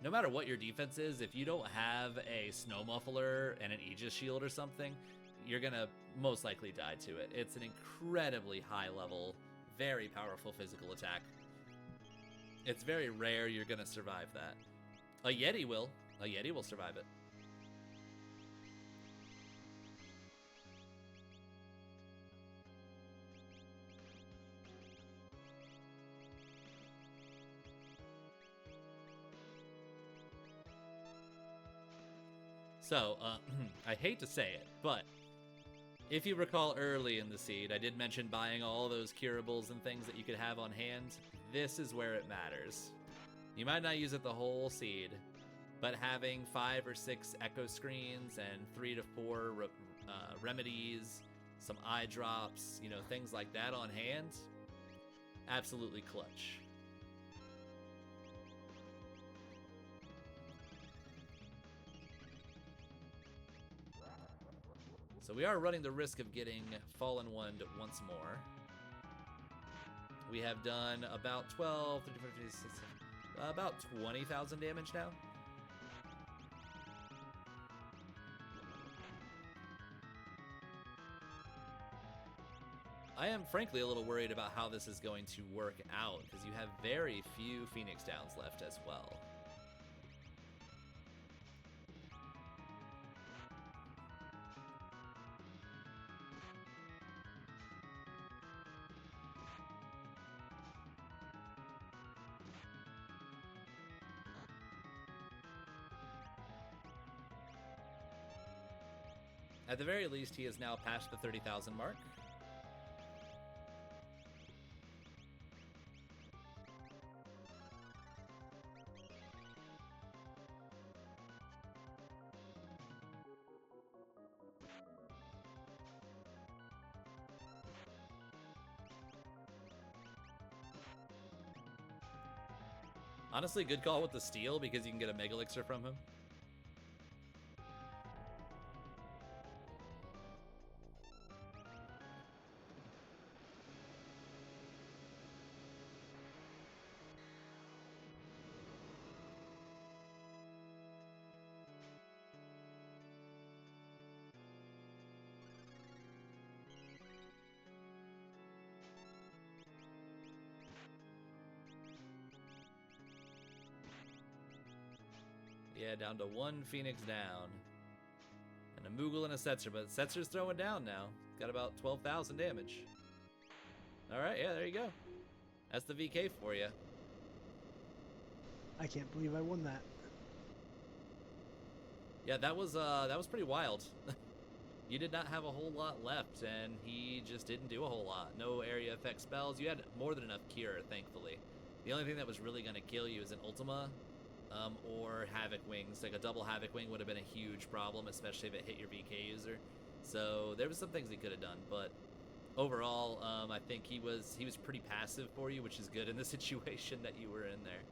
No matter what your defense is, if you don't have a Snow Muffler and an Aegis Shield or something, you're going to most likely die to it. It's an incredibly high level, very powerful physical attack. It's very rare you're going to survive that. A Yeti will. A Yeti will survive it. So, I hate to say it, but if you recall early in the seed, I did mention buying all those curables and things that you could have on hand. This is where it matters. You might not use it the whole seed, but having 5 or 6 echo screens and 3 to 4 remedies, some eye drops, you know, things like that on hand, absolutely clutch. So we are running the risk of getting Fallen One once more. We have done about 12, 35, 56, about 20,000 damage now. I am frankly a little worried about how this is going to work out because you have very few Phoenix Downs left as well. At the very least, he has now passed the 30,000 mark. Honestly, good call with the steal because you can get a Mega Elixir from him. Yeah, down to one Phoenix down. And a Moogle and a Setzer, but Setzer's throwing down now. Got about 12,000 damage. Alright, yeah, there you go. That's the VK for you. I can't believe I won that. Yeah, that was pretty wild. You did not have a whole lot left, and he just didn't do a whole lot. No area effect spells. You had more than enough cure, thankfully. The only thing that was really going to kill you is an Ultima or Havoc Wings. Like a double Havoc Wing would have been a huge problem, especially if it hit your VK user. So there was some things he could have done, but overall, I think he was pretty passive for you, which is good in the situation that you were in there.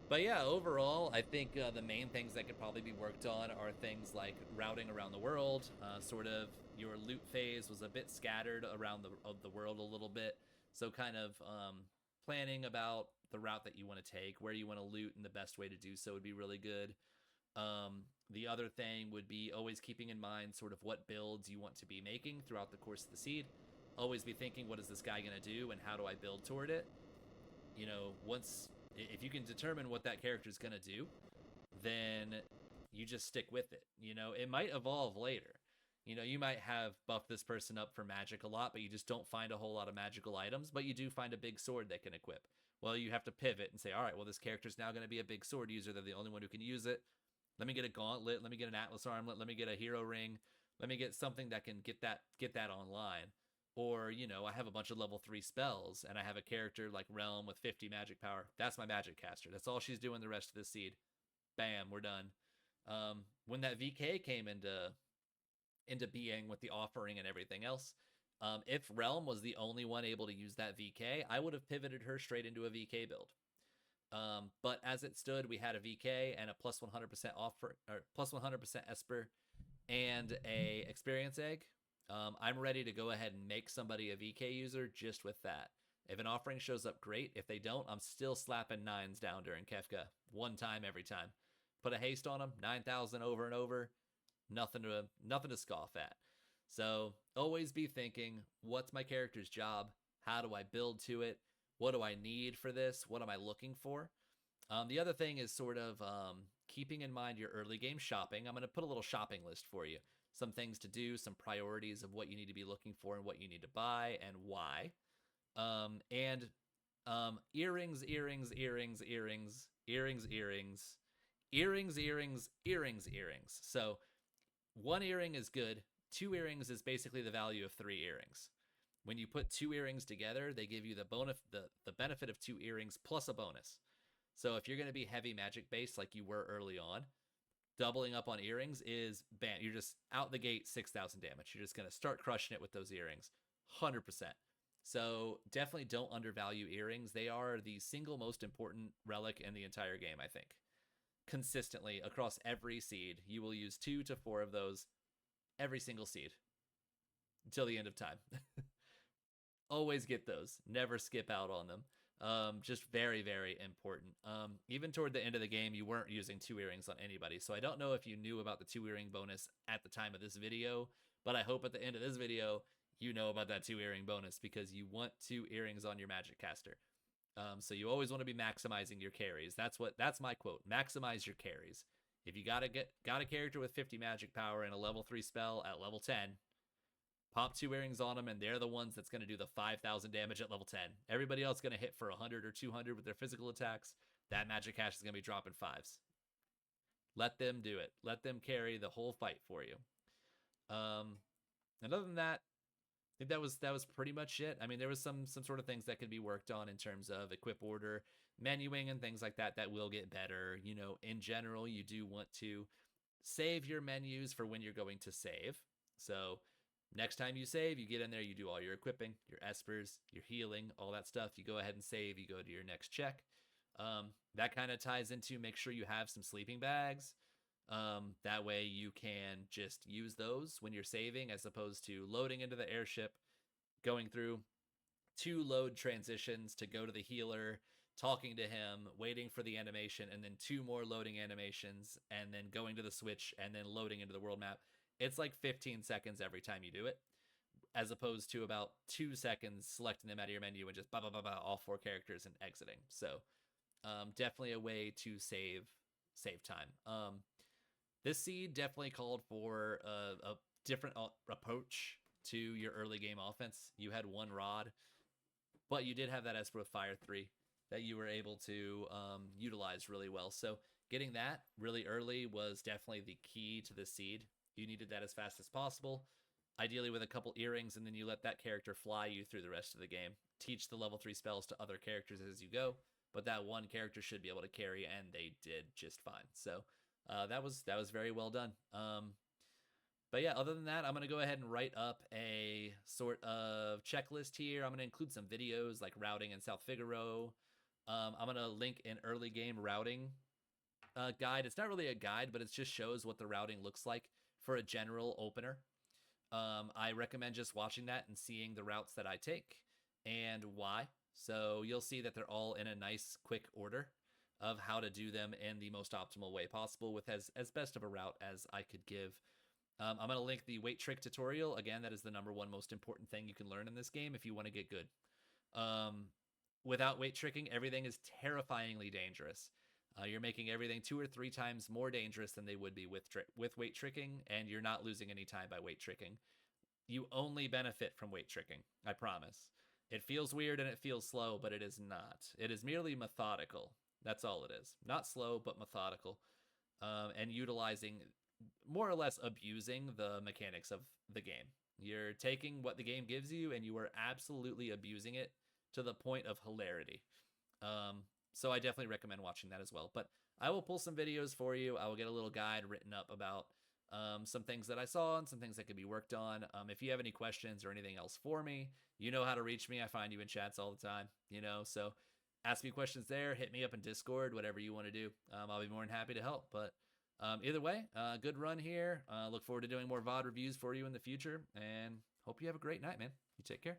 But yeah, overall, I think the main things that could probably be worked on are things like routing around the world. Sort of your loot phase was a bit scattered around the world a little bit, so kind of planning about the route that you want to take, where you want to loot, and the best way to do so would be really good. The other thing would be always keeping in mind sort of what builds you want to be making throughout the course of the seed. Always be thinking, what is this guy going to do, and how do I build toward it? You know, if you can determine what that character is going to do, then you just stick with it. You know, it might evolve later. You know, you might have buffed this person up for magic a lot, but you just don't find a whole lot of magical items, but you do find a big sword that can equip. Well, you have to pivot and say, all right, well, this character's now going to be a big sword user. They're the only one who can use it. Let me get a gauntlet. Let me get an Atlas armlet. Let me get a hero ring. Let me get something that can get that online. Or, you know, I have a bunch of level 3 spells, and I have a character like Realm with 50 magic power. That's my magic caster. That's all she's doing the rest of the seed. Bam, we're done. When that VK came into being with the offering and everything else, if Realm was the only one able to use that VK, I would have pivoted her straight into a VK build. But as it stood, we had a VK and a plus 100% offer, or plus 100% Esper, and a experience egg. I'm ready to go ahead and make somebody a VK user just with that. If an offering shows up, great. If they don't, I'm still slapping 9s down during Kefka. One time every time. Put a haste on them, 9,000 over and over. Nothing to scoff at. So always be thinking, what's my character's job? How do I build to it? What do I need for this? What am I looking for? The other thing is sort of keeping in mind your early game shopping. I'm going to put a little shopping list for you. Some things to do, some priorities of what you need to be looking for and what you need to buy and why. Earrings. So 1 earring is good. 2 earrings is basically the value of 3 earrings. When you put 2 earrings together, they give you the benefit of 2 earrings plus a bonus. So if you're going to be heavy magic based like you were early on, doubling up on earrings is bam. You're just out the gate 6,000 damage. You're just going to start crushing it with those earrings. 100%. So definitely don't undervalue earrings. They are the single most important relic in the entire game, I think. Consistently across every seed, you will use 2 to 4 of those every single seed until the end of time. Always get those. Never skip out on them. Just very, very important. Even toward the end of the game, you weren't using 2 earrings on anybody. So I don't know if you knew about the 2 earring bonus at the time of this video, but I hope at the end of this video, you know about that 2 earring bonus because you want 2 earrings on your magic caster. So you always want to be maximizing your carries. That's my quote. Maximize your carries. If you got a character with 50 magic power and a level 3 spell at level 10, pop 2 earrings on them, and they're the ones that's going to do the 5,000 damage at level 10. Everybody else is going to hit for 100 or 200 with their physical attacks. That magic cash is going to be dropping 5s. Let them do it. Let them carry the whole fight for you. Um, and other than that, I think that was pretty much it. I mean, there was some sort of things that could be worked on in terms of equip order, menuing, and things like that that will get better. In general, you do want to save your menus for when you're going to save. So next time you save, you get in there, you do all your equipping, your espers, your healing, all that stuff. You go ahead and save. You go to your next check. That kind of ties into make sure you have some sleeping bags. That way you can just use those when you're saving as opposed to loading into the airship, going through 2 load transitions to go to the healer, talking to him, waiting for the animation, and then 2 more loading animations, and then going to the switch and then loading into the world map. It's like 15 seconds every time you do it, as opposed to about 2 seconds selecting them out of your menu and just all 4 characters and exiting. So definitely a way to save time. This seed definitely called for a different approach to your early game offense. You had 1 rod, but you did have that Esper with Fire 3 that you were able to utilize really well. So getting that really early was definitely the key to the seed. You needed that as fast as possible, ideally with a couple earrings, and then you let that character fly you through the rest of the game. Teach the level 3 spells to other characters as you go, but that one character should be able to carry, and they did just fine. So that was very well done. But yeah, other than that, I'm going to go ahead and write up a sort of checklist here. I'm going to include some videos like routing in South Figaro. I'm going to link an early game routing guide. It's not really a guide, but it just shows what the routing looks like for a general opener. I recommend just watching that and seeing the routes that I take and why. So you'll see that they're all in a nice, quick order of how to do them in the most optimal way possible with as best of a route as I could give. I'm going to link the weight trick tutorial. Again, that is the #1 most important thing you can learn in this game if you want to get good. Without weight tricking, everything is terrifyingly dangerous. You're making everything 2 or 3 times more dangerous than they would be with weight tricking, and you're not losing any time by weight tricking. You only benefit from weight tricking, I promise. It feels weird and it feels slow, but it is not. It is merely methodical. That's all it is. Not slow, but methodical. And utilizing, more or less abusing the mechanics of the game. You're taking what the game gives you and you are absolutely abusing it to the point of hilarity. So I definitely recommend watching that as well. But I will pull some videos for you. I will get a little guide written up about some things that I saw and some things that could be worked on. If you have any questions or anything else for me, you know how to reach me. I find you in chats all the time, so ask me questions there. Hit me up in Discord, whatever you want to do. I'll be more than happy to help. But either way, good run here. Look forward to doing more VOD reviews for you in the future, and hope you have a great night, man. You take care.